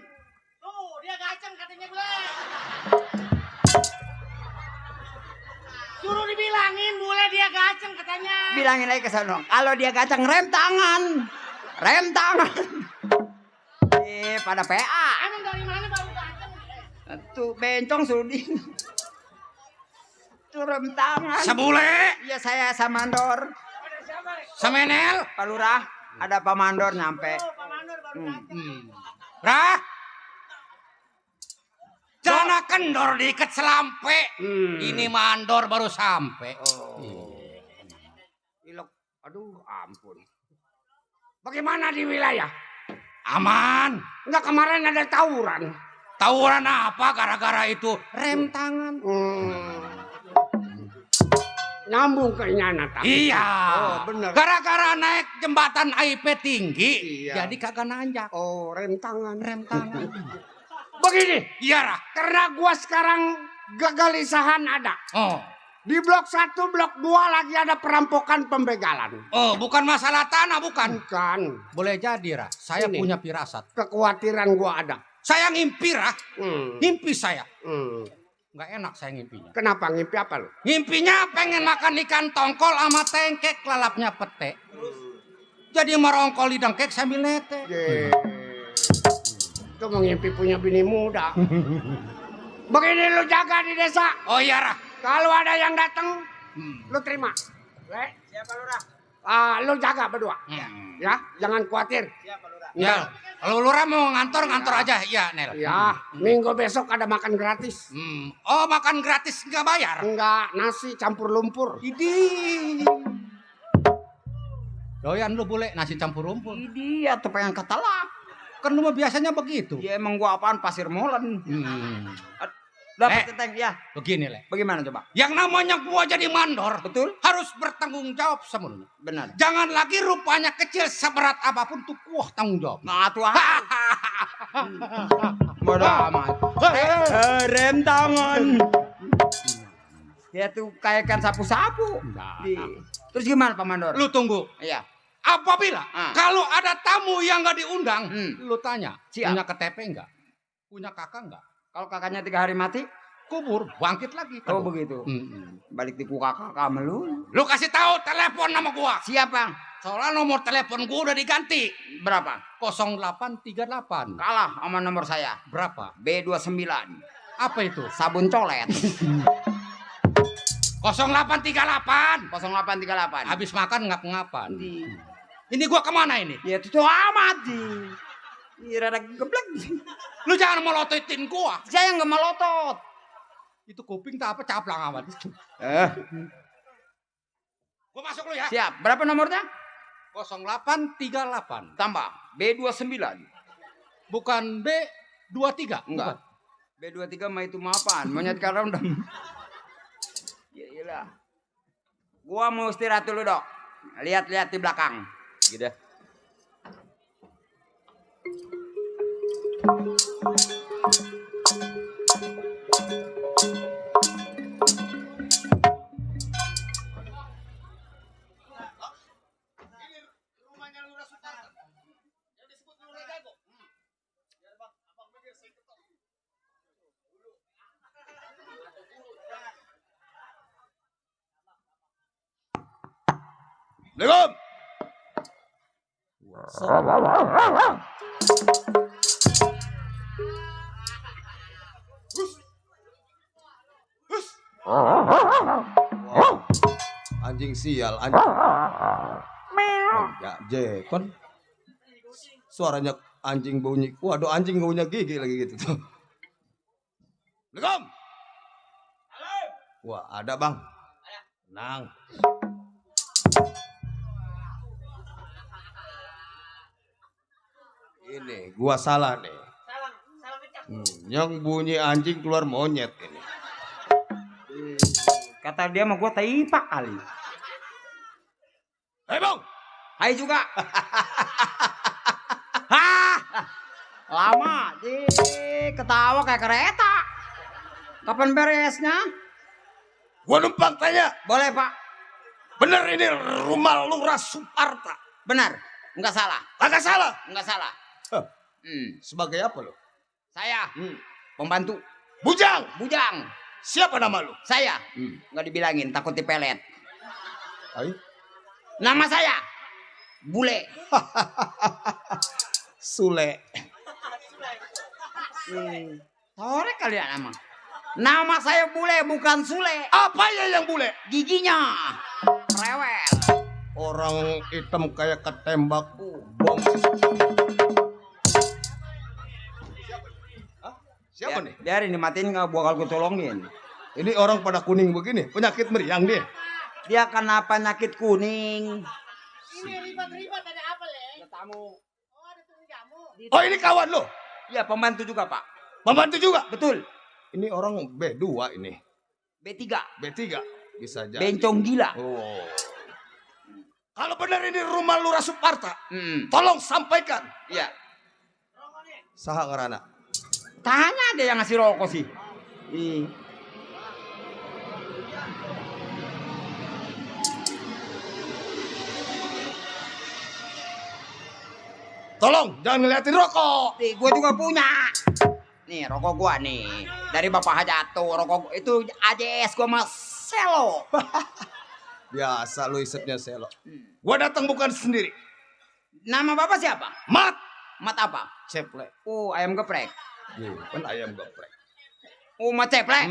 Tuh, dia gaceng katanya gue. Suruh dibilangin, boleh dia gaceng katanya. Bilangin aja ke sana. Kalau dia gacang rem tangan. Rem tangan. Pada PA. Emang dari mana baru gaceng? Tuh bencong suruh di. Tuh rem tangan. Sebule. Iya saya sama Mandor. Semenel. Pak Lurah, ada Pak Mandor nyampe. Pak Mandor baru gaceng. Rah. Jana kendor diikat selampe. Ini mandor baru sampai. Ilok. Aduh, ampun. Bagaimana di wilayah? Aman. Enggak, kemarin ada tawuran. Tawuran apa gara-gara itu? Rem tangan. Nyambung ke Nyanata. Iya. Oh, bener. Gara-gara naik jembatan AIP tinggi, jadi kagak nanjak. Oh, rem tangan. Begini. Iya, Rah. Karena gua sekarang kegelisahan ada. Oh. Di blok 1, blok 2 lagi ada perampokan pembegalan. Oh, bukan masalah tanah, bukan? Bukan. Boleh jadi, Rah. Saya punya firasat. Kekhawatiran gua ada. Saya ngimpi, Rah. Ngimpi saya. Nggak enak saya ngimpinya. Kenapa? Ngimpi apa lu? Ngimpinya pengen makan ikan tongkol sama tengkek lalapnya pete. Jadi merongkol di dengkek sambil nete. Itu mau ngimpi punya bini muda. Begini lu jaga di desa. Oh iya, Rah. Kalau ada yang datang, lu terima. Siapa Lurah? Lu jaga berdua. Ya, jangan khawatir. Siapa Lurah? Ya, kalau Lurah mau ngantor aja. Ya, Nel. Ya, minggu besok ada makan gratis. Oh, makan gratis nggak bayar? Enggak, nasi campur lumpur. Idi. Doyan lu bule nasi campur lumpur. Idi ya tuh pengen ketelak. Kan lu mah biasanya begitu. Ya emang gua apaan pasir molen. Dapat centeng ya. Begini, Le. Bagaimana coba? Yang namanya gua jadi mandor, Betul? harus bertanggung jawab semuanya. Benar. Jangan lagi rupanya kecil seberat apapun tuh kuah tanggung jawab. Nah, tuh. Bodoh amat. Rem tangan. Ya tuh kayak kan sapu-sapu. Terus gimana Pak Mandor? Lu tunggu. Iya. Apabila kalau ada tamu yang nggak diundang, lu tanya, Siap. punya KTP enggak? Punya kakak enggak? Kalau kakaknya 3 hari mati, Kubur, bangkit lagi. oh begitu. Balik tipu kakak kamu lu. Lu kasih tahu telepon nama gua. Siapa? Soalnya nomor telepon gua udah diganti. Berapa? 0838. Kalah sama nomor saya. Berapa? B29. Apa itu? Sabun colet. 0838. 0838. Habis makan ngap-ngapan. Ini gua kemana ini? Ya itu amat di. Rada geblek. Lu jangan melototin gua. Saya nggak melotot. Itu kuping tak apa caplang amat. Gua masuk lu ya. Siap. Berapa nomornya? 0838. Tambah B29. Bukan B23. Enggak. B23 mah itu maafan. Monyet karena udah. Ya iyalah. Gua mau istirahat dulu, Dok. Lihat-lihat di belakang. Gitu. Assalamualaikum. Anjing sial, anjing. Ya, Jekon. Suaranya anjing bunyi. Waduh, anjing baunya gigi lagi gitu tuh. Assalamualaikum. Wah, ada bang. Tenang. Ini gua salah nih. Yang bunyi anjing keluar monyet ini. Kata dia mah gua taipak kali. Hei bang. Hai juga. Hah. Lama, ketawa kayak kereta. Kapan beresnya? Gua numpang tanya. Boleh, Pak. Bener ini rumah Lurah Suparta? Benar. Enggak salah. Kagak salah. Enggak salah. Sebagai apa lo? Saya pembantu. Bujang. Bujang. Siapa nama lu? Saya. Enggak dibilangin, takut dipelet. Ayo. Nama saya Bule. Sule. Sore kalian nama. Nama saya Bule bukan Sule. Apa ya yang bule? Giginya rewel. Orang hitam kayak ketembak bom. Siapa nih? Biarin dimatiin nggak bakal gue tolongin. Ini orang pada kuning begini, penyakit meriang dia. Dia kena penyakit kuning. Ini ribet-ribet ada apa, Le? Ada tamu. Oh, ada tunggu jamu. Oh ini kawan lo? Ya pembantu juga Pak. Pembantu juga? Betul. Ini orang B2 ini. B3. B3 bisa jadi. Bencong gila. Oh. Kalau benar ini rumah Lurah Suparta, tolong sampaikan. Iya. Saha ngarana? Tanya ada yang ngasih rokok sih. Tolong jangan ngeliatin rokok. Nih, gue juga punya. Nih rokok gua nih. Dari Bapak Hajato, rokok gua. Itu AJS gua mas Selo. Biasa lu isepnya selo. Gua datang bukan sendiri. Nama Bapak siapa? Mat. Mat apa? Ceplek. Oh, ayam geprek. Iya, kan ayam geprek. Oh, Mat ceplek.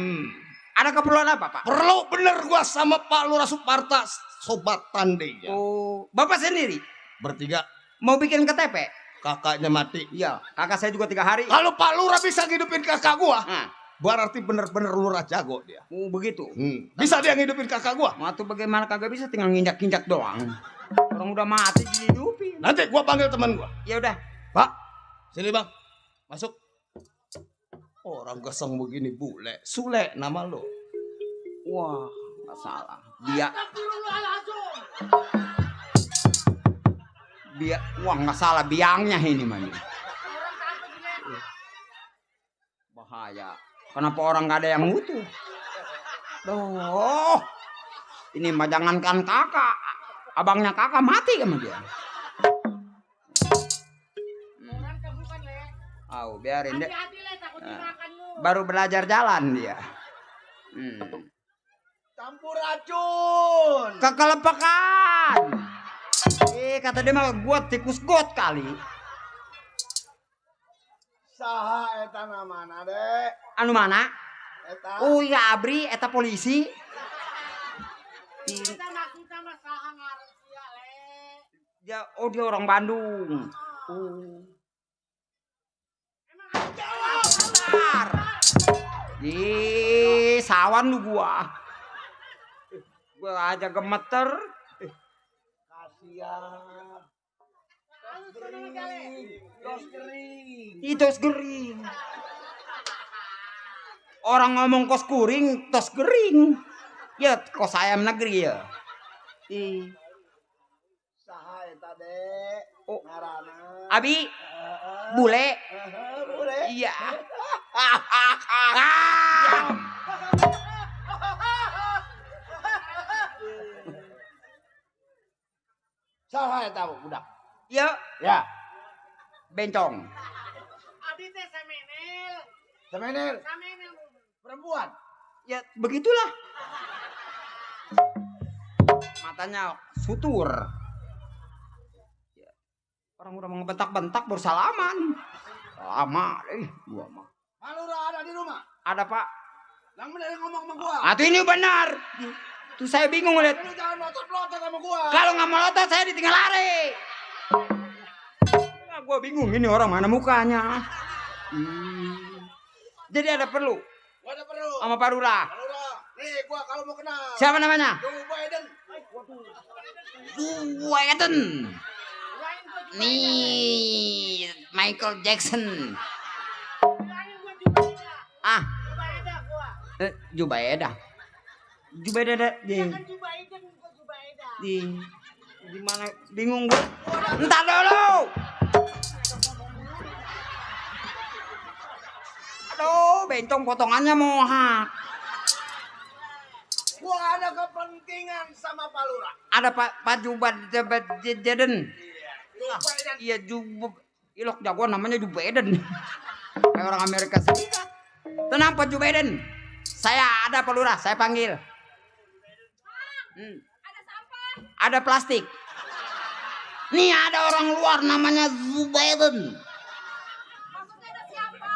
Ada keperluan apa, Pak? Perlu bener gua sama Pak Lurah Suparta, sobat tandingnya. Oh, Bapak sendiri Bertiga, mau bikin KTP? kakaknya mati. Iya, kakak saya juga 3 hari. Kalau Pak Lurah bisa ngidupin kakak gua, Nah, berarti bener-bener Lurah jago dia. oh begitu. Bisa dia ngidupin kakak gua. Matu bagaimana kagak bisa tinggal nginjak-nginjak doang. Orang udah mati dihidupin. Nanti gua panggil teman gua. Ya udah. Pak, sini bang, masuk. Orang geseng begini bule. Sule nama lo. Wah, nggak salah. Dia, wah nggak salah biangnya ini mah. Bahaya. Kenapa orang nggak ada yang utuh? Duh, ini mah jangankan kakak, abangnya kakak mati sama dia. Oh, biarin deh. Baru belajar jalan dia. Campur racun. Kekelepakan. Kata dia mah gua tikus got kali. Saha eta namana dek? Anu mana? Eta. Oh ya abri, eta polisi. Dia, oh dia orang Bandung. Oh. Di sawan lu gua. Gua aja gemeter. Kasihan. Dos kering. Tos gering. Orang ngomong kos kuring, tos gering. Ya kos ayam negeri ya. Saha eta dek? Oh. Ngaranna. Abi, bule. Bule. Iya. Saha eta budak? Ya, Ya. bencong. Abi teh samenel. Semenil. Samenel. Perempuan. Ya begitulah. Matanya sutur. Ya. Orang udah ngebentak-bentak bersalaman. Lama gua mah. Palura ada di rumah. Ada Pak. Yang bener ngomong sama gua. Atuh ini benar. Tuh saya bingung lihat. Lu jangan lotot-lotot sama gua. Kalau nggak mau lotot saya ditinggal lari. Nah, gua bingung ini orang mana mukanya. Jadi ada perlu Gua ada perlu. sama Pak Lurah. Palura. Nih gua kalau mau kenal. Siapa namanya? Joe Biden. Biden. Nih Michael Jackson. Ah, Jubaida. Jubaida di mana? Bingung gue. Entar dulu. Aduh, bencong potongannya mau hak. Gua ada kepentingan sama Palura. Ada Pak Jubaiden. Joe Biden. Iya ilok jagoan namanya Jubaiden. Kayak orang Amerika Serikat. Tenang Pak Jubaiden. Saya ada Pak Lurah, saya panggil. Ada sampah. Ada plastik. Nih ada orang luar namanya Jubaiden. Maksudnya ada siapa?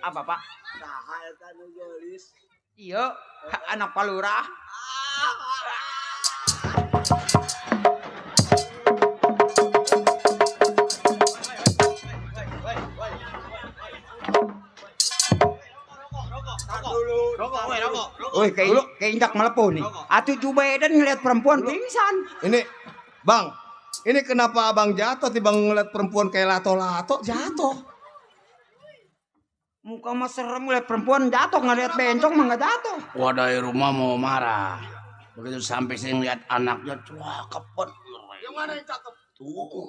Apa Pak? Saha eta nu geulis? Iya, anak Pak Lurah. Woi, keinjak melepuh nih. Atuh Jubaiden ngeliat perempuan pingsan. Ini Bang, ini kenapa Abang jatuh tiba ngeliat perempuan kayak lato-lato jatuh? Muka mah serem ngeliat perempuan jatuh, ngeliat bencong mah nggak jatuh. Gua dari rumah mau marah. Begitu sampai saya ngeliat anaknya cakep banget. Yang mana yang cakep? Tuh.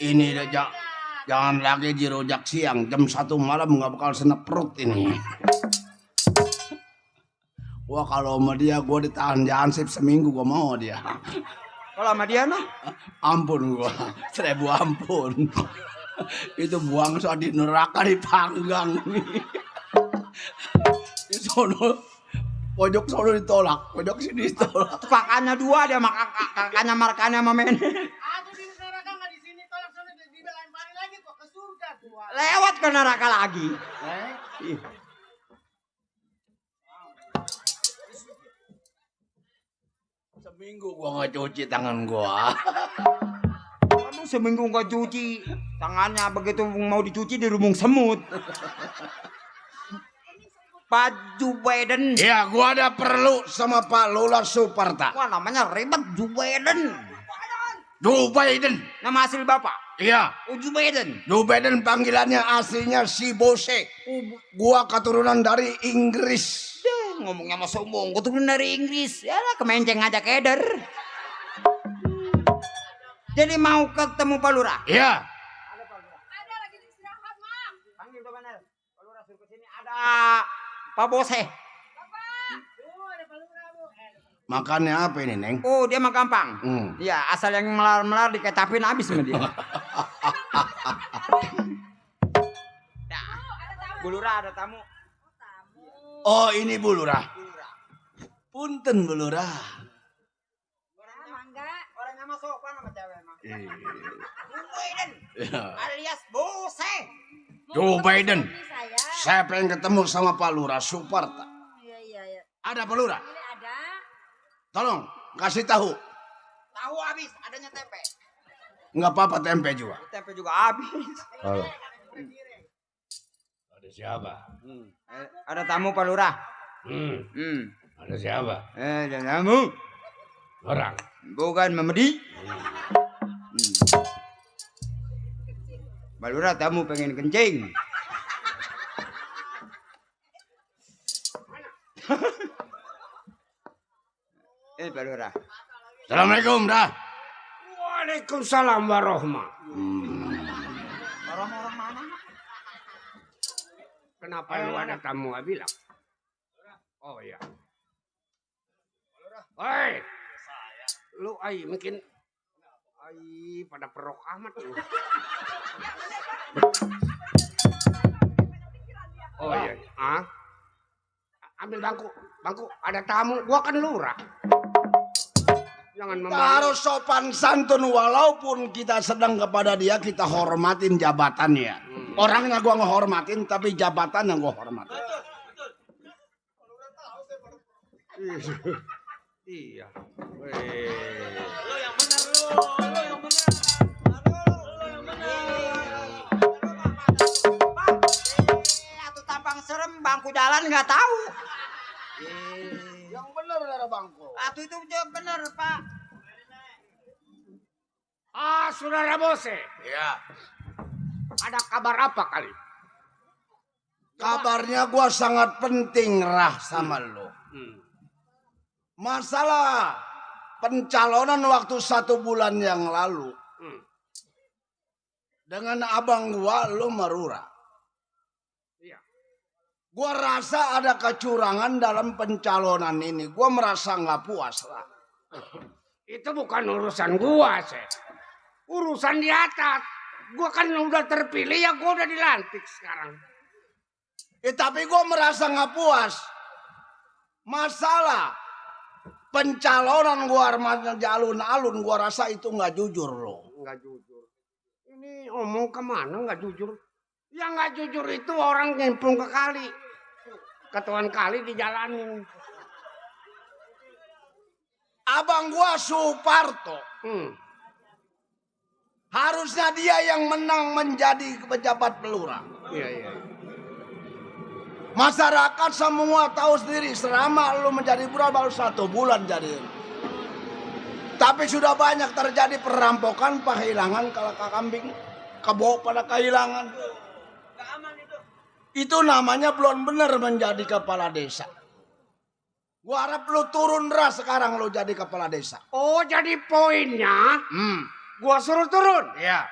Ini jangan lagi dirojak siang. Jam 1 malam nggak bakal senep perut ini. Wah kalau sama dia gua ditahan jansip seminggu gua mau dia. Kalau sama dia noh, Ampun gua, 1000 ampun. Itu buang di neraka dipanggang nih. Di sono pojok sono ditolak, pojok sini ditolak. kakaknya dua dia sama kakaknya markanya sama men. Aku di neraka nggak di sini, tolong sana dilemparin lagi kok ke surga gua. Lewat ke neraka lagi. Seminggu gua nggak cuci tangan gua. Kamu seminggu nggak cuci tangannya, begitu mau dicuci dirumung semut. Pak Jubaiden. Ya gua ada perlu sama Pak Lula Suparta. Wah namanya ribet Jubaiden. Joe Biden. Nama asli bapak? Iya. Joe Biden. Joe Biden panggilannya aslinya si Bose. Gua keturunan dari Inggris. Ngomongnya sama sombong, gue turun dari Inggris. Ya lah, kemenceng aja keder. Jadi mau ketemu Pak Lurah? Iya. Ada lagi istirahat, Mang. Panggil tuh Panel. Pak Lurah suruh kesini. Ada Pak Bose. Makannya apa ini, Neng? Oh, dia mah gampang. Iya, asal yang melar-melar diketapin habis sama dia. Nah, Bu Lurah ada tamu. Oh, ini Bu Lurah. Punten Bu Lurah. Mangga. Orang nama sopan sama cewek emang. Iya. Joe Biden alias Bose. Joe Biden. Saya. Saya pengen ketemu sama Pak Lurah Suparta. Iya. Ada Pak Lurah? Ini ada. Tolong kasih tahu. Tahu habis, adanya tempe. Nggak apa-apa tempe juga. Tempe juga habis. Halo. Ada siapa? Ada tamu Pak Lurah. Ada siapa? Ada tamu. Orang. Bukan Mamedi. Pak Lurah tamu pengen kencing. Pak Lurah. Assalamualaikum dah. Waalaikumsalam warahmah. Orang-orang mana? Kenapa lu ada tamu gak bilang? Oh iya. Hei, lu mungkin pada perok amat lu. Oh iya. Ambil bangku ada tamu, gua kan lurah. Jangan Harus sopan santun walaupun kita sedang kepada dia kita hormatin jabatannya. Orangnya gua ngehormatin tapi jabatannya gua hormatin. Iya. Lo yang benar lo yang benar. Atau tampang serem bangku jalan nggak tahu. Yang benar ada bangku. Atau itu benar Pak. Saudara Bose. Iya. Ada kabar apa kali? Kabarnya gua sangat penting Rah sama lo. Masalah pencalonan waktu 1 bulan yang lalu. Dengan abang gua lo Marura. Iya. Gua rasa ada kecurangan dalam pencalonan ini. Gua merasa nggak puas lah. Itu bukan urusan gua, sih. Urusan di atas. Gua kan udah terpilih ya, gua udah dilantik sekarang. Tapi gua merasa nggak puas. Masalah pencalonan gua armanya di alun-alun, gua rasa itu nggak jujur loh. Nggak jujur. Ini omong kemana nggak jujur? Yang nggak jujur itu orang nyemplung ke kali. Ketuan kali dijalanin. Abang gua Suparto. Harusnya dia yang menang menjadi pejabat pelurah. Iya. Masyarakat semua tahu sendiri selama lu menjadi lurah baru 1 bulan jadi. Tapi sudah banyak terjadi perampokan, penghilangan kalau kambing, kebo pada kehilangan. Itu namanya belum benar menjadi kepala desa. Gua harap lu turun Ras sekarang lu jadi kepala desa. Oh, jadi poinnya gua suruh turun. Iya.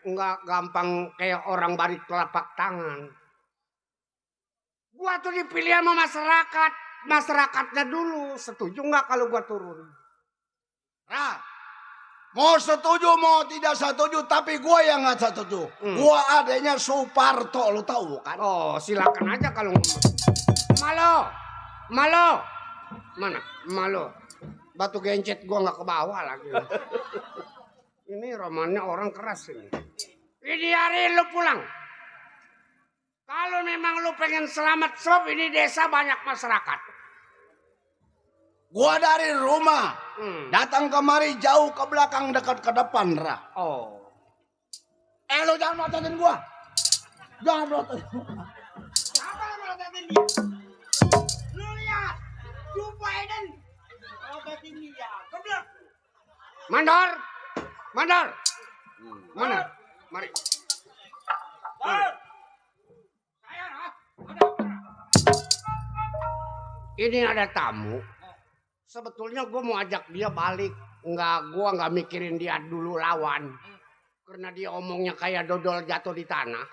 Nggak gampang kayak orang balik telapak tangan. Gua tuh dipilih sama masyarakat. Masyarakatnya dulu setuju nggak kalau gua turun? Nah, mau setuju mau tidak setuju, tapi gua yang nggak setuju. Gua adanya Suparto, lu tahu kan? Oh, silakan aja kalau ngomong. Malo. Mana? Malo. Batu gencet gua nggak ke bawah lagi. Ini romannya orang keras ini. Ini hari lu pulang. Kalau memang lu pengen selamat sob, ini desa banyak masyarakat. Gua dari rumah datang kemari jauh ke belakang dekat ke depan Rah. Oh. Lu jangan melototin gua. Jangan melototin. Apa yang melototin dia? Lu lihat, Joe Biden melototin dia. Goblok. Mandor, Mandor. Mana? Mari. Ini ada tamu. Sebetulnya gue mau ajak dia balik. Gue nggak mikirin dia dulu lawan. Karena dia omongnya kayak dodol jatuh di tanah.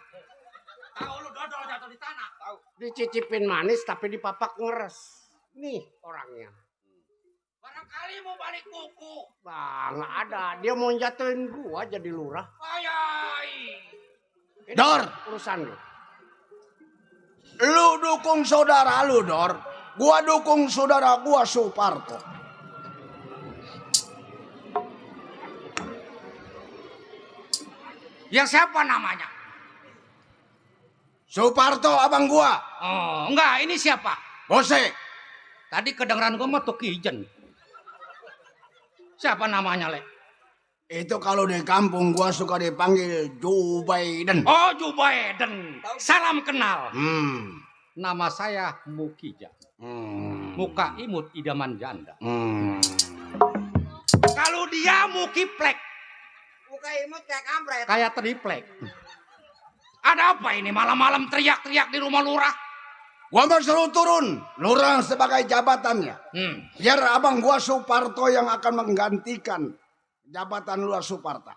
Tahu lu dodol jatuh di tanah? Tahu. Dicicipin manis tapi dipapak ngeres. Nih orangnya. Barangkali mau balik buku. Bah, nggak ada. Dia mau jatuhin gua jadi lurah. Ayai. Dor, Urusan lu. lu dukung saudara lu, Dor. Gua dukung saudara gua Suparto. Yang siapa namanya? Suparto abang gua. Oh, enggak. Ini siapa? Bose. Tadi kedengeran gua mah Tukijen. Siapa namanya, Le? Itu kalau di kampung gua suka dipanggil Joe Biden. Oh, Joe Biden. Salam kenal. Hmm. Nama saya Mukija. Muka imut idaman janda. Kalau dia Mukiplek. Muka imut kayak kampret. Kayak triplek. Ada apa ini malam-malam teriak-teriak di rumah lurah? Gua mau suruh turun lurah sebagai jabatannya. Biar abang gua Suparto yang akan menggantikan jabatan lurah Suparta.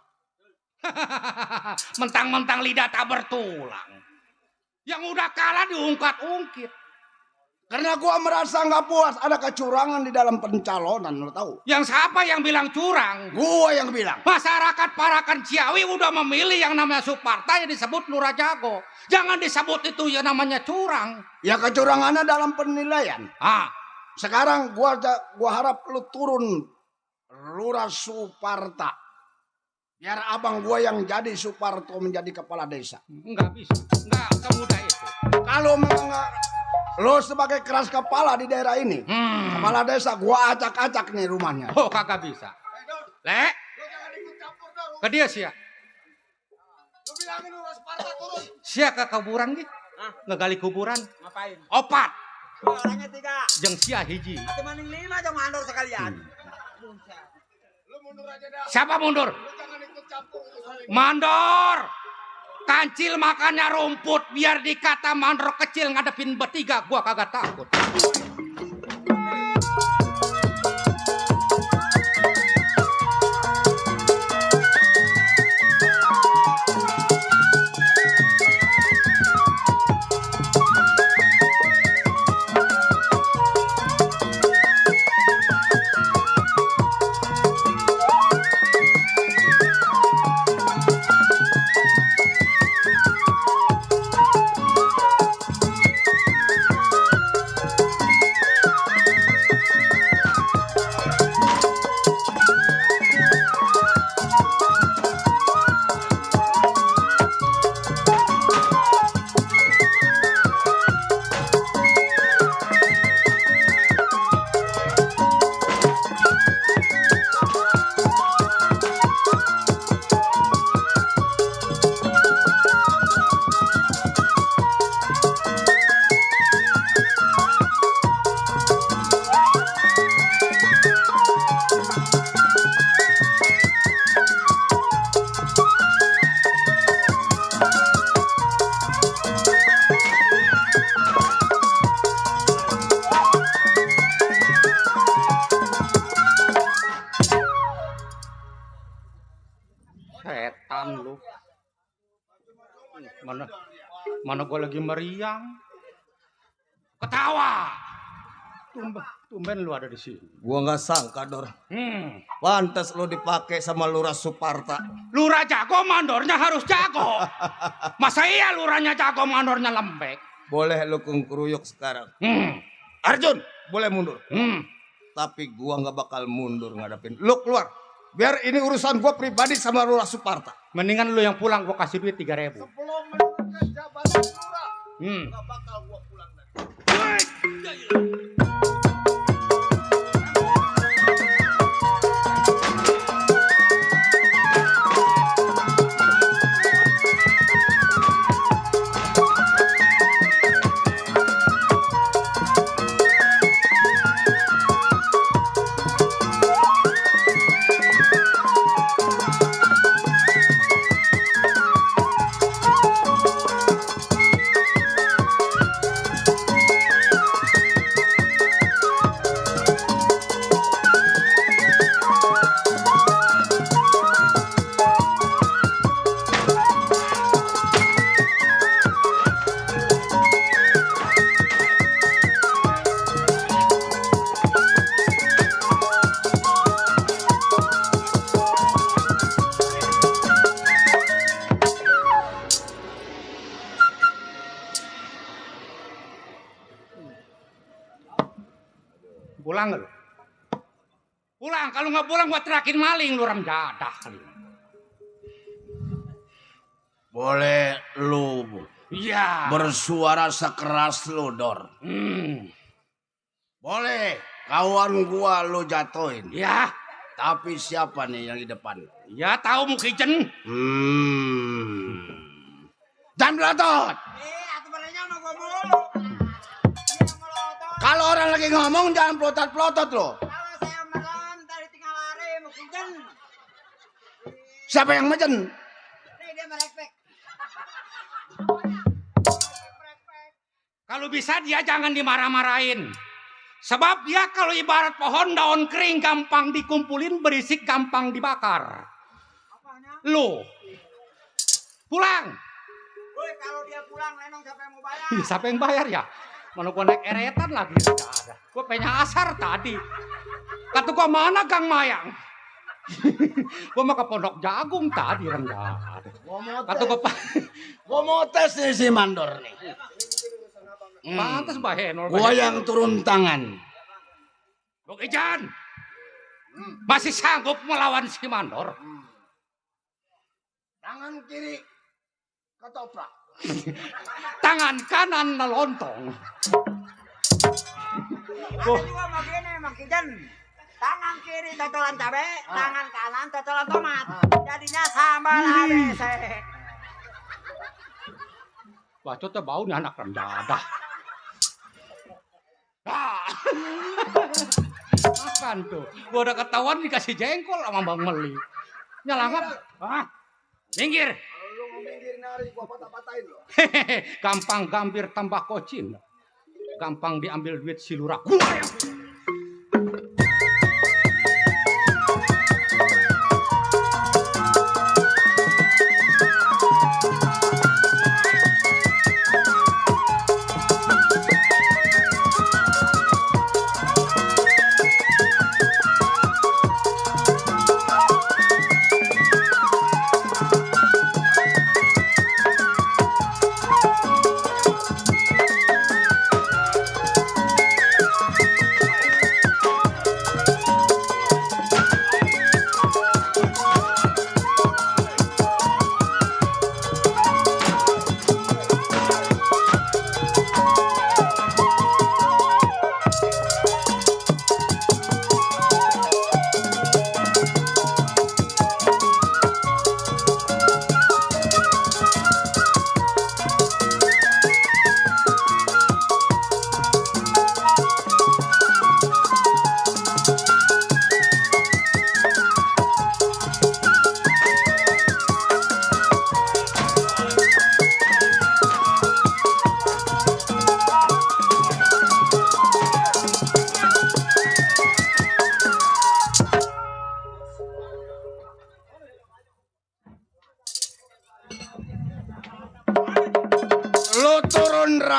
Mentang-mentang lidah tak bertulang. Yang udah kalah diungkat-ungkit. Karena gua merasa nggak puas ada kecurangan di dalam pencalonan, lo tahu? Yang siapa yang bilang curang? Gua yang bilang. Masyarakat Parakan Ciawi udah memilih yang namanya Suparta yang disebut Lurah Jago. Jangan disebut itu yang namanya curang. Ya kecurangannya dalam penilaian. Sekarang gua harap lu turun lurah Suparta. Biar abang gua yang jadi Suparto menjadi kepala desa. Enggak bisa. Enggak semudah itu. Kalau memang lo sebagai keras kepala di daerah ini, kepala desa, gua acak-acak nih rumahnya. Oh, kagak bisa. Le, ke dia sia. Lu bilangin lu Sparta turun. Sia ke kuburan gitu. Ngegali kuburan. Ngapain? Opat. Orangnya 3. Jeung sia hiji. Ati maning 5 aja mandor sekalian. Lu mundur aja dah. Siapa mundur? Lu jangan ikut campur urusan ini. Mandor. Kancil makannya rumput biar dikata mandor kecil ngadepin bertiga gua kagak takut. Setan lu. Mana gue lagi meriang. Ketawa. Tumben lu ada di sini. Gua nggak sangka, Dor. Pantas lo dipakai sama Lurah Suparta. Lurah jago, mandornya harus jago. Masa iya lurahnya jago, mandornya lembek? Boleh lo kungkuruyuk sekarang. Arjun, boleh mundur. Tapi gua nggak bakal mundur ngadepin. Lo keluar. Biar ini urusan gua pribadi sama Lurah Suparta. Mendingan lu yang pulang, gua kasih duit 3.000. Sebelum menentukan jabatan lurah, nggak bakal gua pulang dari. pulang lu. Pulang, kalau nggak pulang gua terakin maling lu ram jadah. Boleh lu Iya. bersuara sekeras lu, Dor. Boleh kawan gua lu jatuhin. Ya. Tapi siapa nih yang di depan? Ya tahu Mukijen. Jangan belotot. Kalau orang lagi ngomong jangan pelotot-pelotot lo. Kalau saya malam tadi tinggal lari Mukijen. Siapa yang mesen? Nih dia merepek. Kalau bisa dia jangan dimarah-marahin. Sebab dia kalau ibarat pohon daun kering gampang dikumpulin, berisik gampang dibakar. Lu pulang. Woi, kalau dia pulang Lenong siapa yang mau bayar? Siapa yang bayar ya? Mana gua naik eretan lagi tidak ada. Gua pengen asar tadi. Kata gua mana Kang Mayang? Gua mau ke Pondok Jagung tadi rendah. Kata Gua mau tes nih si Mandor nih. pantas bahenol. Gua yang turun tangan. Bok Ijan. Masih sanggup melawan si Mandor? Tangan kiri ketoprak. Tangan kanan nelontong. Ada juga mau gini Mukijen. Tangan kiri totolan cabe, tangan kanan totolan tomat. Jadinya sambal ABC. Bacotnya bau nih anak rendadah. Makan tuh. Gua udah ketahuan dikasih jengkol sama Bang Meli. Nyalangap. Minggir. Kalau lu mau minggir nari gua patah-patahin lo. Gampang gambir tambah kocin. Gampang diambil duit si lurah. Gua yang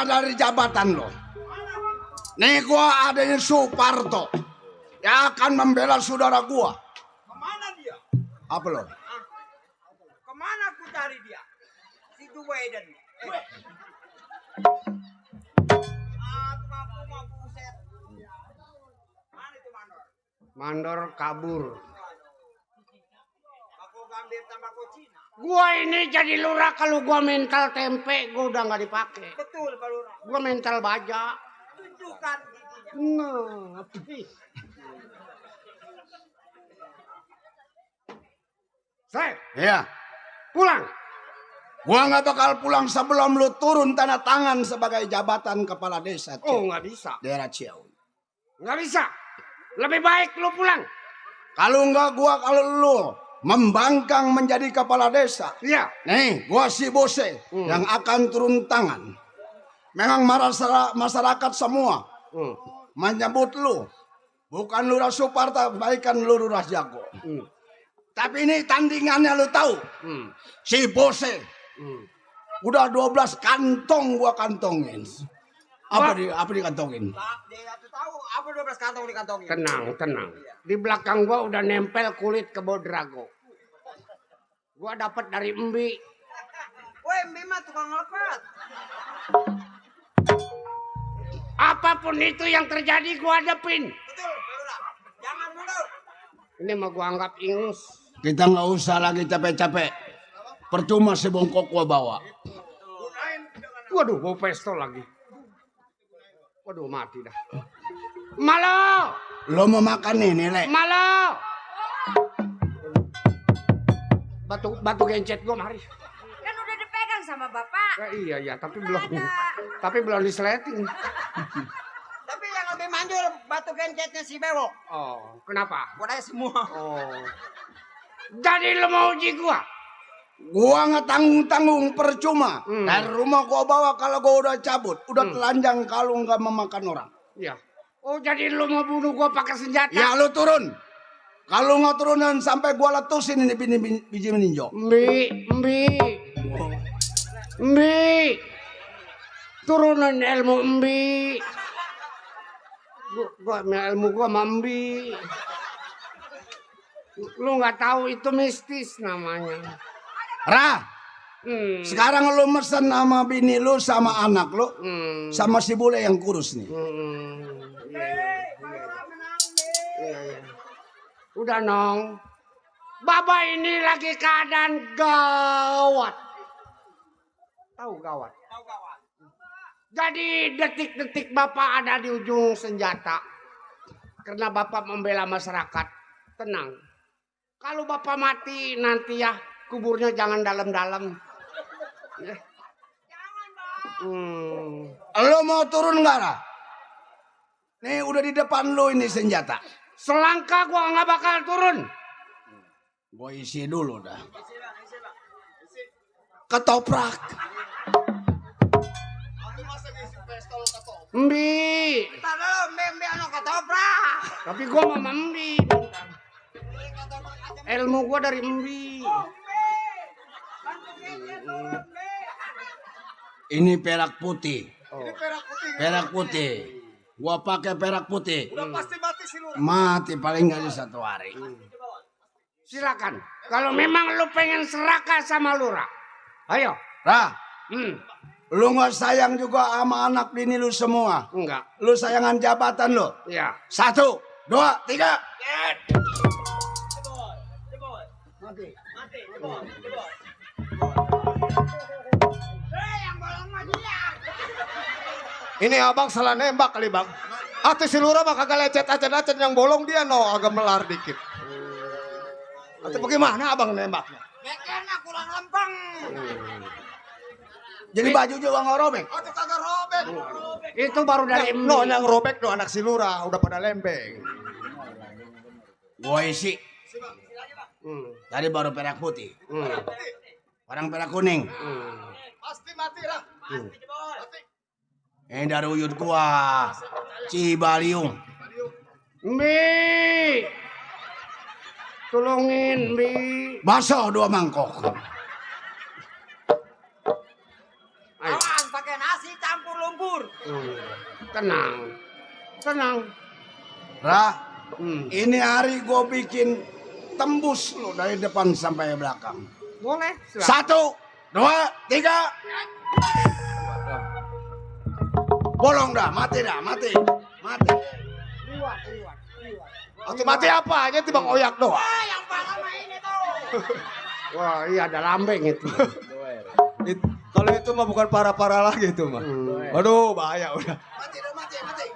Dari jabatan lo. Nih gua adanya Suparto yang akan membela saudara gua. Kemana dia? Apa lo? Kemana aku cari dia? Si Duwaiden. Buset. Mana itu Mandor? Mandor kabur. Aku gambir tambah kocina. Gua ini jadi lurah kalau gua mental tempe gua udah nggak dipakai. Betul Pak Lurah. Gua mental baja. Tunjukkan giginya. Nah, Saya Iya. pulang. Gua nggak bakal pulang sebelum lu turun tanda tangan sebagai jabatan kepala desa. Oh nggak bisa. Daerah Ciawi. Nggak bisa. Lebih baik lu pulang. Kalau kalau lu membangkang menjadi kepala desa. Iya. Nih, gua si Bose yang akan turun tangan. Memang masyarakat semua menyebut lu. Bukan Lurah Suparto, baikan lu Lurah Jago. Tapi ini tandingannya lu tahu. Si Bose. Udah 12 kantong gua kantongin. Apa dikantongin? Dia tahu apa 12 kantong dikantongin. Tenang. Di belakang gua udah nempel kulit kebo drago. Gua dapat dari Embi. Woi, Embi mah tukang lepet. Apapun itu yang terjadi gua hadapin. Betul. Ini mah gua anggap ingus. Kita nggak usah lagi capek-capek. Percuma si bongkok gua bawa. Waduh, bau pistol lagi. Waduh, mati dah. Malo! Lo mau makan ini, Le? Malo! Batu gencet gua mari. Kan udah dipegang sama bapak. Iya, tapi belum disleting. Tapi yang lebih manjur batu gencetnya si Bewok. Oh, kenapa? Kodanya semua. Oh. Jadi lo mau uji gua? Gua nggak tanggung-tanggung percuma. Dari rumah gua bawa kalau gua udah cabut. Udah telanjang kalau nggak memakan orang. Iya. Oh, jadi lo mau bunuh gua pakai senjata? Ya lu turun. Kalau nggak turunan sampai gua letusin ini biji meninjau. Mbi. Turunan ilmu Mbi. Gua ilmu gua Mbi. Lu nggak tahu itu mistis namanya. Ra. Sekarang lu mesen sama bini lu sama anak lu sama si bule yang kurus nih. Iya. Udah nong. Baba ini lagi keadaan gawat. Tahu gawat? Jadi detik-detik Bapak ada di ujung senjata. Karena Bapak membela masyarakat. Tenang. Kalau Bapak mati nanti ya kuburnya jangan dalam-dalam. Ya. Lo mau turun nggak, Ra? Nih udah di depan lo ini senjata. Selangkah gua nggak bakal turun. Gua isi dulu dah. Ketoprak. Mbi. Entar dulu, Mbi anu ketoprak. Tapi gua mau Mbi. Ilmu gua dari Mbi. Ini perak putih. Ini perak putih. Perak putih. Gua pakai perak putih. Udah pasti mati si Lurah. Mati paling nggak di 1 hari. Silakan. Kalau memang lu pengen serakah sama Lurah. Ayo. Ra. Lu nggak sayang juga sama anak bini lu semua? Enggak. Lu sayangan jabatan lu? Iya. 1, 2, 3. Ini abang salah nembak kali bang. Hati si Lurah mah kagak lecet-lecet yang bolong dia agak melar dikit. Atau bagaimana abang nembaknya? Karena kurang lempeng. Jadi baju juga nggak robek? Atau kagak robek. Itu baru dari Mbi. Yang robek anak si Lurah udah pada lembeng. Gua isi. Tadi baru perak putih. Orang perak kuning. Pasti mati lah. Ini dari uyut gua. Cibaliung. Mbi. Tolongin Mbi. Bakso 2 mangkok. Awan pakai nasi campur lumpur. Tenang. Ra, ini hari gua bikin tembus lo dari depan sampai belakang. Boleh. 1, 2, 3. Bolong dah, mati. Atau mati apa aja timbang oyak doang. Yang parah mah ini tuh. Wah, iya ada lambeng itu. Kalau itu mah bukan parah-parah lagi itu mah. Waduh, bahaya udah. Mati.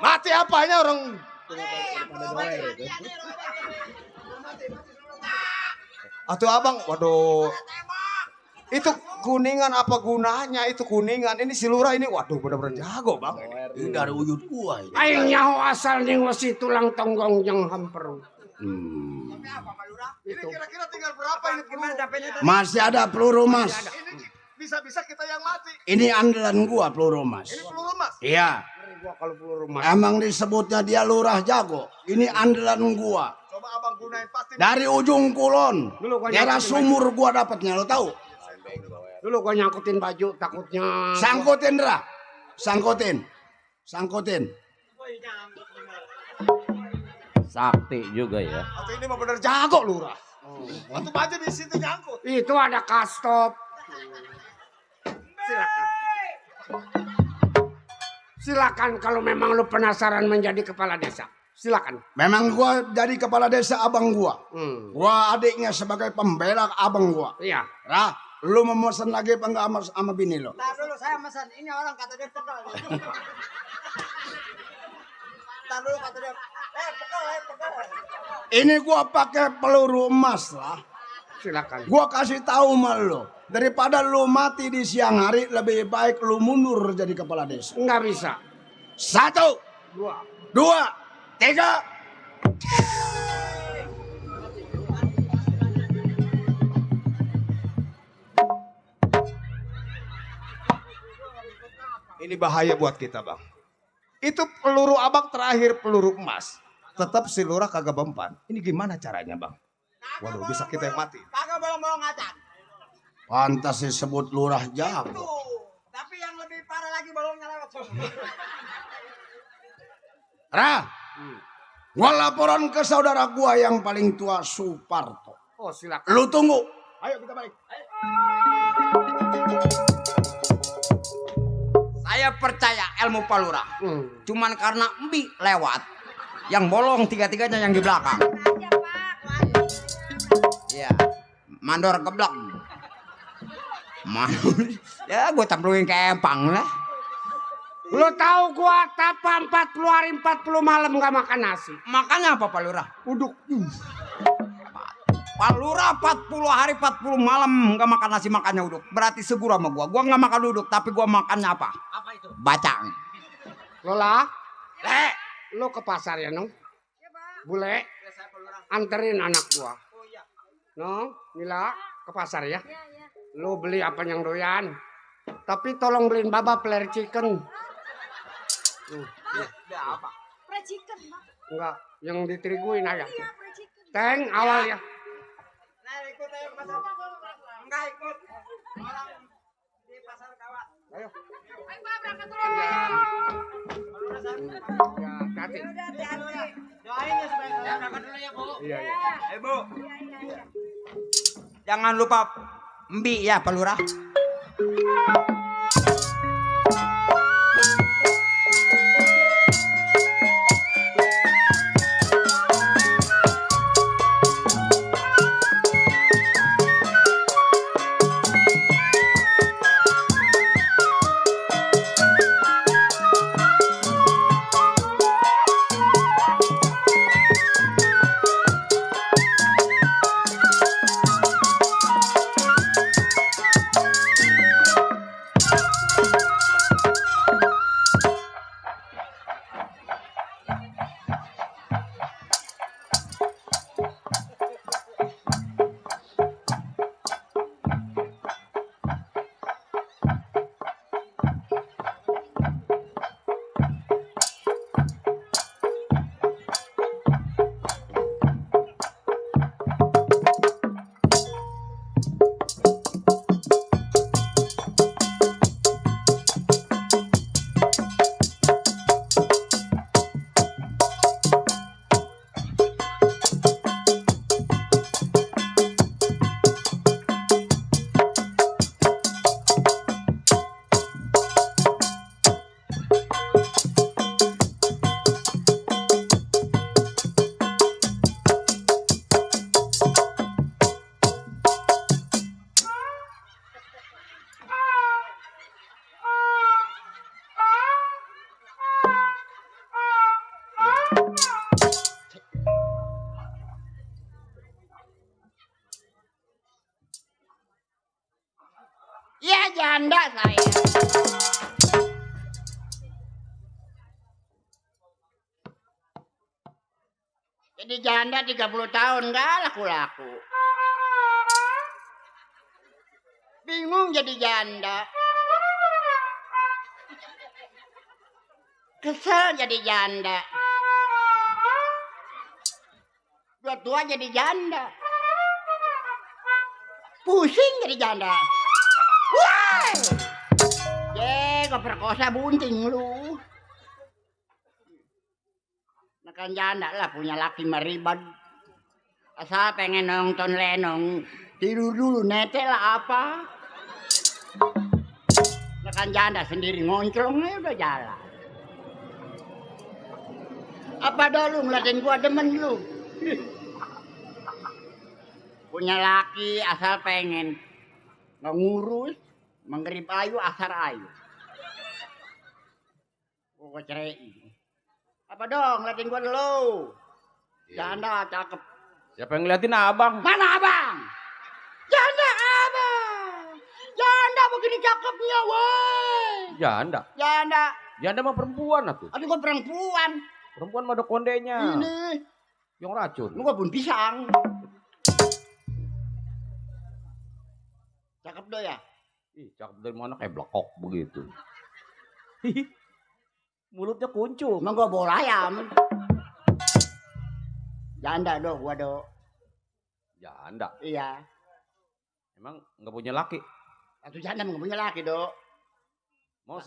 Mati apanya orang. Atau abang, waduh. Itu kuningan apa gunanya itu kuningan. Ini si Lurah ini, waduh bener-bener jago bang. Ini dari uyut gua ini. Aing nyaho asal ning wesi tulang tonggong yang hamperu. Ini kira-kira tinggal berapa ini peluru? Masih ada peluru mas. Ini bisa-bisa kita yang mati. Ini andalan gua peluru mas. Ini peluru mas. Iya. Gua kalau peluru mas. Emang disebutnya dia lurah jago. Ini andalan gua. Coba abang gunain pasti. Dari ujung kulon. Dulu gua Daerah nyakutin sumur gua dapatnya, lo tahu? Dulu gua nyangkutin baju takutnya. Sangkutin Ra. Sangkutin. Sakti juga ya. Atau ini mah bener jago Lurah. Waktu baju di situ nyangkut. Itu ada kastop. Silakan kalau memang lu penasaran menjadi kepala desa. Silakan. Memang gua jadi kepala desa abang gua. Gua adiknya sebagai pembela abang gua. Iya. Rah, lu mau mesen lagi apa enggak sama bini lo? Ntar dulu saya mesen. Ini orang kata dia pegel. Ntar dulu kata dia. Pegel. Ini gua pakai peluru emas lah. Silakan. Gua kasih tahu sama lu, daripada lu mati di siang hari, lebih baik lu mundur jadi kepala desa. Nggak bisa. 1, 2, 3. Ini bahaya buat kita, Bang. Itu peluru abang terakhir peluru emas. Tetap si lurah kagak mempan. Ini gimana caranya, Bang? Waduh, bisa kita yang mati. Kagak bolong-bolong ngacak. Pantas disebut lurah jago. Tapi yang lebih parah lagi bolongnya lewat. Rah, gua laporan ke saudara gua yang paling tua, Suparto. Oh, silakan. Lu tunggu. Ayo kita balik. Saya percaya ilmu Pak Lurah. Cuman karena Mbi lewat. Yang bolong tiga-tiganya yang di belakang. Iya. Mandor geblok. Ya gue tampilin kempang lah. Lu tahu gua tapa 40 hari 40 malam gak makan nasi. Makanya apa Pak Lurah? Uduk. Pak Lurah 40 hari 40 malam gak makan nasi, makannya uduk. Berarti segura sama gua. Gua gak makan uduk, tapi gua makannya apa? Apa itu? Bacang. Lola. Lu ke pasar ya, Nong? Bule. Anterin anak gua. Nong, Mila ke pasar ya. Lu beli apa yang doyan. Tapi tolong beliin Baba player chicken. Apa? Fried chicken, Bang. Enggak, yang ditiriguin ayam. Iya, fried chicken. Teng awal ya. Nah, ikut ayo ke pasar. Enggak ikut. Orang di pasar kawan. Ayo. Ayo, Pak, berangkat terus. Ya, hati. Udah, hati-hati. Doain ya supaya kalian berangkat dulu ya, Bu. Iya, iya. Ayo Bu. Jangan lupa Mbi ya Pak Lurah. Ya janda saya. Jadi janda 30 tahun nggak laku-laku. Bingung jadi janda. Kesel jadi janda. Udah tua jadi janda. Pusing jadi janda. Wah! Kau perkosa bunting lu. Makan janda lah punya laki meribad. Asal pengen nonton lenong. Tidur dulu nete lah apa. Makan janda sendiri ngonclongnya udah jalan. Apa dah lu ngeliatin gua demen lu? Punya laki asal pengen. Nggak ngurus, menggerip ayu asal ayu. Gua cerai. Apa dong ngeliatin gua dulu? Janda cakep. Siapa yang ngeliatin abang? Mana abang? Janda abang. Janda begini cakepnya woi. Janda. Janda. Janda mah perempuan atuh. Aduh gua perempuan. Perempuan mah ada kondenya. Ini. Yang racun. Lu gua pun pisang. Cakep do ya? Ih, cakep dari mana kayak blekok begitu. Mulutnya kuncup. Emang gua bola ayam. Janda do, gua do. Janda. Iya. Emang nggak punya laki? Satu janda nggak punya laki do. Mau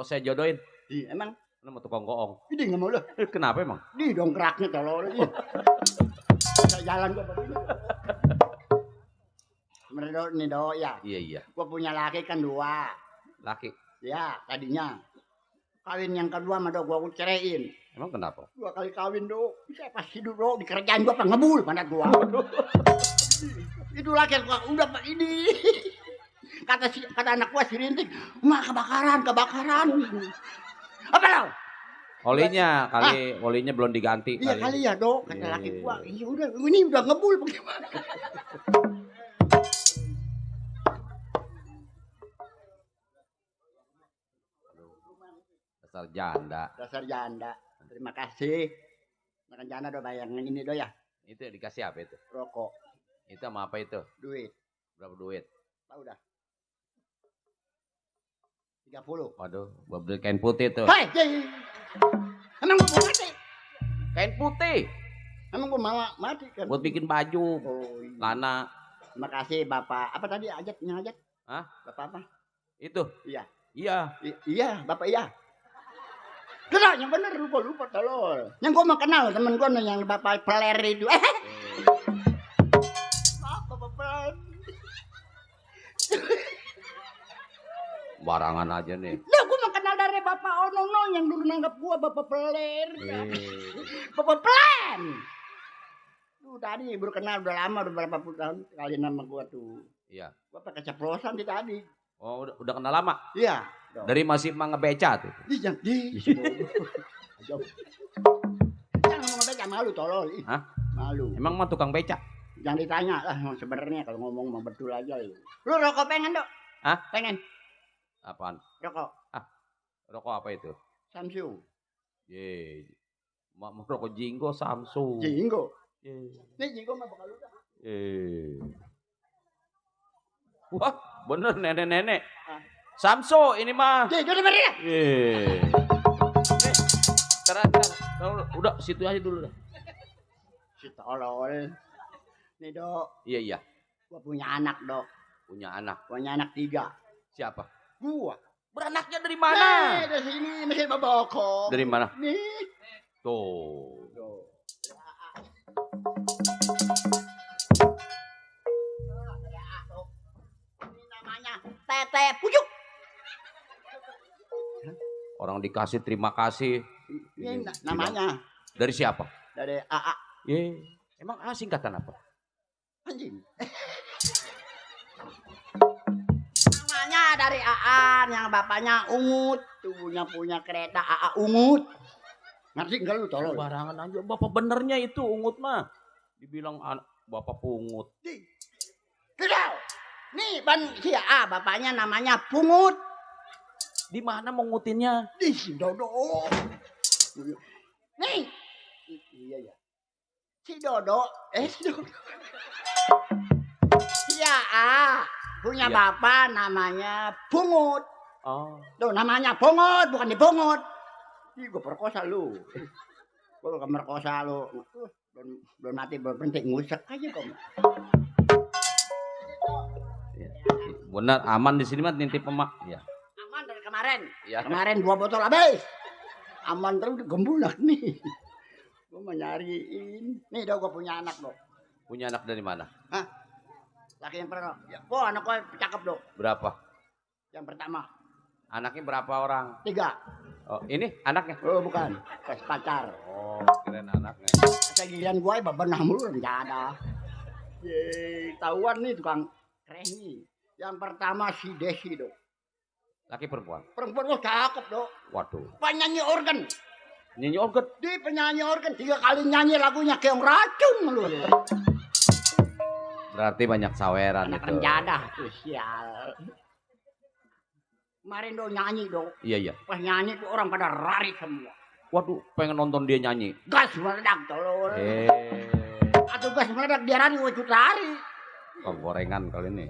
saya jodohin. Iya, emang. Lu mau tukang goong. Ini nggak mau lo. Kenapa emang? Di dongkraknya tolol. Saya jalan gua begini. Menurut nih do ya. Iya. Gua punya laki kan 2. Laki. Ya, tadinya. Kawin yang kedua mah do gua ceraiin. Emang kenapa? 2 kali kawin do. Saya pas hidup do di kerjaan gua apa ngebul pandat gua. Itu laki gua udah Pak ini. Kata anak gua si Rintik, "Mak kebakaran." Apa lo? Olinya belum diganti. Iya kali ya, Dok. Kata laki gua, "Iya udah, ini udah ngebul bagaimana?" Dasar janda. Terima kasih. Makan janda do bayang ini do ya. Itu dikasih apa itu? Rokok. Itu sama apa itu? Duit. Berapa duit? Tahu dah. 30. Waduh, buat beli kain putih tuh. Hei, emang gua mau mati? Kain putih. Emang gua mau mati kan? Buat bikin baju. Oh, iya. Lana. Terima kasih Bapak. Apa tadi ajatnya ajat? Hah? Bapak apa? Itu. Iya. Iya, Bapak iya. Kenal yang bener lupa tolol. Yang gua mah kenal temen gua yang Bapak peler itu. Maaf Bapak peler. Barangan aja nih. Lah gua mah kenal dari Bapak Onono yang dulu nanggap gua Bapak peler. Bapak pelan. Tuh tadi baru kenal udah lama udah berapa puluh tahun kali nama gua tuh. Iya. Gua pakai ceplosan di tadi. Oh, udah kenal lama? Iya. Dari masih ngebeca tuh. Jangan ngomong beca malu tolol. Hah? Malu. Emang mah tukang beca? Jangan ditanya lah sebenarnya kalau ngomong mah betul aja lu. Lu rokok pengen, Dok? Hah? Pengen. Apaan? Rokok. Rokok apa itu? Samsung. Ye. Mau rokok Jinggo Samsung. Jinggo. Nih Jinggo mah bakal udah. Wah, bener nenek-nenek. Samso ini mah. Jinggo udah beri. Sekarang udah situ aja dulu dah. Si tolol. Nih, Dok. Iya. Gua punya anak, Dok. Punya anak 3. siapa? Gua. Beranaknya dari mana? Dari sini mesin baboko. Dari mana? Nih. Tuh. Ini namanya Tete Pujuk. Orang dikasih terima kasih. Ini namanya. Dari siapa? Dari AA. Emang A singkatan apa? Anjing. Namanya dari AA yang bapaknya Ungut. Punya kereta AA Ungut. Ngerti enggak lu tolong? Barangan aja. Bapak benernya itu Ungut mah. Dibilang bapak pungut. Tidak. Nih ban si AA bapaknya namanya Pungut. Di mana mengutinnya? Di si Dodo. Nih. Iya ya. Si Dodo. Si Dodo. Si AA punya bapak namanya Pungut. Oh. Tuh namanya Pungut, bukan dipungut. Ih, gue perkosa lu. Gue gak merkosa lu. Belum mati, belum penting. Ngusek aja kok. Benar, aman di sini mah nitip emak. Ya. Aman dari kemarin. Ya. Kemarin 2 botol habis. Aman terus gembulak nih. Gue mau nyariin. Nih dong gue punya anak dong. Punya anak dari mana? Hah? Laki yang pernah. Ya, gue anak gue cakep dong. Berapa? Yang pertama. Anaknya berapa orang? 3. Oh, ini anaknya? Oh, bukan. Pas pacar. Oh, keren anaknya. Saya giliran gue bebenah mulu enggak ada. Tahuan nih tukang kreh nih. Yang pertama si Desi, Dok. Laki perempuan? Perempuan lo cakep, Dok. Waduh. Penyanyi organ. Nyanyi organ? Di penyanyi organ 3 kali nyanyi lagunya keong racun lu. Berarti banyak saweran Anak itu. renjadah tuh sial. Kemarin do nyanyi dong. Iya, iya. Pas nyanyi tuh orang pada lari semua. Waduh, pengen nonton dia nyanyi. Gas meledak tolol. Atau gas meledak dia lari wajud lari. Oh, gorengan kali ini.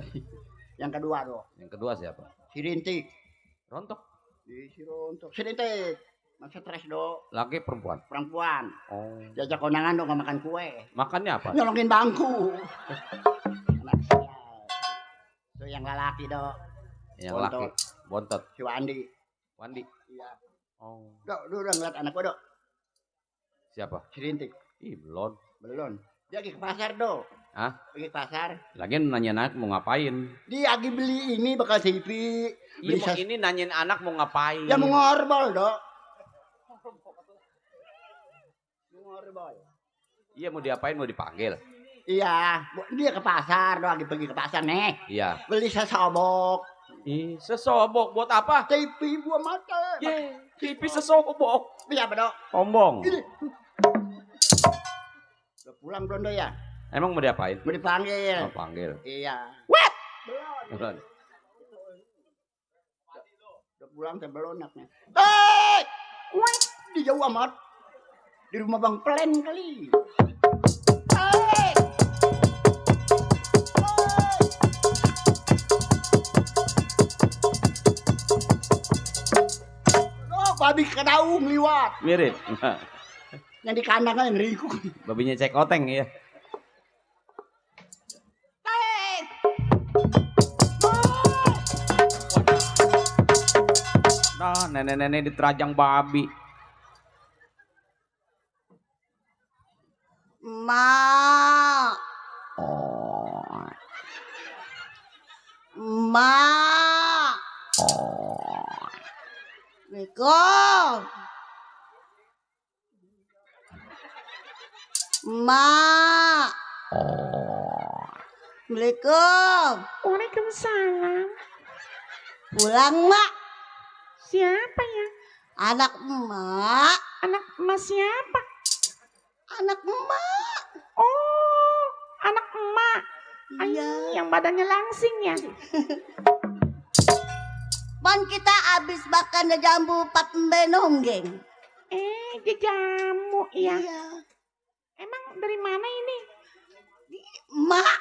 Yang kedua do. Yang kedua siapa? Si Rintik. Rontok. Si Rontok. Si Rintik. Masa stres do. Laki perempuan? Perempuan. Oh. Diajak kondangan dong makan kue. Makannya apa? Nyolongin bangku. Anak sial. Itu yang lelaki do. Yang Bontot. laki. Bontot. Si Wandi. Wandi. Iya. Oh. Dok, lu udah ngeliat anak gua dok. Siapa? Si Rintik. Ih, belum. Belum. Dia lagi ke pasar dok. Hah? Pergi ke pasar. Lagian nanya anak mau ngapain? Dia lagi beli ini bakal TV. Iya, mau ini nanyain anak mau ngapain? Ya mau ngorbol dok. Ngorbol. Iya, mau diapain? Mau dipanggil? Iya, dia ke pasar dok. Lagi pergi ke pasar nih. Iya. Beli sesobok. Ih, sesobok buat apa? TV buah mata. Ye, TV sesobok. Iya dok. Sombong. Ini. Udah pulang belum dok ya? Emang mau diapain? Mau dipanggil. Oh, panggil. Iya. Wet. Belum. Belum. Udah pulang saya belum anaknya. Hei! Wet. Di jauh amat. Di rumah Bang Plen kali. Hei! Oh, babi kedaung liwat. Mirip. Yang di kandang kan Riku. Babinya cek oteng ya. Nah, nenek-nenek diterajang babi. Ma. Oh. Ma. Oh. Assalamualaikum. Ma. Oh. Assalamualaikum. Waalaikumsalam. Pulang, Mak. Siapa ya? Anak emak. Anak emak siapa? Anak emak. Oh, anak emak. Iya. Ay, yang badannya langsing ya. Pan kita habis makan jambu pat benonggeng. Jamu ya. Iya. Emang dari mana ini? Mak.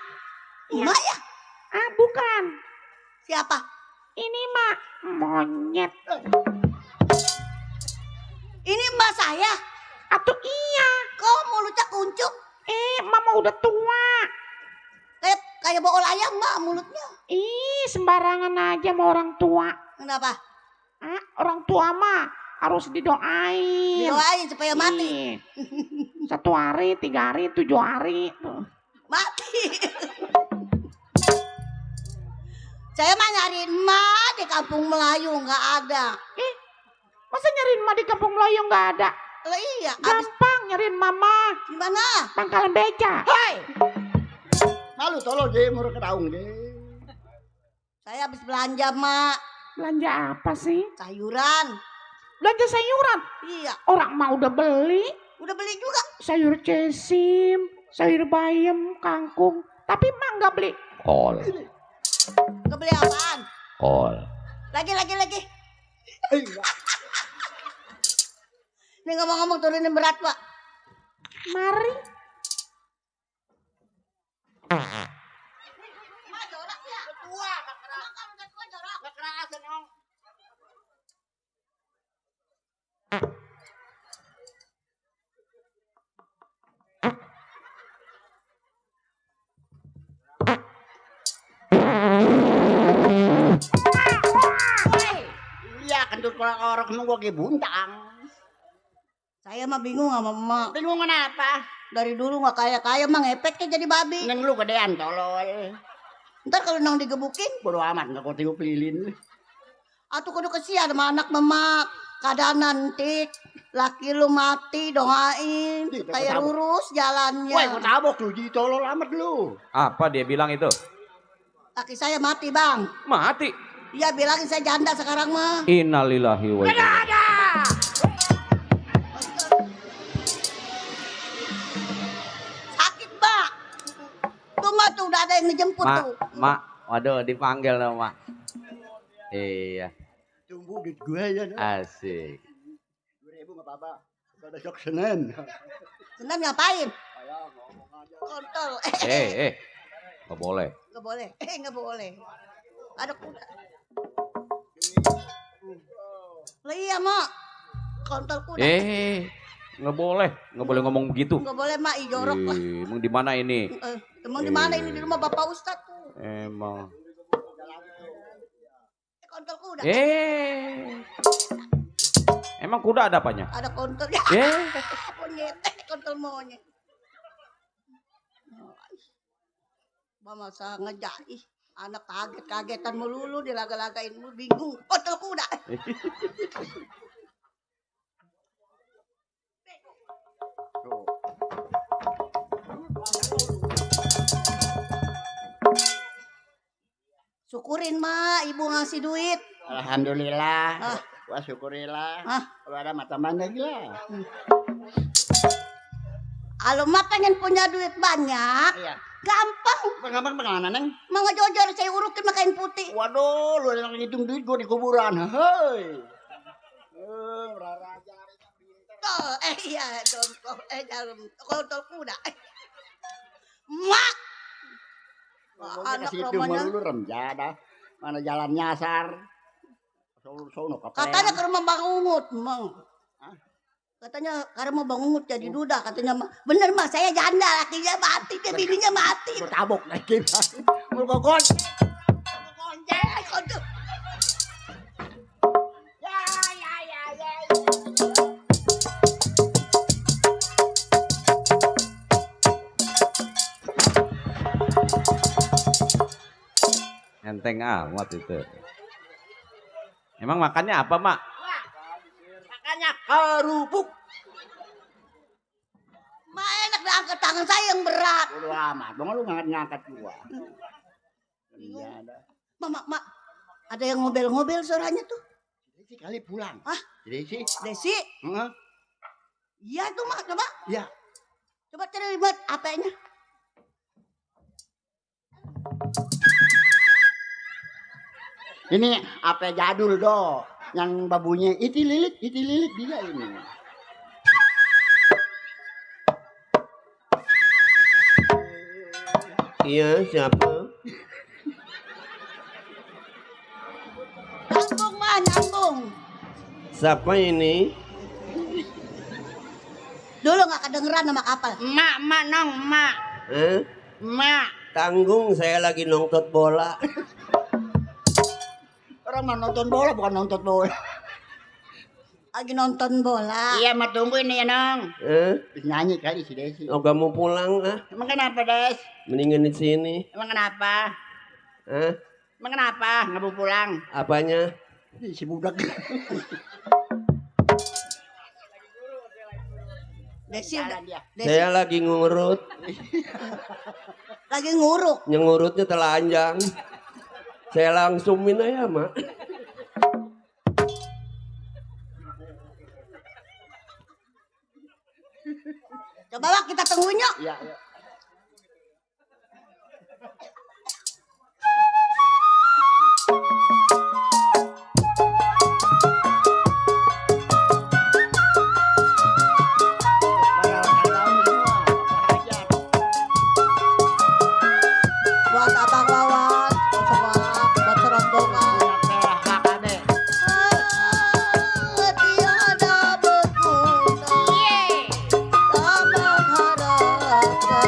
Iya. Mak ya? Ah, bukan. Siapa? Ini mak monyet. Ini emak saya. Atau iya? Kok mulutnya kuncup? Mama udah tua. Kayak bool ayam, Mak, mulutnya. Ih, sembarangan aja sama orang tua. Kenapa? Ah, orang tua mah harus didoain. Didoain supaya mati. 1 hari, 3 hari, 7 hari. Mati. Saya mah nyariin emak di kampung Melayu nggak ada. Masa nyariin emak di kampung Melayu nggak ada? Lah iya. Gampang nyariin mama. Di mana? Pangkalan beca. Hei. Malu tolong deh, mau kedaung deh. Saya habis belanja, Mak. Belanja apa sih? Sayuran. Belanja sayuran? Iya. Orang mah udah beli. Udah beli juga. Sayur cesim, sayur bayam, kangkung. Tapi mah nggak beli kol. Nggak beli apaan? Kol. Lagi. Ini ngomong-ngomong turunin berat, Pak. Mari. Iya, kentut orang nunggu ke buntang. Saya mah bingung sama emak. Bingung kenapa? Dari dulu nggak kaya-kaya mah ngepeknya jadi babi. Neng lu gedean tolol. Ntar kalau nang digebukin, Bodo amat, nggak kau tiup lilin. atuh kudu kesian sama anak memak. kada nanti laki lu mati doain supaya lurus jalannya. Woi, kau tabok lu jadi tolol amat lu. Apa dia bilang itu? Laki saya mati, Bang. Mati. Iya, bilangin saya janda sekarang mah. Innalillahi wa inna ilaihi. Sakit, Mbak. Tuh mah tuh udah ada yang ngejemput tuh. Mak, waduh dipanggil dong, Mak. Iya. Tunggu duit gue ya. Asik. 2.000 nggak apa-apa. Udah besok Senin. Senin ngapain? Kontol. Nggak boleh. Nggak boleh. Nggak boleh. Ada kuda. Lah iya, Mak. Kontol kuda. Nggak boleh ngomong begitu. Nggak boleh, Mak. Jorok lah. Emang di mana ini? Emang di mana ini? Di rumah Bapak Ustadz tuh. Emang. Kontol kuda. Emang kuda ada apanya? Ada kontol. Monyet. Kontol monyet. Masa ngejai. Anak kaget-kagetan melulu, dilaga-lagain mulu, bingung. Kontol kuda. Syukurin, Mak, ibu ngasih duit. Alhamdulillah. Wah, syukurilah. Kalau ada mata mana gila. Kalau Mak pengen punya duit banyak, gampang. Gampang bagaimana, Neng? Mangga jojor saya urukin makain putih. Waduh, lu yang ngitung duit gue di kuburan. Hei. Iya, dalam kontol kuda. Mak. Anak romanya. Lu remjada. Mana jalan nyasar. Katanya ke rumah Bang Ungut, Mang. Katanya ke rumah Bang Ungut jadi duda. Katanya, bener Mas, saya janda, lakinya mati, dia bininya mati. Gue tabok lagi. Mau kokon. Kontol. Ya. Enteng amat itu. Emang makannya apa, Mak? Makannya kerupuk. Mak enak diangkat tangan saya yang berat. Udah amat, dong lu ngangkat gua. Iya ada. Mak, ada yang ngobel-ngobel suaranya tuh. Desi kali pulang. Desi? Heeh. Iya tuh, Mak, coba. Iya. Coba terima apanya. Ini apa jadul do, yang babunya iti lilit dia ini. Iya, siapa? Nyambung, Mak, nyambung. Siapa ini? Dulu gak kedengeran sama kapal. Mak, nong, mak. Mak. Tanggung, saya lagi nonton bola. Orang mau nonton bola bukan nonton bola. Lagi nonton bola. Iya, mak tunggu ini ya, Nong. Nyanyi kali si Desi. Oh, gak mau pulang ah? Emang kenapa, Des? Mendingan di sini. Emang kenapa? Emang kenapa nggak mau pulang? Apanya? Si budak. Desi, Saya lagi ngurut. Lagi nguruk. Nyengurutnya telanjang. Saya langsungin aja, Mak. Coba Mak, kita tungguin yuk. Iya. Buat abang lawan, buat serombongan. Tiada berguna, abang harapkan.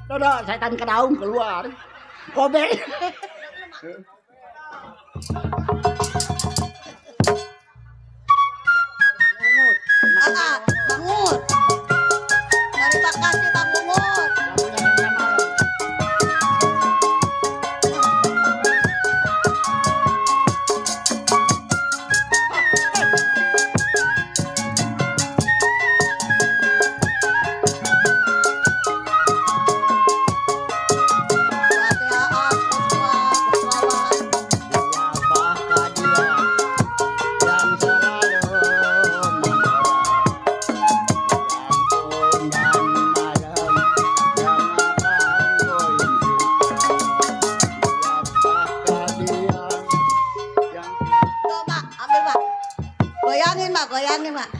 Dodo, setan kedaung keluar. Kober. Bangun. Terima kasih Bang Bungut. Goyangin, Mak.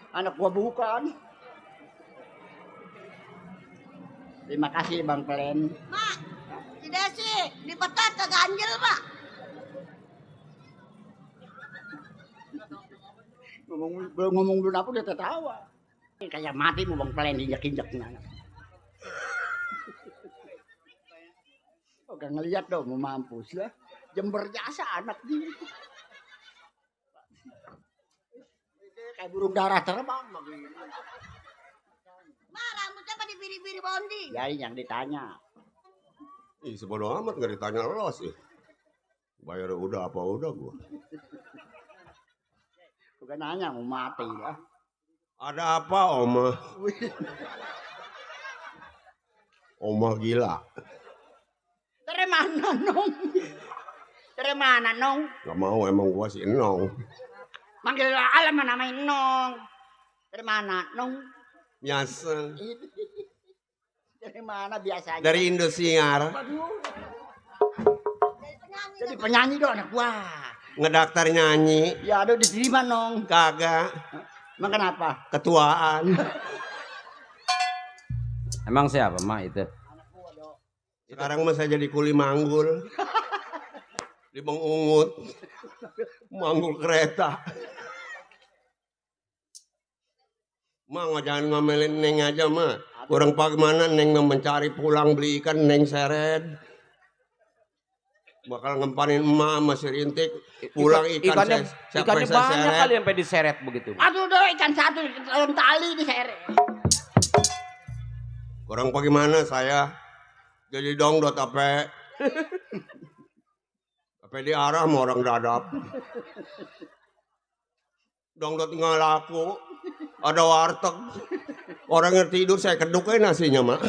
Anak gua bukan. Terima kasih Bang Pelen. Mak, si Desi di petat keganjel, Mak. Ngomong dulu apa dia tertawa. Kayak mati mau Bang Pelen injak-injak anak. Oke ngelihat dong mau mampus lah. Jember jasa anak dia. Kayak burung darah terbang begini. Mak, rambutnya pada biri-biri bondi. Jadi yang ditanya. Ih, sebodoh amat gak ditanya lo sih. Bayar udah apa udah gua. Bukan nanya mau mati lah. Ada apa, Oma? Oma gila. Dari mana, Nong? Dari mana, Nong? Gak mau, emang gua si Enong. Manggil alam namanya Nong. Dari mana, Nong? Biasa. Dari mana biasanya? Dari Indosiar. Jadi penyanyi dong anak gua. Ngedaftar nyanyi. Ya ada diterima, Nong. Kagak. Emang kenapa? Ketuaan. Emang siapa Mak itu? Sekarang mah saya jadi kuli manggul. Di Bang Ungut. Manggul kereta. Mak jangan ngomelin Neng aja Mak. Kurang bagaimana Neng mau mencari pulang beli ikan Neng seret. Bakal ngempanin emak sama si Rintik. Pulang ikannya banyak kali sampai diseret begitu. Aduh dong ikan satu dalam tali diseret. Kurang bagaimana saya jadi dongdot apa? Apa diarah sama orang dadap. Dongdot nggak laku. Ada warteg. Orang yang tidur saya kedukin nasinya Mak.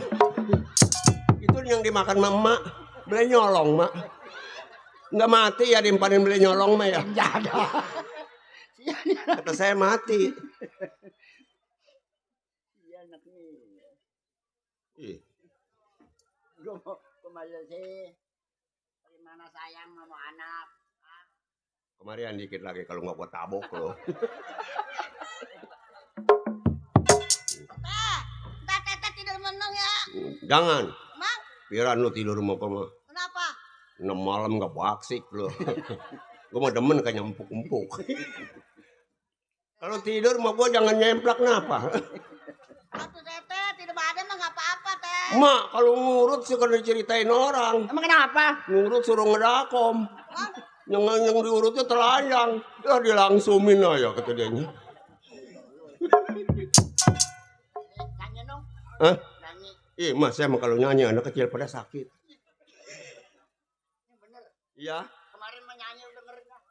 Itu yang dimakan emak. Beli nyolong Mak. Nggak mati ya dimpanin beli nyolong Mak ya. Nggak ada. Kata saya mati. Iya anak nih. Ih. Gue masih sih. Bagaimana sayang sama anak. Kemarian dikit lagi kalau nggak buat tabok loh. Tete tidur meneng ya. Jangan. Mang, Piran lu tidur mau mah. kenapa? 6 malam nggak baksik lo. Gue mau demen kayak empuk-empuk. Kalau tidur mau gue jangan nyemplak napa. Waktu Tete tidur badan mah nggak apa-apa Teh. Mak kalau ngurut sih kalau diceritain orang. Emang kenapa? Ngurut suruh ngedakom. Yang diurutnya telanjang. Ya dilangsumin aja kata dianya. Nyanyi dong. Hah? Nyanyi. Ih mas saya mah kalau nyanyi anak kecil pada sakit. Bener. Iya. Kemarin menyanyi dengerin lah.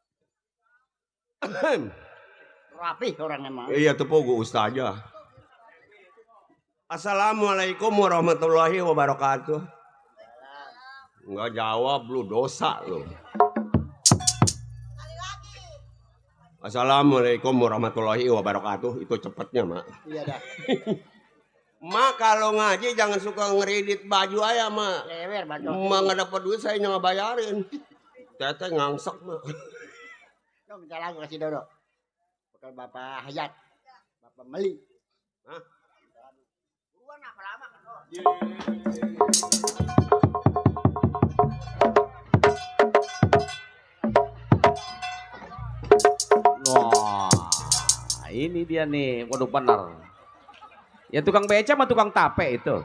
Ahem. Rapi orang emang. Iya tuh gue ustazah. Assalamualaikum warahmatullahi wabarakatuh. Enggak jawab lu, dosa lu. Assalamualaikum warahmatullahi wabarakatuh. Itu cepetnya, Mak. Iya dah. Mak kalau ngaji jangan suka ngeredit baju aja, Mak. Lewer baju. Mak nggak dapat duit saya nggak bayarin. Teteh ngangsek, Mak. Lo minta lagu kasih Dodo. Bukan Bapak Hayat. Bapak Meli. Hah? Buruan apa lama kan lo? Wah, ini dia nih, waduh benar. Ya tukang beca sama tukang tape itu.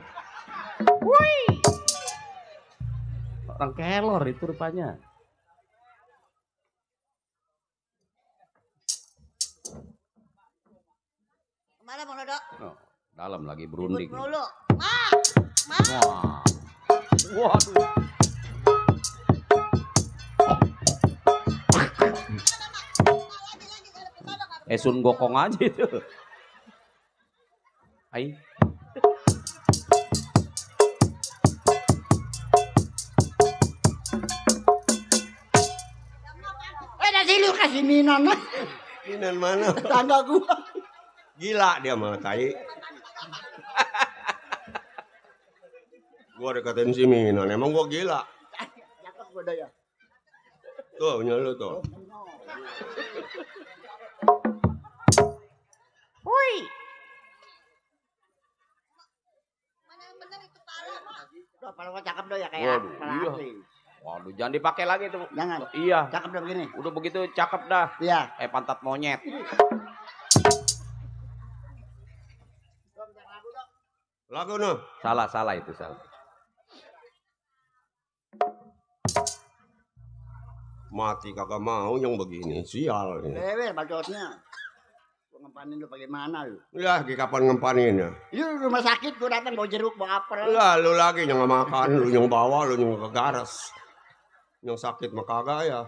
Wih. Orang kelor itu rupanya. Kemana Bang Dodo? Oh, dalam lagi berunding. Ribut mulu. Ma! Wah. Waduh. Sun Gokong aja itu. Hai. Nasi lu kasih Minan. Minan mana? Tangga gua. Gila dia mah tai. Gua deketin si Minan, emang gua gila. Cakep gua dah ya. Tuh, punya lu tuh. Woi. Mana yang bener itu pala, Mak? Tuh, pala gua cakep dah ya kayak Waduh, pala iya. asli. Waduh, jangan dipakai lagi tuh. Jangan. Iya. Cakep dah begini. Udah begitu cakep dah. Iya. Pantat monyet. Lagu noh. Salah itu salah. Mati kagak mau yang begini, sial. Lewer bacotnya. Gua ngempanin lu bagaimana lu? Ya, di kapan ngempaninnya? Lu rumah sakit gua datang bawa jeruk, bawa apel. Lah, lu lagi yang makan, lu yang bawa, lu yang ke garas. Yang sakit mah kagak ya.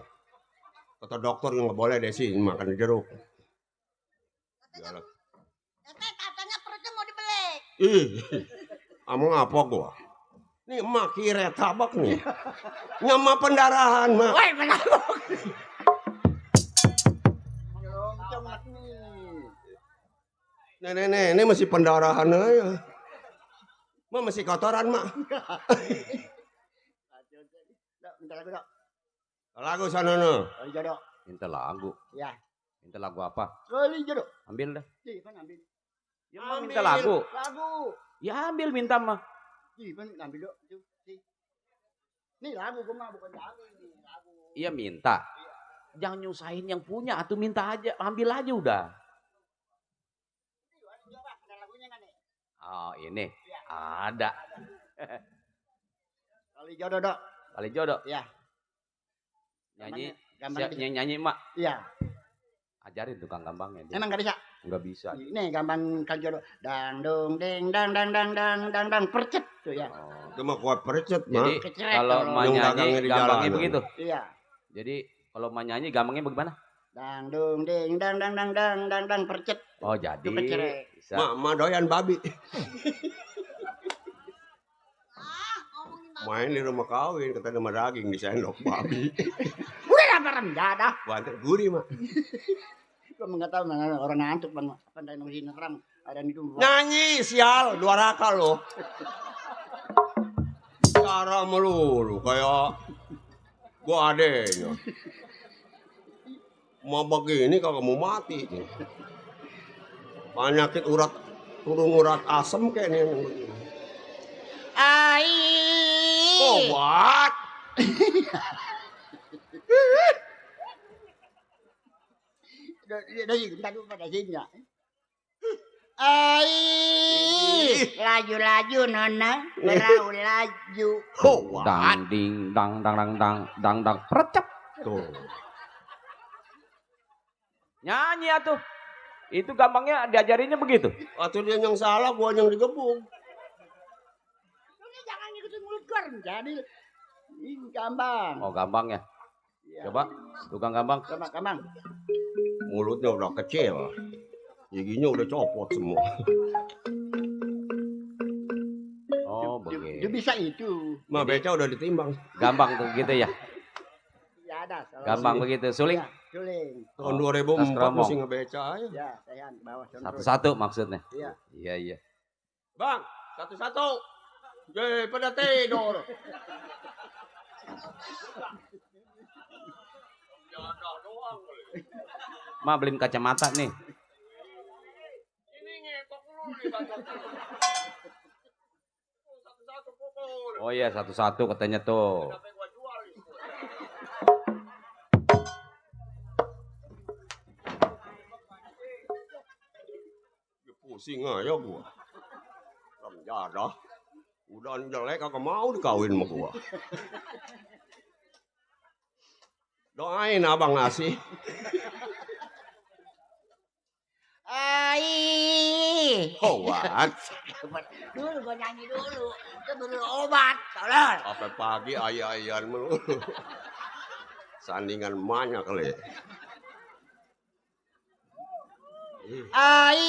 Kata dokter yang nggak boleh deh sih makan jeruk. Katanya perutnya mau dibelek. Ih, kamu ngapa gua? Nih emak kira tabak nih. Nyama pendarahan, Mak. Woi, menabok. Nenek, ini masih pendarahan aja. Mak masih kotoran, Mak. Minta lagu dok. Lagu sana no. Kali jodoh. Minta lagu. Ya. Minta lagu apa? Kali jodoh. Ambil dah. Ih, kan ambil. Ya mau minta lagu. Lagu. Ya ambil minta mah. Ih, kan ambil dok. Nih lagu gua mah bukan lagu ini, lagu. Iya minta. Jangan nyusahin yang punya, atau minta aja, ambil aja udah. Oh ini, ada. Kali jodoh dok. Kali jodoh. Iya. Nyanyi, nyanyi mak. Iya. Ajarin tukang gampangnya. Emang nggak bisa? Nggak bisa. Ini gampang kali jodoh. Dang dong ding dang dang dang dang dang dang percet tuh ya. Oh. Itu mah kuat percet, Jadi Mak. kalau nyanyi gampangnya begitu. Iya. Jadi kalau nyanyi gampangnya bagaimana? Dang dong ding dang dang dang dang dang dang percet. Oh jadi bisa. Mak doyan babi. Main di rumah kawin, kata nama daging di sendok babi. Udah laparan dah. Bantet gurih, Mak. Gua nggak tahu mana orang ngantuk bang. Apa dari mesin terang ada di dulu. Nyanyi sial, 2 raka lo. Cara melulu kayak gua adenya. Mau begini kagak mau mati. Penyakit turun urat asem kayak nih. Oh, what? Dari kita dulu pada sini ya. Laju-laju nona, berau laju. Oh, what? Dang ding dang dang dang dang dang dang percep. Tuh. Nyanyi atuh. Itu gampangnya diajarinnya begitu. Atau dia yang salah, gua yang digebuk. Ini jangan ngikutin mulut gua, jadi ini gampang. Oh gampang ya. Ya. Coba tukang gampang. Gampang. Mulutnya udah kecil. Giginya udah copot semua. bisa itu. Mah beca udah ditimbang. Gampang tuh gitu ya. Ya ada. Gampang begitu. Suling. Ya, suling. Tahun 2004 mesti ngebeca aja. Ya, saya bawa contoh. Satu-satu maksudnya. Iya. Iya, iya. Bang, satu-satu. Jeh, pada tidur. Ma beliin kacamata nih. Ini ngetok dulu nih Bang. Satu-satu pukul. Oh iya, satu-satu katanya tuh. Pusing aja gua. Jadah. Udah jelek kagak mau dikawin sama gua. Doain abang ngasih. Ai. Hoat. Dulu gua nyanyi dulu. Itu dulu obat, tolong. Sampai pagi ayah-ayahan melulu. Sandingan banyak kali. Ai.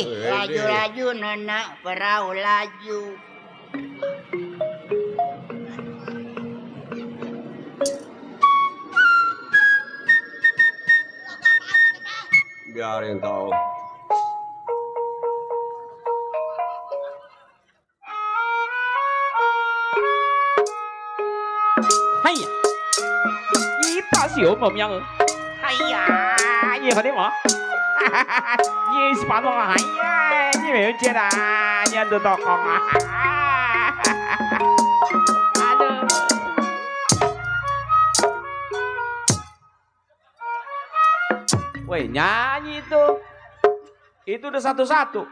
Laju-laju nona perahu laju. Biarin tahu. Hai. Kita siapa mau yang? Hai ya, ini apa nih mau? Ini sepatu hai ya, ini memang cina, ini ada tokong. Aduh. Woi nyanyi itu udah satu-satu.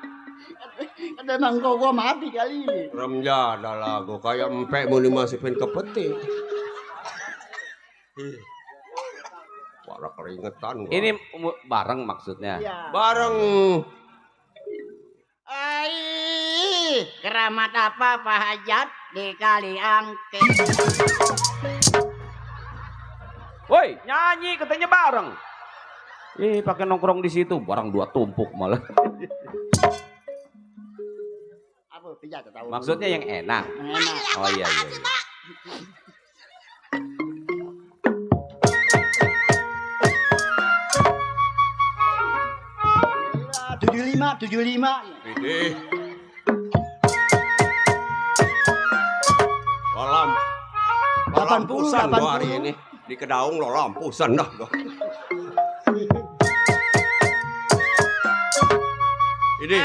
Ada nangkau gua mati kali ini. Remjada lagu kayak empek mau dimasukin ke peti. Para keringetan gua. Ini bareng maksudnya. Iya. Bareng. Ai, keramat apa Pak Hajat di kali angke. Woi nyanyi katanya bareng. Pakai nongkrong di situ, barang dua tumpuk malah. Apa pijat tahu? Maksudnya yang enak. Enak. Oh iya iya. 75. Ini. Lo lampusan lo hari ini. Di Kedaung lo lampusan dah. Ini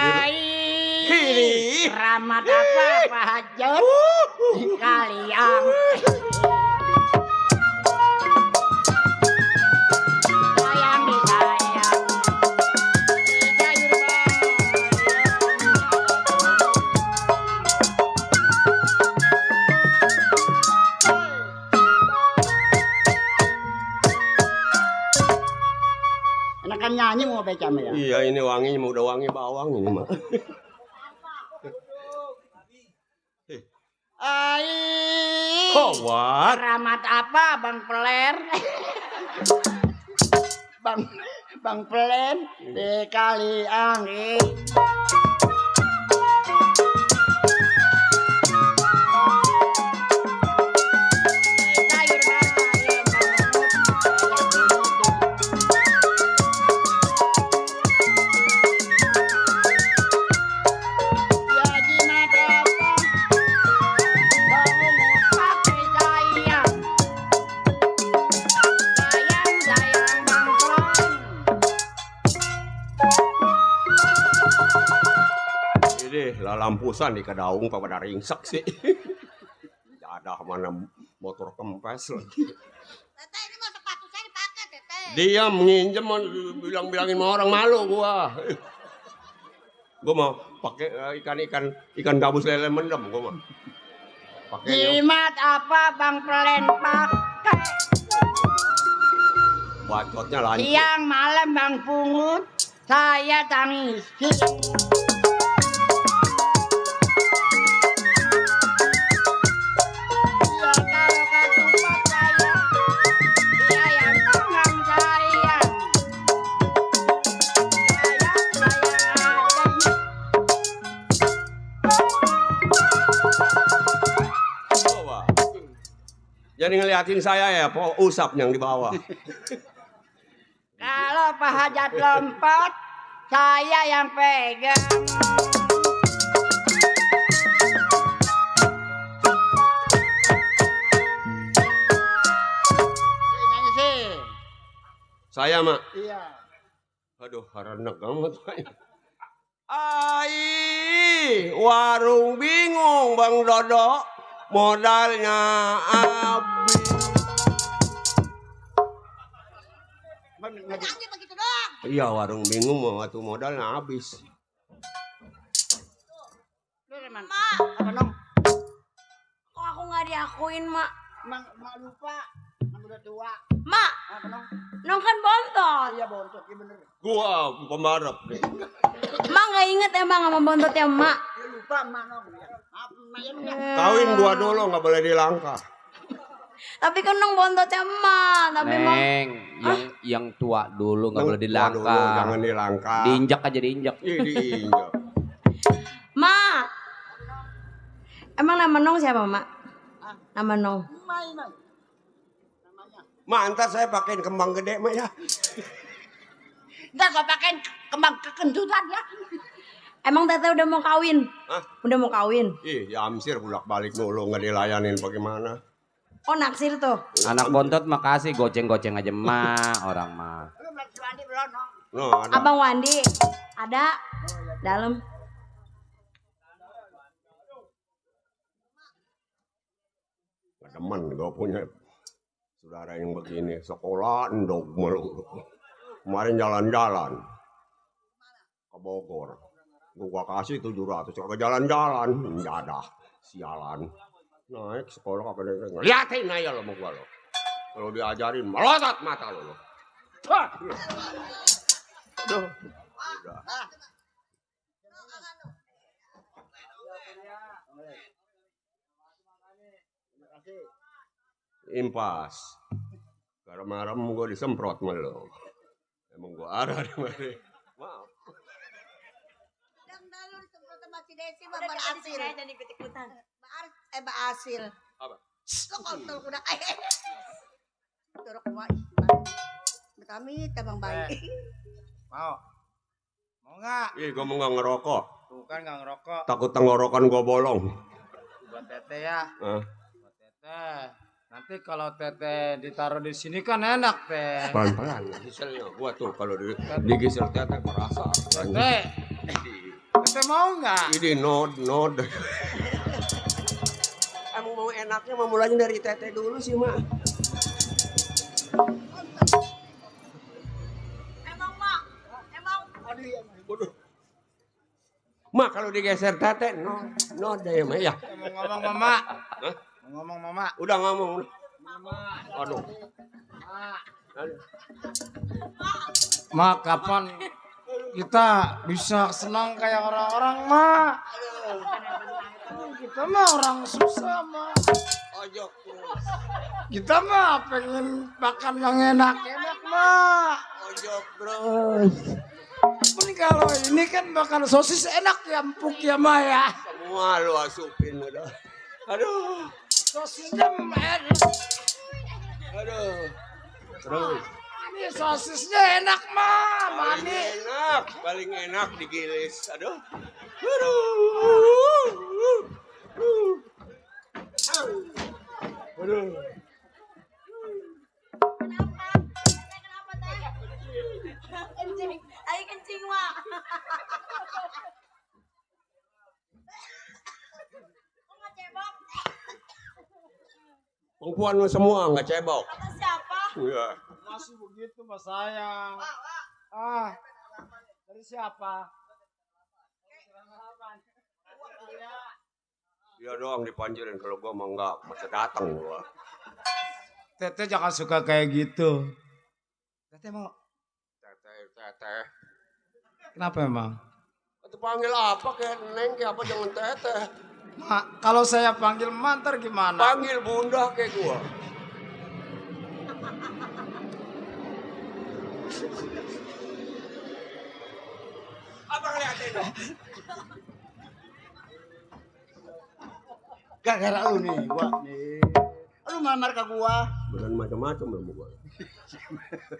keramat apa Pak Hajat di kalian. Sayang disayang. Enakan nyanyi mau baca ya? Iya ini wangi, udah wangi bawang ini mah. Ai. Hoat. Keramat apa Bang Peler? Bang Peler di kali angin. Lampusan di Kedaung pada ringsek sih. Ada mana motor kempes lagi. Tete ini mau sepatu saya dipakai Tete. Dia menginjem bilang-bilangin sama orang malu gua. Gua mau pakai ikan gabus lele mendem gua mah. Jimat apa Bang Pelen pakai? Bacotnya lanjut. Siang malam Bang Pungut saya tangisi. Jadi ngeliatin saya ya, usap yang di bawah. Kalau Pak Hajat lompat, saya yang pegang. Nyanyi sih. Saya, Mak. Iya. Aduh, haranek amat. Ai, warung bingung Bang Dodo, modalnya habis. Nyanyi begitu doang. Iya, warung bingung mau waktu modalnya habis. Mak, apa nong? Kok aku nggak diakuin, Mak? Mak lupa. Mak udah tua. Mak, Apa nong? nong kan bontot. Iya bontot, iya bener. Gua pembarap deh. Mak nggak inget emang sama bontotnya Mak. Ya lupa mak nong. Maaf, mak ya nong. Kawin gua dulu nggak boleh dilangkah. Tapi kan nong bontotnya Mak. Tapi Mak. Neng, yang tua dulu nggak boleh Tua dulu, dilangkah. jangan dilangkah. Diinjak aja diinjak. Iya, diinjak. Mak. Emang nama nong siapa, Mak? Nama nong. Mak. Mak, ntar saya pakein kembang gede, Mak ya. Ntar kau pakai kembang kekentutan ya. Emang Teteh udah mau kawin? Hah? Udah mau kawin? Ih, ya amsir bolak-balik mulu nggak dilayanin bagaimana. Oh naksir tuh. Anak bontot makasih goceng-goceng aja mah orang mah. Lu masih mandi belum nong? No, ada. Abang Wandi ada dalam. Gak demen gue punya saudara yang begini. Sekolah endog mulu. Kemarin jalan-jalan ke Bogor. Gua kasih 700. Kagak jalan-jalan. Jadah. Sialan. Naik sekolah kagak ada. Liatin aja lo sama gua lo. Kalau diajarin melotot mata lo. Aduh. Udah. Impas. Garam-garam gue disemprot sama lo. Emang gue arah di mana? Maaf. Yang dulu disemprot sama si Desi mah berasil. Dan ikut-ikutan. Berasil. Apa? Lo kontol kuda. Dorok kuat. Kami tabang bayi. Mau? Mau nggak? Ih, gue mau nggak ngerokok. Tuh kan nggak ngerokok. Takut tenggorokan gue bolong. Buat Teteh ya. Hah? Buat Teteh. Nanti kalau Teteh ditaruh di sini kan enak Teh. Pelan-pelan. Giselnya gue tuh kalau digisel Teteh merasa. Teteh. Teteh mau nggak? Ini nod. Emang mau enaknya mau mulanya dari Teteh dulu sih, Mak. Mak kalau digeser Teteh, no deh Mak ya. Ngomong Mama. Hah? Ngomong Mama. Udah ngomong. Mama. Aduh. Mak, kapan kita bisa senang kayak orang-orang, Mak? Kita mah orang susah, Mak. Ojok terus. Kita mah pengen makan yang enak-enak, Mak. Ojok terus. Pun kalau ini kan makan sosis enak ya, empuk ya, Mak ya. Semua lu asupin udah. Aduh. Sosisnya enak. Aduh. Terus. Ini sosisnya enak, Mak. Mani. Paling enak digilis. Aduh. Aduh. Kenapa Teh? Kencing. Ayo kencing, Mak. Kok nggak cebok? Perempuan lu semua nggak cebok. Kata siapa? Iya. Masih begitu, Mas sayang. Dari siapa? Dia doang dipanjirin kalau gua mah enggak, masa datang gua. Teteh jangan suka kayak gitu. Teteh mau. Teteh. Kenapa emang? Itu panggil apa kayak Neng kayak apa jangan Teteh. Mak, kalau saya panggil mantar gimana? Panggil Bunda kayak gua. Apa ngeliatin dong? Gara-gara lu nih, gua nih. Lu lu melamar ke gua? Beneran macam-macam lo gua.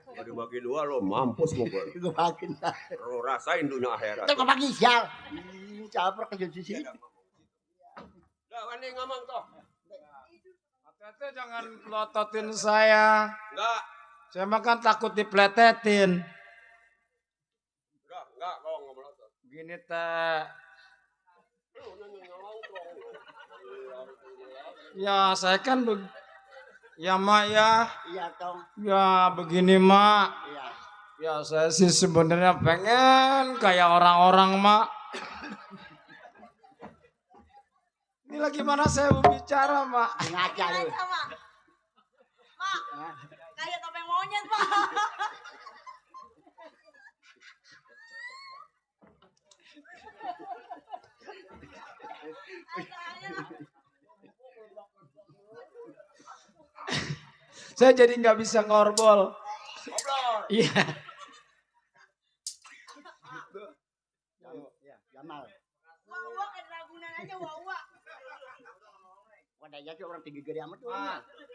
Kalau dibagi dua lo mampus mau gua. Gua bagiin dah. Lo rasain dunia akhirat. Tuh bagi sial. Caper ke sini. Dah Wandi ngomong toh. Tete jangan pelototin saya. Enggak. Saya makan takut dipletetin. Enggak, kau nggak melotot. Gini teh. Ya saya kan ya mak ya. Iya tong. Ya begini mak. Iya. Ya saya sih sebenarnya pengen kayak orang-orang mak. Ini lagi mana saya mau bicara mak. Ngaca lu. Mak. Kayak topeng monyet, Pak. Saya jadi nggak bisa ngorbol. Iya. Jamal. Wawa kan Ragunan aja wawa. Wadah aja orang tinggi gede amat tuh.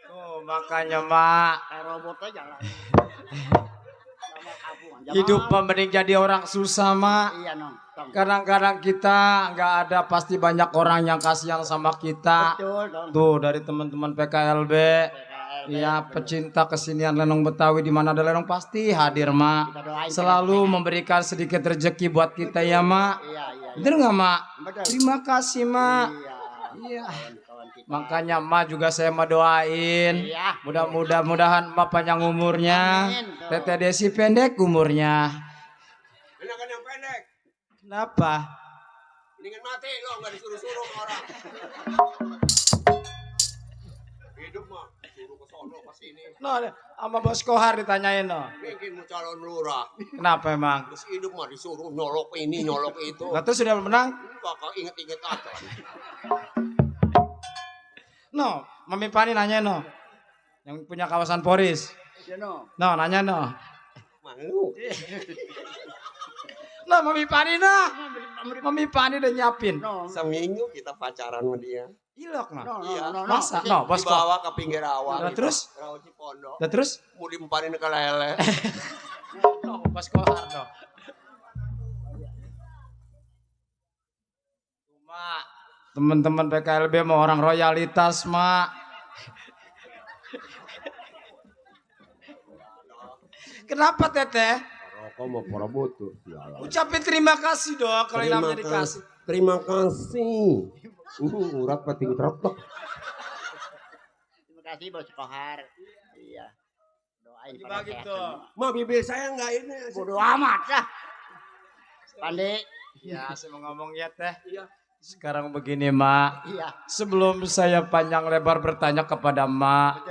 Tuh makanya mak. Kayak robotnya jalan. Hidup mending jadi orang susah mak. Iya nong. Kadang-kadang kita nggak ada pasti banyak orang yang kasihan sama kita. Betul dong. Tuh dari teman-teman PKLB. Iya pecinta kesenian lenong Betawi di mana ada lenong pasti hadir mak. Selalu memberikan sedikit rezeki buat kita ya mak. Iya. Bener nggak mak? Betul. Terima kasih mak. Iya. Makanya emak juga saya mau doain. Iya. Mudah-mudahan emak panjang umurnya. Teteh Desi pendek umurnya. Enakan yang pendek. Kenapa? Mendingan mati lo nggak disuruh-suruh sama orang. Hidup mah suruh ke sono pas ini. No, sama Bos Kohar ditanyain no. Bikin mau calon lurah. Kenapa emang? Terus hidup mah disuruh nyolok ini nyolok itu. Nah, terus sudah menang? Bakal inget-inget aja. No, Mami Pani nanya no. Yang punya kawasan Poris. Iya nong. No, nanya no. Malu. No, Mami Pani no. Mami Pani udah nyiapin. Seminggu kita pacaran sama dia. Ilok no. Iya. Masa? No, Bos Kohar. Dibawa ke pinggir rawa. Nah, terus? Rawa Cipondo. Nah, terus? Mau dimpanin ke lele. No, Bos Kohar no. Mak, teman-teman PKLB mau orang royalitas mak. Kenapa teteh? Rokok mau perabot tuh. Ucapin terima kasih dong kalau yang namanya dikasih. Terima kasih. Urat peting terletak. Terima kasih Bos Kohar. Iya. Doain Dibagi tuh. Ma bibir saya enggak ini. Bodoh amat lah. Pandi. Ya, saya mau ngomong ya teh. Iya. Sekarang begini mak. Iya. Sebelum saya panjang lebar bertanya kepada mak.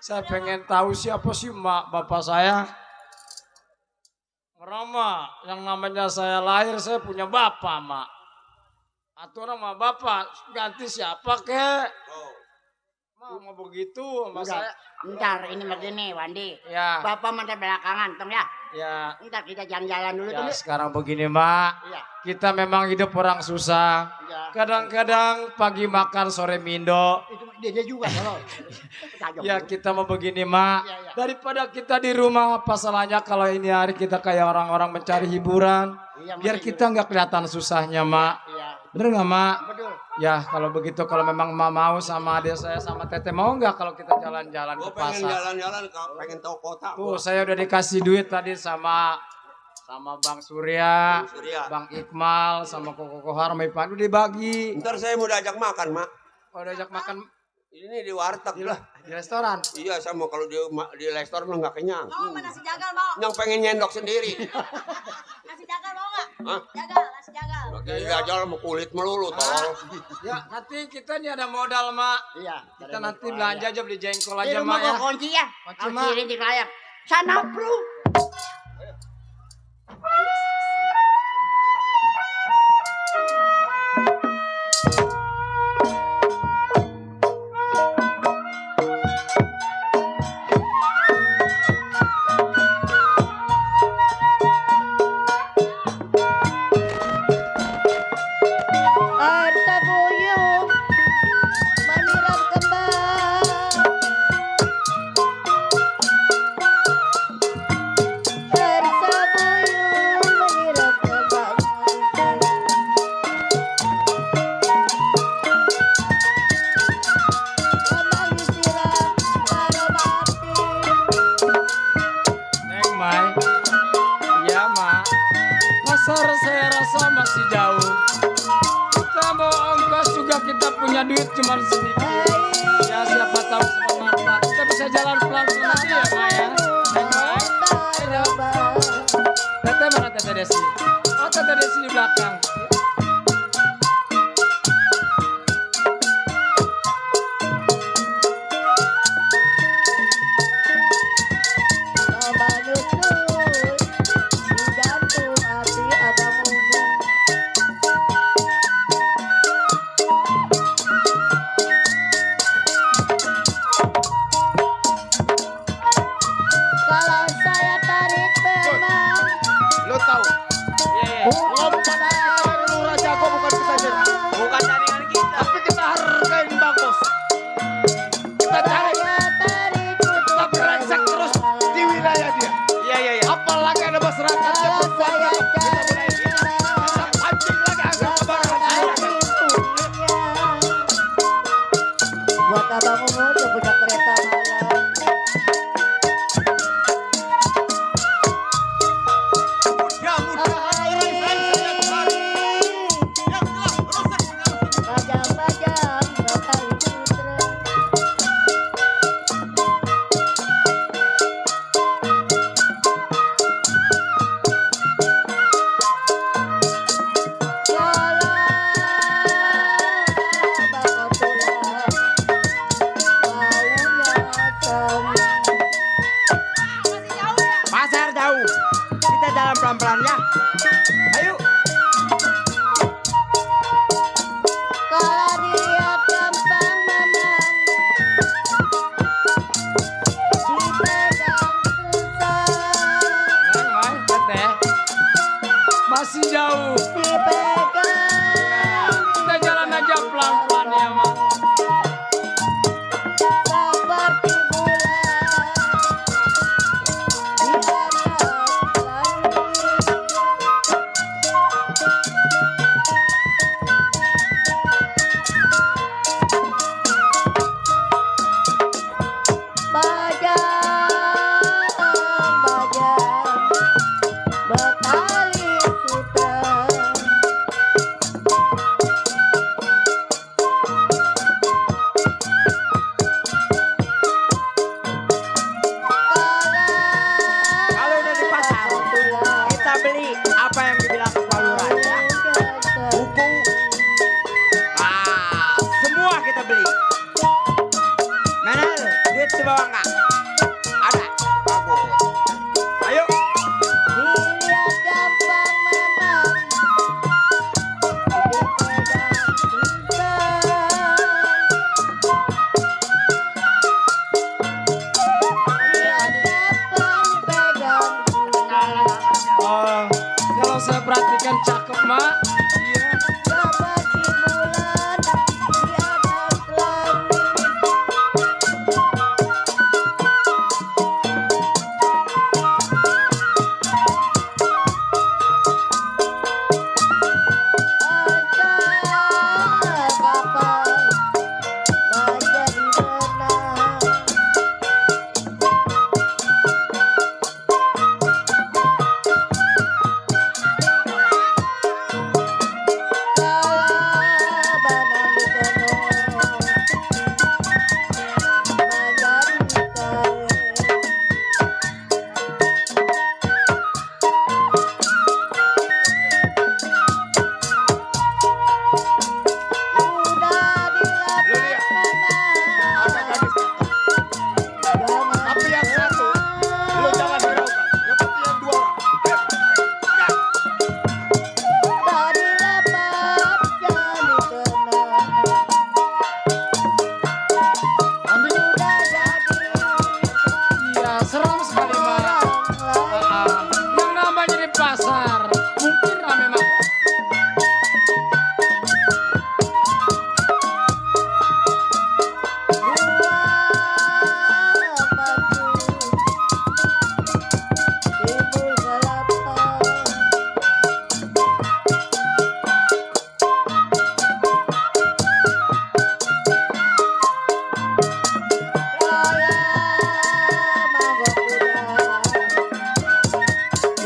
Saya pengen tahu siapa sih mak bapak saya. Rama, yang namanya saya lahir saya punya bapak mak. Atau nama bapak ganti siapa kek? Mau begitu sama saya. Ntar ini begini Wandi. Ya. Bapak mantai belakangan tong ya. Ya. Ntar kita jalan-jalan dulu Ya tuh. sekarang begini mak. Iya. Kita memang hidup orang susah. Iya. Kadang-kadang pagi makan sore mindo. Itu dia juga kalau. Ya kita mau begini mak. Iya, iya. Daripada kita di rumah apa salahnya kalau ini hari kita kayak orang-orang mencari hiburan. Iya, Biar masih kita nggak kelihatan susahnya mak. Iya. Bener nggak mak? Betul. Ya kalau begitu kalau memang mak mau sama adik saya sama teteh mau nggak kalau kita jalan-jalan ke Gue pengen pasar? jalan-jalan, pengen tahu kota. Tuh saya udah dikasih duit tadi sama Bang Surya, Bang Surya. Bang Iqmal, sama Koko Kohar, sama Ipan udah dibagi. Ntar saya mau diajak makan, Mak. Oh, udah ajak makan Ini di warteg lah. di restoran. Iya, saya mau kalau di restoran lo nggak kenyang. Mau nasi jagal mau? Yang pengen nyendok sendiri. Nasi jagal mau nggak? Hah? Jagal, nasi jagal. Lagi jajal mau kulit melulu, tolong. Ya nanti kita nih ada modal mak. Iya. Kita nanti belanja aja beli jengkol Di aja rumah mak ya. gua kunci ya. Kunci, Mak. Kunci di layar. Sana bro. Aduh. pasar saya rasa masih jauh. Kita mau ongkos juga kita punya duit cuma sedikit. Ya siapa tahu semangat kita bisa jalan pelan-pelan aja ya Maya. Teteh mana Teteh Desi? Oh Teteh Desi di belakang.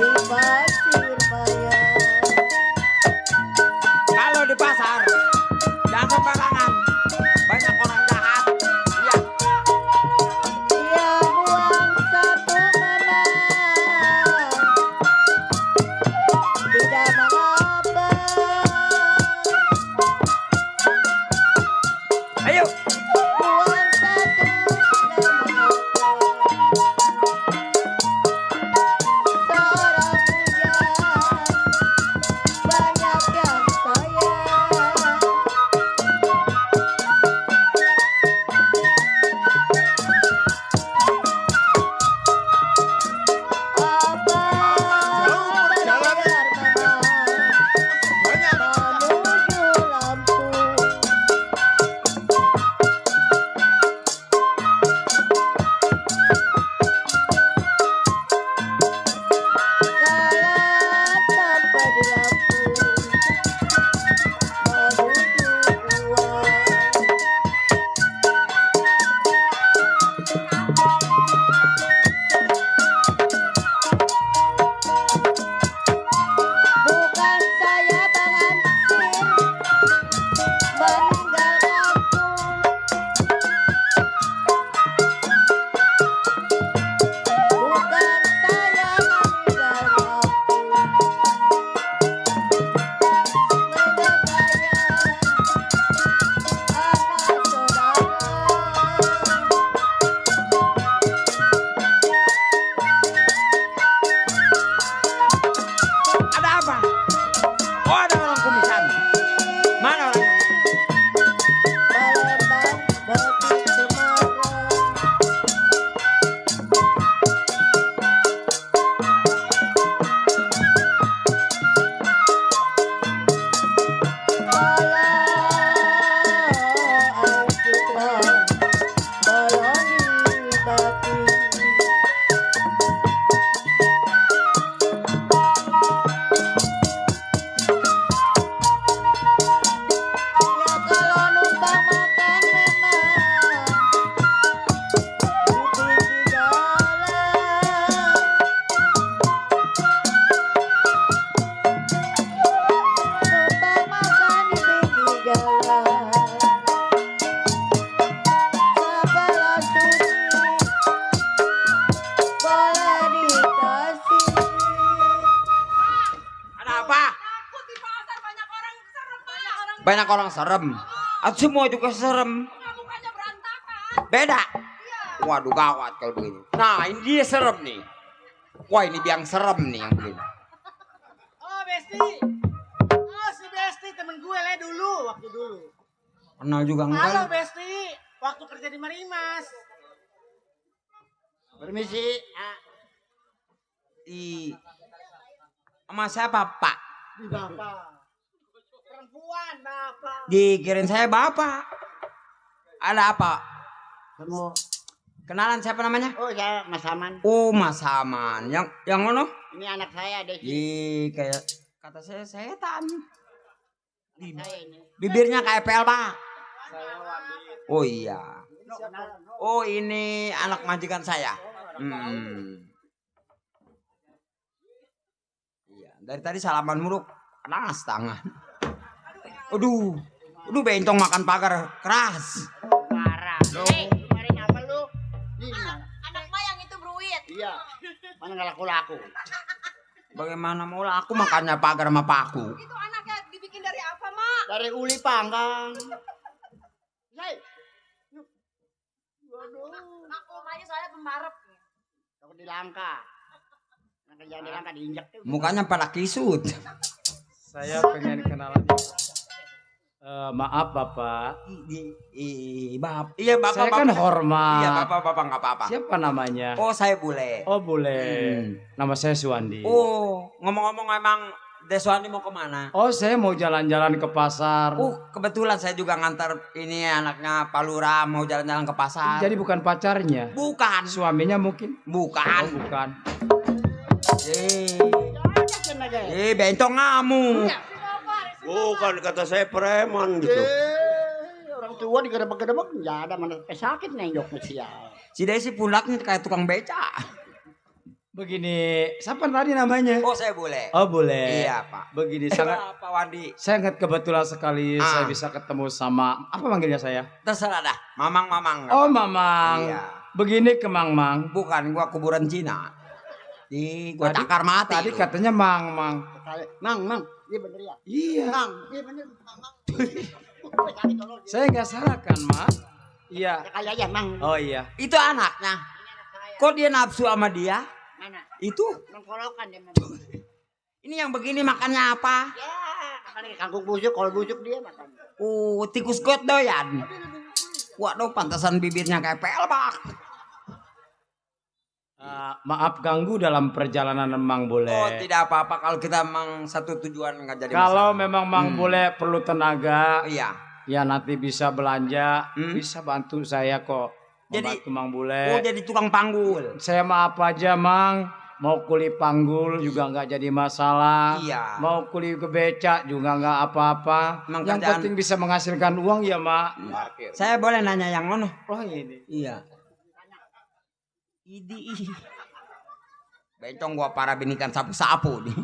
Terima kasih. Banyak orang serem. Atau semua juga serem. Mukanya berantakan. Beda. Waduh gawat kalau begini. Nah ini dia serem nih. Wah ini biang serem nih yang begini. Oh Besti. Oh si Besti temen gue le dulu. Waktu dulu. Kenal juga Halo enggak? Besti. Waktu kerja di Marimas. Permisi. Sama siapa Pak? Di Bapak. Perempuan Bapak. Dikirain saya Bapak. Ada apa? Kamu. Kenalan siapa namanya? Oh saya Mas Haman. Oh Mas Haman. Yang mana? Ini anak saya Desi. Kayak kata saya setan. Saya ini. Bibirnya kayak pelbak. Saya Wandi. Oh iya. Oh ini anak majikan saya. Iya, dari tadi salaman mulu panas tangan. Aduh, bentong makan pagar keras. Marah. Kemarin apa lu? Anak mayang itu beruit. Iya. Mana nggak laku-laku? Bagaimana mau laku makannya pagar sama paku? Itu anaknya dibikin dari apa, Mak? Dari uli panggang. Hey. Maklum aja soalnya pembarep. Takut dilangka. Nah, kerjaan dilangka diinjak tuh. Mukanya pada kisut. Saya pengen kenalan. Maaf Bapak. Iya Bapak. Saya kan hormat. Iya Bapak nggak apa-apa. Siapa namanya? Oh saya bule. Oh boleh. Nama saya Suwandi. Oh ngomong-ngomong emang Deswandi mau kemana? Oh saya mau jalan-jalan ke pasar. Kebetulan saya juga ngantar ini anaknya Pak Lurah mau jalan-jalan ke pasar. Jadi bukan pacarnya? Bukan. Suaminya mungkin? Bukan. Oh, bukan. Bentong ngamu. Bukan kata saya preman gitu. Orang tua digerebek-gerebek nggak ada mana sakit nenjok sial. Si Desi pundaknya kayak tukang beca. Begini, siapa tadi namanya? Oh saya boleh. Oh boleh. Iya Pak. Begini sangat. Pak Wandi. Sangat kebetulan sekali saya bisa ketemu sama apa manggilnya saya? Terserah dah. Mamang. Oh Mamang. Iya. Begini ke Mang. Bukan gua kuburan Cina. Gua cakar mati. Tadi katanya Mang. Mang. Iya bener ya? Iya. Mang. Iya bener. Mang. Saya nggak salah kan, Mak? Iya. Kali aja Mang. Oh iya. Itu anaknya. Kok dia nafsu sama dia? Mana? Itu. Mengkolokan dia. Ini yang begini makannya apa? Ya, makan kangkung busuk, kol busuk dia makan. Tikus got doyan. Waduh, pantasan bibirnya kayak pelbak. Maaf ganggu dalam perjalanan Mang boleh. Oh, tidak apa-apa kalau kita memang satu tujuan nggak jadi Kalau masalah. memang Mang boleh perlu tenaga. Iya. Ya nanti bisa belanja, bisa bantu saya kok. Membantu Mang boleh. Oh, jadi tukang panggul. Saya mah apa aja Mang. Mau kuli panggul juga nggak jadi masalah. Iya. Mau kuli ke becak juga nggak apa-apa. Yang penting bisa menghasilkan uang ya Mak. Saya boleh nanya yang mana? Oh ini. Iya. Idi. Bencong gua para binikan sapu-sapu nih.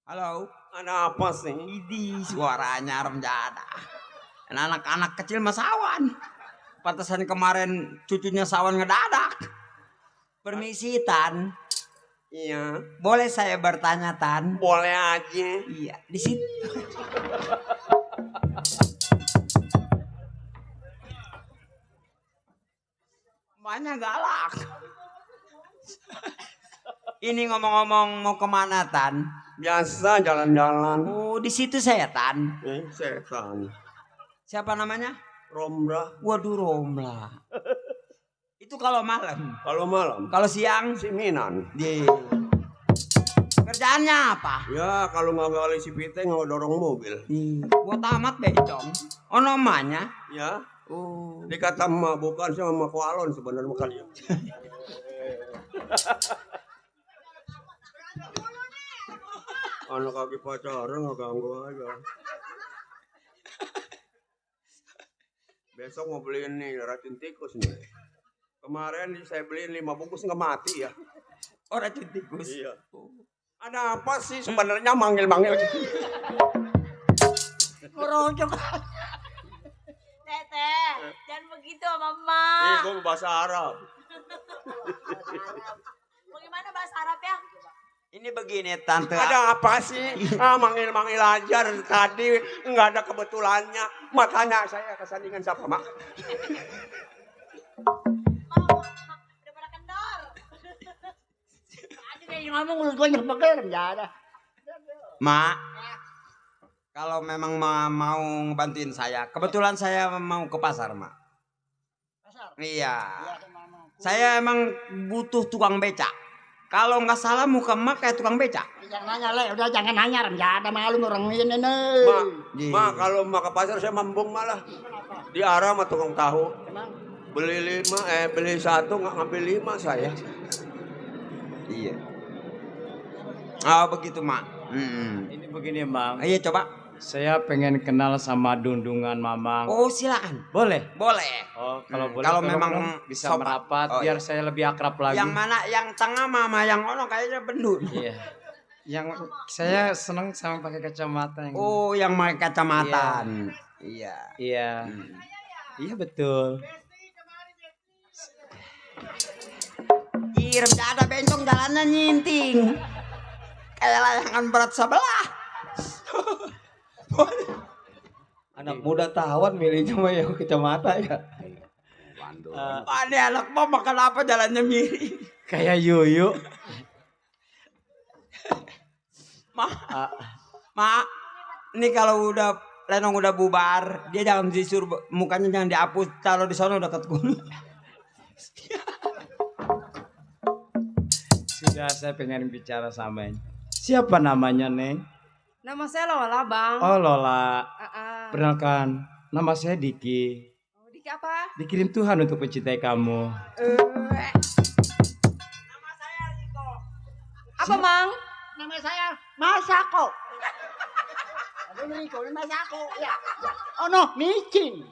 Halo. Ada apa sih? Idi suaranya remjada. Anak-anak kecil mas Sawan. Pantesan kemarin cucunya Sawan ngedadak. Permisi Tan. Iya. Boleh saya bertanya Tan? Boleh aja. Iya. Di situ. Banyak galak. Ini ngomong-ngomong mau kemana Tan? Biasa jalan-jalan. Oh di situ saya Tan. Setan. Siapa namanya? Romla. Waduh Romla. Itu kalau malam. Kalau malam. Kalau siang? Siminan. Kerjaannya apa? Ya kalau nggak kali si Pite nggak dorong mobil. Buat amat Bencong. Oh namanya? Ya. Dikata bukan sama kualon sebenarnya bukan ya. Anak kaki pacaran nggak ganggu aja. Besok mau beliin nih racun tikus nih. Kemarin saya beliin 5 bungkus nggak mati ya. Oh racun tikus. Iya. Ada apa sih sebenarnya manggil-manggil? Ngerojok. Teteh, jangan begitu sama Mak. Gue bahasa Arab. Bagaimana bahasa Arab ya? Ini begini tante. Ada apa sih? Manggil-manggil aja dari tadi nggak ada kebetulannya. Makanya saya kesandingan siapa mak? Ngomong lu banyak bekel ada. Mak, kalau memang mau ngebantuin saya, kebetulan saya mau ke pasar, Mak. Pasar? Iya. Saya emang butuh tukang becak. Kalau nggak salah muka Mak kayak tukang becak. Jangan nanya, Le. Udah jangan nanya, Ram. Ada malu orang ini nih. Mak, kalau mak ke pasar saya mambung malah. Diarah sama tukang tahu. Beli 5, beli 1 nggak ngambil 5 saya. Iya. Oh begitu Mak. Ini begini Bang. Iya coba. Saya pengen kenal sama Dundungan Mamang. Oh silakan. Boleh? Boleh. Oh kalau boleh. Kalau tolong memang dong bisa sopan. merapat Oh, biar iya. saya lebih akrab lagi. Yang mana? Yang tengah mama, yang ono kayaknya bendun. Iya. Yang saya seneng sama pakai kacamata yang. Oh yang pakai kacamata. Iya. Iya. Iya betul. Irem ada bencong jalannya nyinting. Kayak layangan berat sebelah. Anak muda tawan milihnya mah yang kacamata ya. Wah ini anak mau makan apa jalannya miring. Kayak Yuyu. Mak, ini kalau udah Lenong udah bubar, dia jangan disuruh mukanya jangan dihapus. Kalau di sana udah ketemu. Sudah saya pengen bicara sama ini. Siapa namanya Neng? Nama saya Lola, Bang. Oh Lola. Ah. Perkenalkan, nama saya Diki. Oh, Diki apa? Dikirim Tuhan untuk mencintai kamu. Apa, Mang? Nama saya Masako. Ada Riko, Masako. Ya. Oh no, micin.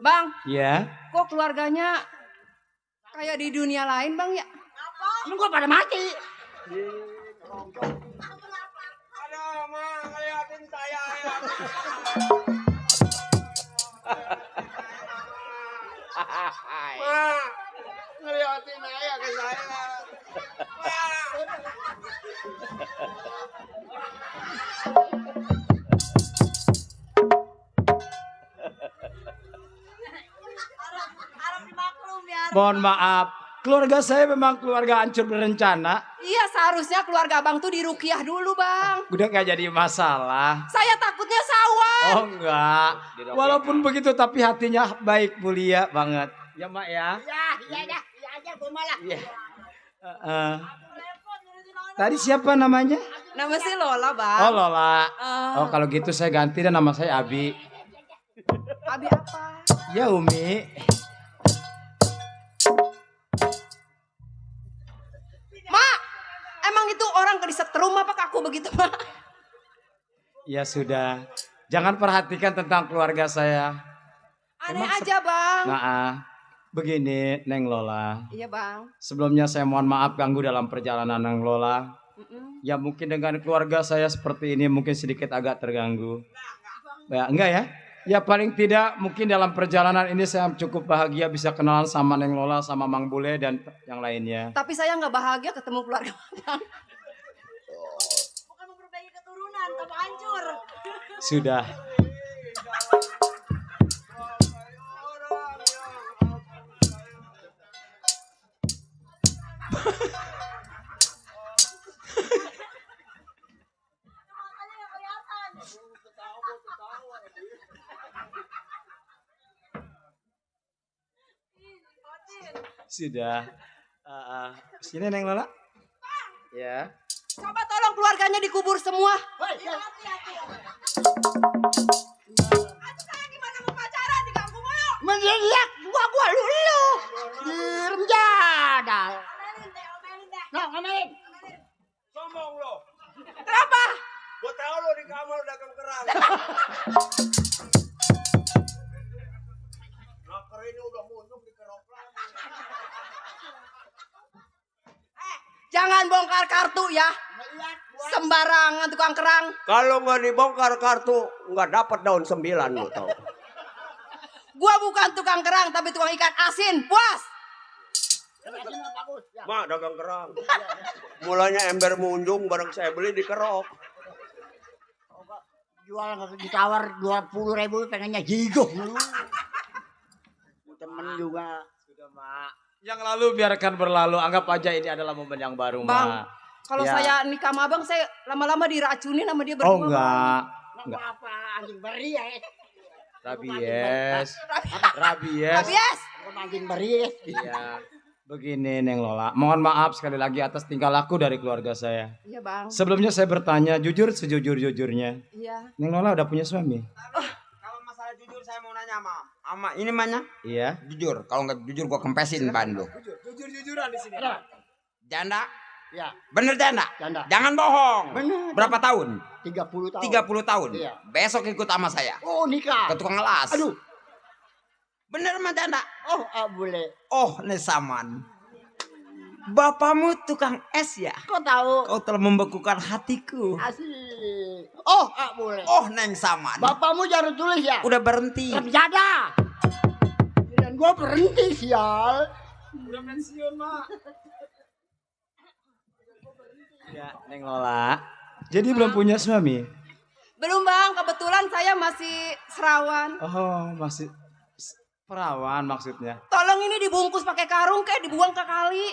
Bang, Ya. kok keluarganya kayak di dunia lain, Bang ya? Emang gua pada mati. Aduh, mak, ngeliatin saya ya. Mak, ngeliatin aja ke saya. Mohon maaf, keluarga saya memang keluarga hancur berencana. Iya, seharusnya keluarga Abang tuh dirukiah dulu, Bang. Udah gak jadi masalah. Saya takutnya sawan. Oh enggak. Walaupun begitu tapi hatinya baik mulia banget. Ya Mak ya. Iya aja gua malah. Tadi siapa namanya? Nama sih Lola, Bang. Oh Lola. Oh kalau gitu saya ganti dan nama saya Abi. Abi apa? Ya Umi. Mak, emang itu orang kesetrum apa kaku begitu, Mak? Ya sudah. Jangan perhatikan tentang keluarga saya. Aneh aja, Bang. Begini Neng Lola. Iya, Bang. Sebelumnya saya mohon maaf ganggu dalam perjalanan Neng Lola. Ya mungkin dengan keluarga saya seperti ini mungkin sedikit agak terganggu. Ya, enggak ya? Ya paling tidak mungkin dalam perjalanan ini saya cukup bahagia bisa kenalan sama Neng Lola, sama Mang Bule dan yang lainnya. Tapi saya nggak bahagia ketemu keluarga Bang. Bukan memperbaiki keturunan, tapi hancur. Sudah. Sudah. Sini Neng Lola. Ya. Coba tolong keluarganya dikubur semua. Menyiak gua lu. Direm jadal. Nah, ngapain? Sombong lo. Kenapa? Gua tahu lo di kamar dagang kerang. Naker ini udah mundur di keroplang. Jangan bongkar kartu ya. Sembarangan tukang kerang. Kalau nggak dibongkar kartu, nggak dapat daun 9 lo tau. Gua bukan tukang kerang tapi tukang ikan asin. Puas. Mak dagang kerang. Mulanya ember munjung bareng saya beli dikerok. Jual ditawar 20.000 pengennya jigo. Temen juga. Sudah, Mak. Yang lalu biarkan berlalu. Anggap aja ini adalah momen yang baru, Bang, Mak. kalau Ya. saya nikah sama abang, saya lama-lama diracunin sama dia berdua. Oh, enggak. Enggak Enggak. apa anjing beri ya. Rabies. Bang. Rabies. Rabies. Anjing beri. Iya. Begini, Neng Lola. Mohon maaf sekali lagi atas tingkah laku dari keluarga saya. Iya, Bang. Sebelumnya saya bertanya, jujur sejujur-jujurnya. Iya. Neng Lola udah punya suami? Kalau masalah jujur saya mau nanya sama ini mana? Iya. Jujur, kalau nggak jujur gua kempesin ban lu. Jujur-jujuran di sini. Janda? Ya. Bener janda? Janda. Jangan bohong. Bener. Berapa tahun? 30 tahun. 30 tahun. Iya. Besok ikut sama saya. Oh, nikah. Ke tukang las. Aduh. Bener mah janda? Oh, boleh. Oh, Nesaman. Bapamu tukang es ya? Kau tahu? Kau telah membekukan hatiku. Asik. Oh, boleh. Oh, Neng Saman. Bapakmu jarang tulis ya? Udah berhenti. Terjada. Dan gua berhenti sial. Udah pensiun, Mak. Ya, Neng Lola. Jadi belum punya suami? Belum, Bang. Kebetulan saya masih serawan. Oh, masih perawan maksudnya. Tolong ini dibungkus pakai karung kayak dibuang ke kali.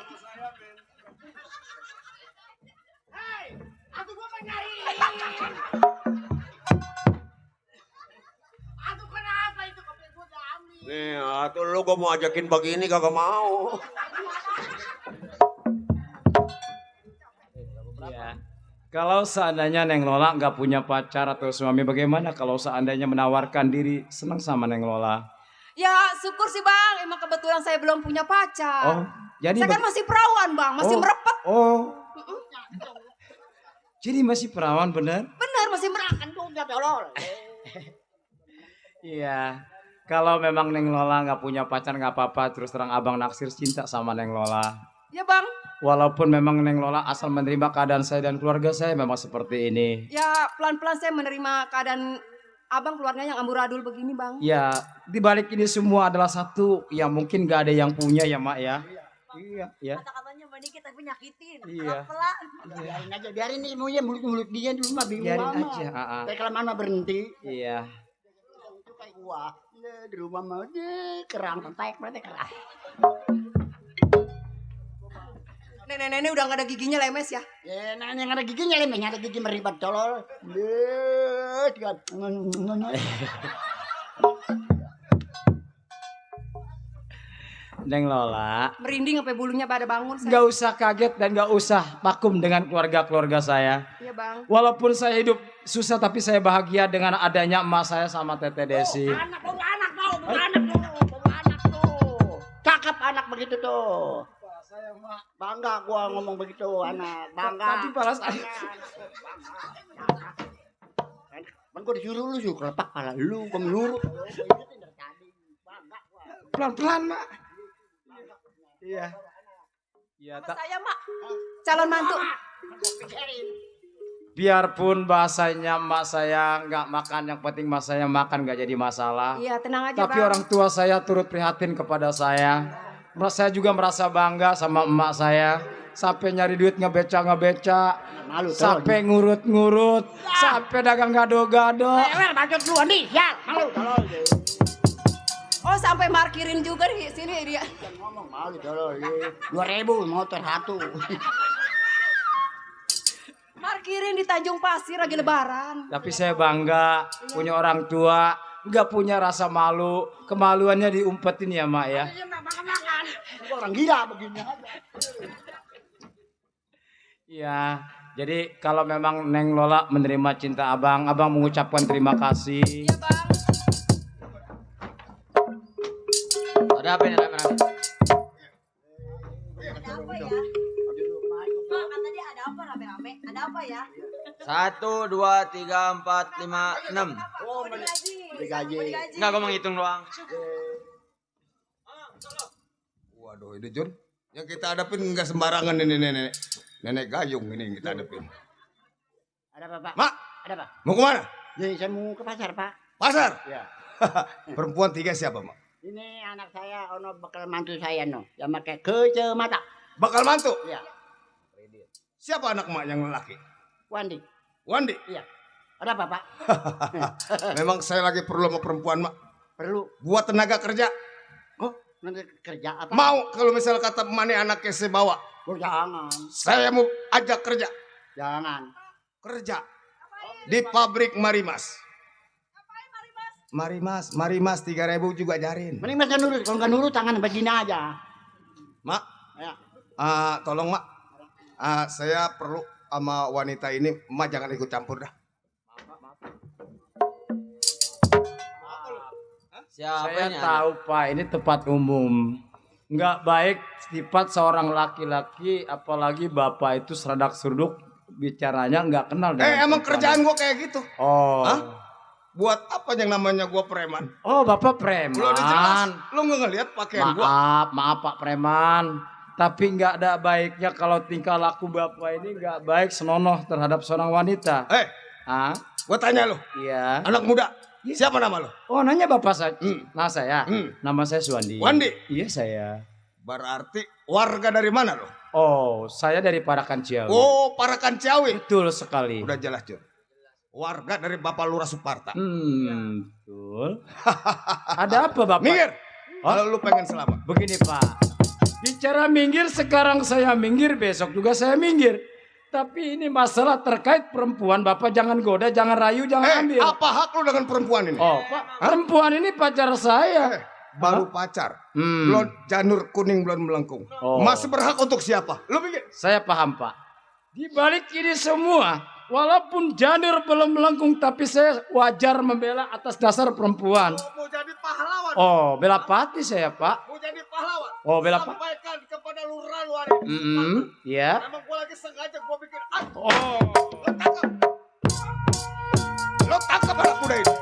Aku gua nyari. Aku kenapa itu kopi gua ambil. Nih, atuh lu gua mau ajakin begini kagak mau. Iya. Kalau seandainya Neng Lola nggak punya pacar atau suami, bagaimana kalau seandainya menawarkan diri senang sama Neng Lola? Ya, syukur sih, Bang. Emang kebetulan saya belum punya pacar. Oh, jadi saya kan masih perawan, Bang. Masih merepet. Oh. Jadi masih perawan bener? Bener, masih merepet. Kan gua udah tolol. Iya. Kalau memang Neng Lola nggak punya pacar nggak apa-apa, terus terang abang naksir cinta sama Neng Lola. Ya, Bang. Walaupun memang Neng Lola asal menerima keadaan saya dan keluarga saya memang seperti ini. Ya, pelan-pelan saya menerima keadaan abang keluarnya yang amburadul begini, Bang. Ya, dibalik ini semua adalah satu yang mungkin gak ada yang punya ya, Mak ya. Iya, ya. Kata-katanya Mbak Niki tapi nyakitin. Iya. Pelan-pelan. Biarin aja, biarin nih maunya mulut-mulut dia dulu mah bingung Biarin amat. aja, Kayak kelamaan mah berhenti. Iya. Itu kayak gua. Ya, di rumah mah kerang pentek berarti kerang. Nenek-nenek udah gak ada giginya lemes ya? Ya, nah yang ada giginya lemenya, ada gigi meribat tolol. Neng Lola, Merinding sampai bulunya pada bangun. nggak usah kaget dan nggak usah vakum dengan keluarga-keluarga saya. Iya, Bang. Walaupun saya hidup susah tapi saya bahagia dengan adanya emak saya sama Tete Desi. Anak tuh. Cakep anak begitu tuh. Saya mah bangga gua ngomong begitu anak, bangga. Tapi balas Kan gua disuruh lu suruh kelepak pala lu, gua melurut. pelan-pelan, Mak. Iya. Iya, tak. Saya, Mak. Calon mantu. Biarpun bahasanya emak saya nggak makan, yang penting emak saya makan nggak jadi masalah. Iya, tenang aja, Tapi Bang. orang tua saya turut prihatin kepada saya. Saya juga merasa bangga sama emak saya. Sampai nyari duit ngebeca, Malu, sampai ngurut-ngurut, sampai dagang gado-gado. Bacot lu nih, ya. Malu, tolol. Oh, sampai markirin juga di sini dia. Ngomong malu, tolol. 2.000 motor satu. Parkirin di Tanjung Pasir lagi lebaran. Tapi saya bangga punya orang tua, nggak punya rasa malu. Kemaluannya diumpetin ya, Mak ya. Orang gila begini. Iya, jadi kalau memang Neng Lola menerima cinta abang, abang mengucapkan terima kasih. Iya, Bang. Ada apa ini rame-rame? Ada apa ya? Mak, kata dia ada apa rame-rame? Ada apa ya? 1, 2, 3, 4, 5, 6. Oh, digaji. Digaji. Enggak, gue menghitung doang. Waduh, ini Jun. Yang kita hadapin enggak sembarangan ini nenek. Nenek gayung ini yang kita hadapin. Ada apa, Pak? Mak, Ada apa? mau kemana? Jadi saya mau ke pasar, Pak. Pasar? Ya. Perempuan 3 siapa, Mak? Ini anak saya, ono bakal mantu saya no, yang pakai kacamata. Bakal mantu? Iya. Siapa anak mak yang lelaki? Wandi. Wandi? Iya. Ada apa, Pak? Memang saya lagi perlu sama perempuan, Mak. Perlu. Buat tenaga kerja. Oh, nanti kerja apa? Mau kalau misal kata Mane anaknya saya bawa. Oh, jangan. Saya mau ajak kerja. Jangan. Kerja. Di pabrik Marimas. Marimas 3.000 juga jarin. Mending mas nurut, kalau nggak nurut tangan begini aja. Mak, Ya. tolong Mak. Saya perlu sama wanita ini, Mak jangan ikut campur dah. Saya tahu Pak, ini tempat umum. Nggak baik sifat seorang laki-laki, apalagi bapak itu seradak-seruduk bicaranya nggak kenal dengan Emang perempuan. kerjaan gua kayak gitu. Oh. Hah? Buat apa yang namanya gua preman? Oh, bapak preman. Belum dijelas. Lu nggak ngelihat pakaian gua? Maaf Pak preman. Tapi nggak ada baiknya kalau tingkah laku bapak ini nggak baik senonoh terhadap seorang wanita. Gua tanya lu. Iya. Anak muda. Siapa nama lu? Oh, nanya bapak saya. Nah, saya. Nama saya Suwandi. Wandi? Iya, saya. Berarti warga dari mana lu? Oh, saya dari Parakan Ciawi. Oh, Parakan Ciawi. Betul sekali. Udah jelas, Jur. Warga dari Bapak Lurah Suparta. Betul. Ada apa, Bapak? Minggir. Kalau lu pengen selamat. Begini, Pak. Bicara minggir, sekarang saya minggir, besok juga saya minggir. Tapi ini masalah terkait perempuan, Bapak jangan goda, jangan rayu, jangan ambil. Apa hak lu dengan perempuan ini? Oh, Pak, perempuan ini pacar saya. Baru pacar. Belum janur kuning belum melengkung. Oh. Masih berhak untuk siapa? Lu pikir? Saya paham, Pak. Di balik ini semua, walaupun janur belum melengkung, tapi saya wajar membela atas dasar perempuan. Mau jadi pahlawan. Oh, bela pati saya, Pak. Mau jadi pahlawan. Oh, bela Pak. Sampaikan kepada lurah lu hari Iya. Memang gua lagi sengaja gua bikin. Oh. Lo tangkap anak muda ini.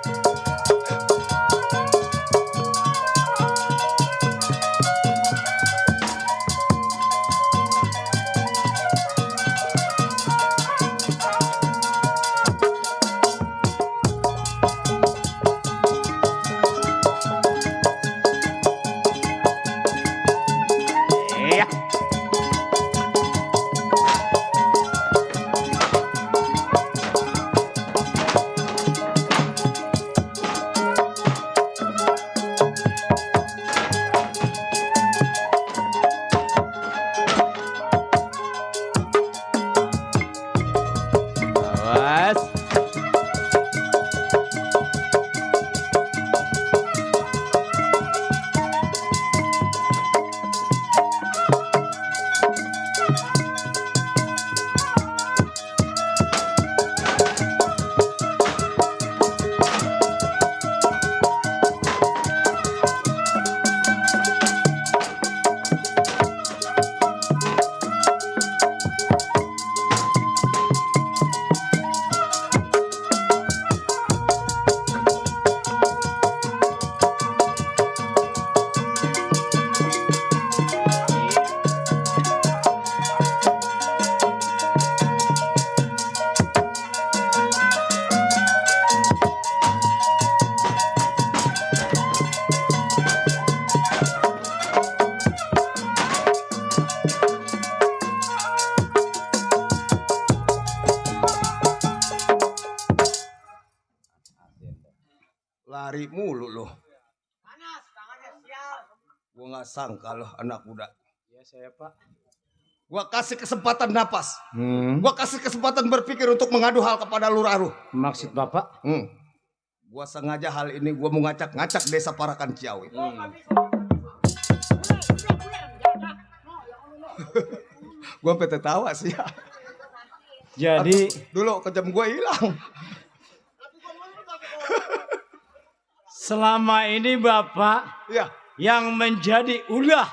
Lari mulu loh. Panas, tangannya sial. Gua nggak sangka loh anak muda. Iya saya Pak. Gua kasih kesempatan napas. Gua kasih kesempatan berpikir untuk mengadu hal kepada lurah lu. Maksud Bapak? Gua sengaja hal ini gua mau ngacak-ngacak desa Parakan Ciawi. Gua sampai tertawa sih ya. Jadi dulu kejam gua hilang. Selama ini Bapak yang menjadi ulah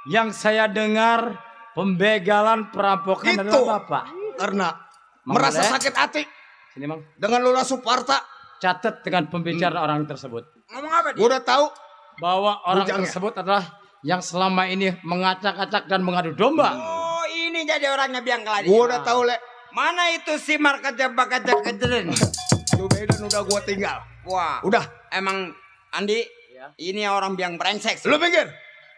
yang saya dengar pembegalan perampokan Itu adalah Bapak. Karena Mang merasa Boleh? sakit hati Sini Mang. dengan Lurah Suparta. Catat dengan pembicaraan orang tersebut. Ngomong apa dia? Gua udah tahu bahwa orang Bujangnya. tersebut adalah yang selama ini mengacak-acak dan mengadu domba. Oh, ini jadi orangnya biang keladi. Gua udah tahu, Le. Mana itu si marketnya bakatnya kejadian? Itu Medan udah gua tinggal. Wah. Udah. Emang Andi, ini orang biang brengsek. Lu pikir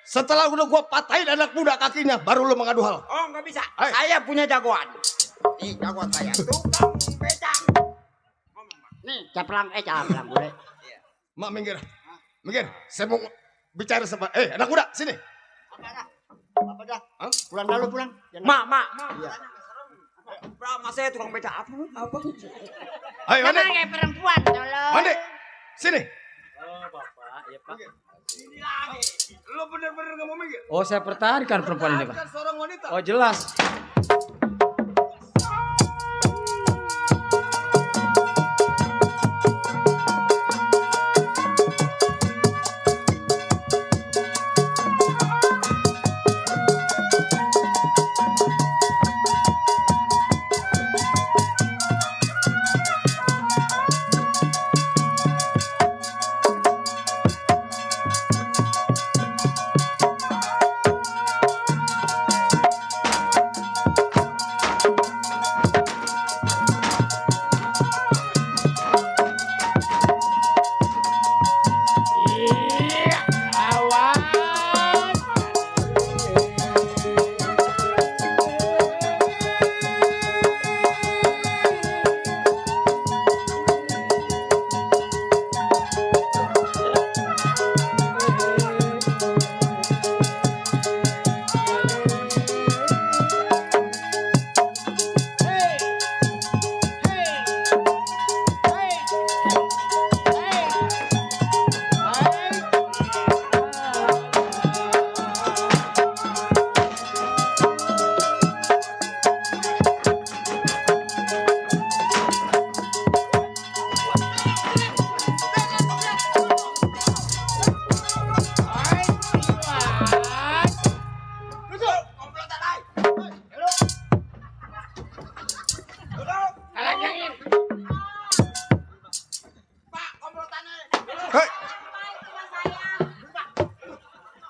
Setelah udah gua patahin anak muda kakinya, baru lu mengadu hal. Oh, nggak bisa. Saya punya jagoan. Nih, jagoan saya. Tukang becak. Nih, caplang boleh. Mak minggir. Minggir. Saya mau bicara sama anak muda, sini. Apa dah? Pulang dulu pulang. Mak. Iya. Mas saya tukang becak apa? Ayo, Mandi. Kayak perempuan, tolong. Mandi. Sini. Oh, Bapak, ya Pak. Sini lagi. Lu bener-bener gak mau minggir? Oh, saya pertahankan perempuan ini, Pak. Kan seorang wanita. Oh, jelas.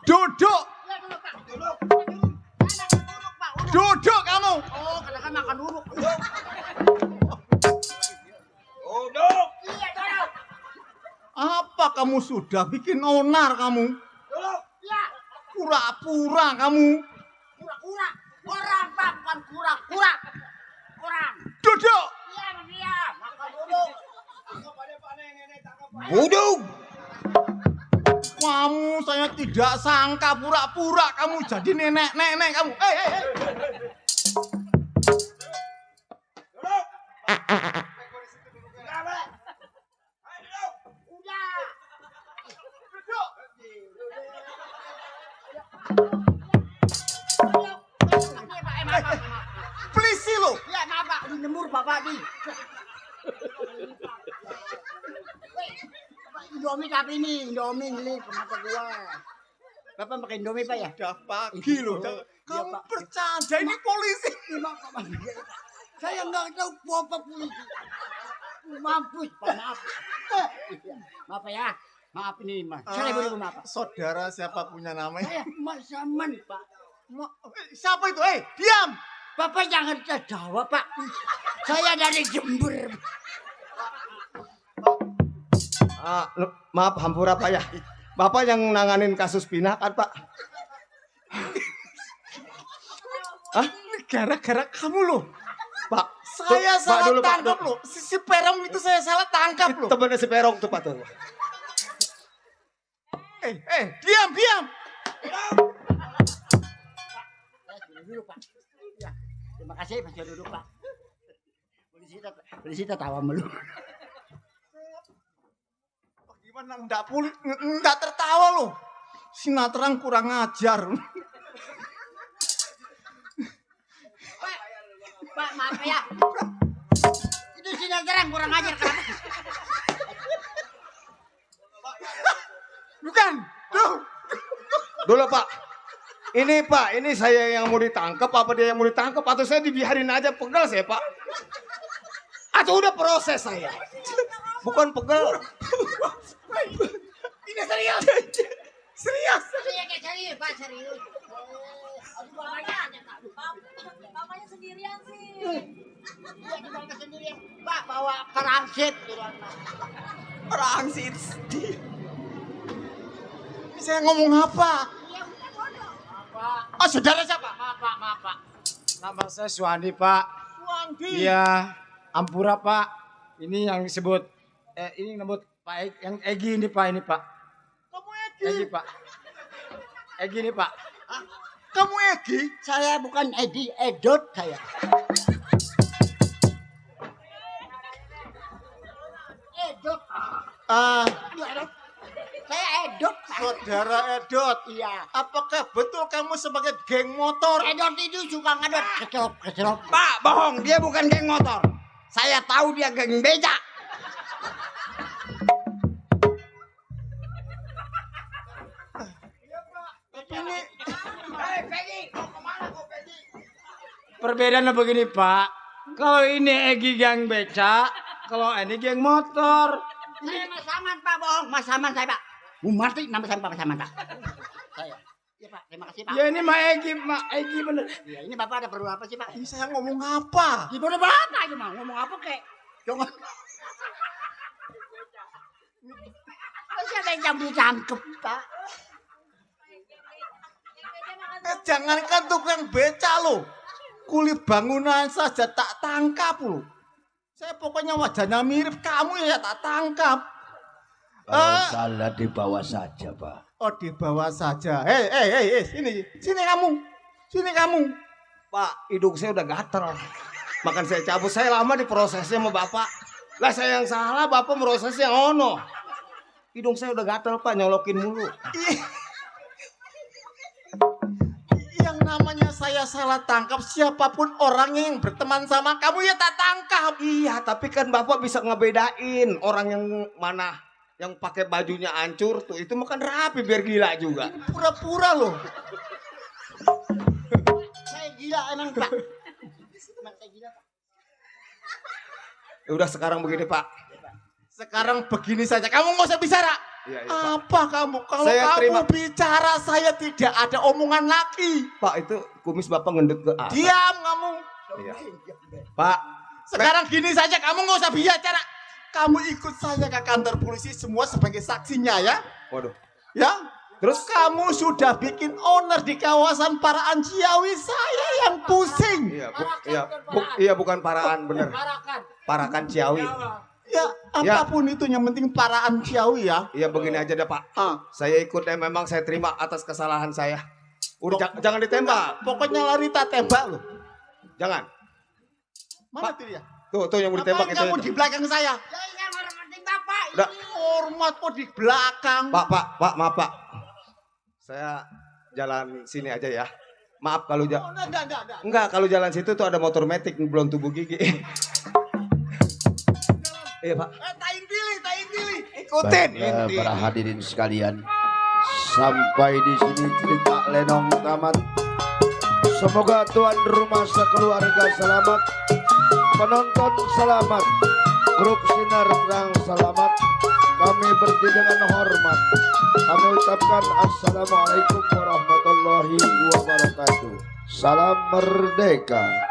Duduk. Duduk kamu. Oh, kadang-kadang makan duduk. Duduk. Iya, duduk. Apa kamu sudah bikin onar kamu? Duduk. Iya. Pura-pura kamu. Kura-kura. Orang, Pak, bukan kura-kura. Orang. Duduk. Iya, dia. Makan duduk. Duduk. Kamu saya tidak sangka pura-pura kamu jadi nenek-nenek kamu. Hei. Polisi lo. Ya, maaf, Pak. Nyemur Bapak nih. Indomie tapi ini, Indomie ini mata gua. Bapak pakai Indomie, Pak ya? Udah pagi loh. Kamu bercanda ini polisi. Saya nggak tahu Bapak polisi. Mampus, Pak, maaf. Maaf ya. Maaf ini, Mas. Saya boleh maaf, Pak. Saudara siapa punya namanya? Saya Mas Saman, Pak. Siapa itu? Diam. Bapak jangan terjawab, Pak. Saya dari Jember. Maaf, hampura Pak ya. Bapak yang nanganin kasus pindah kan Pak? Hah? Gara-gara kamu loh. Pak, saya salah tangkap loh. Si Perong itu saya salah tangkap loh. Temennya si Perong tuh Pak tuh. Diam. Duduk, Pak. Ya, terima kasih Pak, duduk, Pak. Polisi tawa melu. Gimana enggak tertawa loh. Sinatran kurang ajar. Pak, maaf ya. Itu sinatran kurang ajar kenapa? Bukan. Tuh. Dulu Pak. Ini Pak, ini saya yang mau ditangkap apa dia yang mau ditangkap atau saya dibiarin aja pegel saya Pak? Atau udah proses saya? Bukan pegel. Ini serius. Serius. Serius, Pak, serius. Aduh, bapaknya aja, Kak. Bapaknya sendirian sih. Iya, bapaknya sendirian. Pak, bawa perangsit. Perangsit. Saya ngomong apa? Ya udah, Oh, saudara siapa? Maaf, Pak. Nama saya Suwandi, Pak. Suwandi. Iya, Ampura, Pak. Ini yang disebut ini disebut Pak yang Egi ini, Pak, ini, Pak. Kamu Egi? Egi, Pak. Egi ini, Pak. Hah? Kamu Egi? Saya bukan Edi, Edot saya. Edot. Saya Edot. Saudara Edot. Iya. Apakah betul kamu sebagai geng motor? Edot itu suka ngadot kecelop. Pak, bohong. Dia bukan geng motor. Saya tahu dia geng beca. Ini Perbedaannya begini, Pak. Kalau ini Egi gang beca, kalau ini geng motor. Saya Mas Saman, Pak, bohong. Mas Saman saya, Pak. Mati nama saya Pak Saman, Pak. Saya. Iya, Pak. Terima kasih, Pak. Ya ini Mak Egi bener. Ya, ini Bapak ada perlu apa sih, Pak? ini saya ngomong apa? Di mana Bapak aja, Mang? Ngomong apa kek? Jangan. Masih ada yang ditangkep, Pak. Jangankan tukang beca lo, kulit bangunan saja tak tangkap lo. Saya pokoknya wajahnya mirip kamu ya tak tangkap. Kalau salah dibawa saja, Pak. Oh, dibawa saja. Hei, sini kamu. Pak, hidung saya udah gatel. Makan saya cabut, saya lama diprosesnya sama bapak. Lah saya yang salah, bapak prosesnya ono. Hidung saya udah gatel, Pak, nyolokin mulu. Yang namanya saya salah tangkap, siapapun orangnya yang berteman sama kamu ya tak tangkap. Iya, tapi kan bapak bisa ngebedain orang yang mana yang pakai bajunya hancur tuh, itu makan rapi biar gila juga. Pura-pura loh. Saya gila emang, Pak. Emang saya gila, Pak. Ya udah sekarang begini, Pak. Sekarang begini saja, kamu nggak usah bicara. Iya, Apa kamu? Kalau Saya kamu bicara, saya tidak ada omongan lagi. Pak, itu kumis bapak ngendut ke atas. Diam kamu. Iya. Pak, Sekarang gini saja, kamu nggak usah bicara. Kamu ikut saya ke kantor polisi semua sebagai saksinya ya. Waduh. Ya. Terus kamu sudah bikin owner di kawasan Paraan Ciawi, saya yang pusing. Iya, bukan Paraan, bener. Parakan Ciawi. Ya, apapun itu yang penting Paraan Ciawi ya. Iya, begini aja deh, Pak. Saya ikut memang saya terima atas kesalahan saya. Udah jangan ditembak. Pokoknya lari tak tembak loh. Jangan. Mana tuh dia? Tuh yang mau ditembak itu. Kamu di belakang saya. Saya hormati Bapak. Udah. Hormat kok di belakang. Pak, maaf, Pak. Saya jalan sini aja ya. Maaf kalau enggak, kalau jalan situ tuh ada motor metik belum tubuh gigi. Iya, Pak. Tain pilih. Ikutin. Para hadirin sekalian, sampai di sini cerita Lenong tamat. Semoga tuan rumah sekeluarga selamat, penonton selamat, grup Sinar Terang selamat. Kami berhenti dengan hormat. Kami ucapkan assalamualaikum warahmatullahi wabarakatuh. Salam merdeka.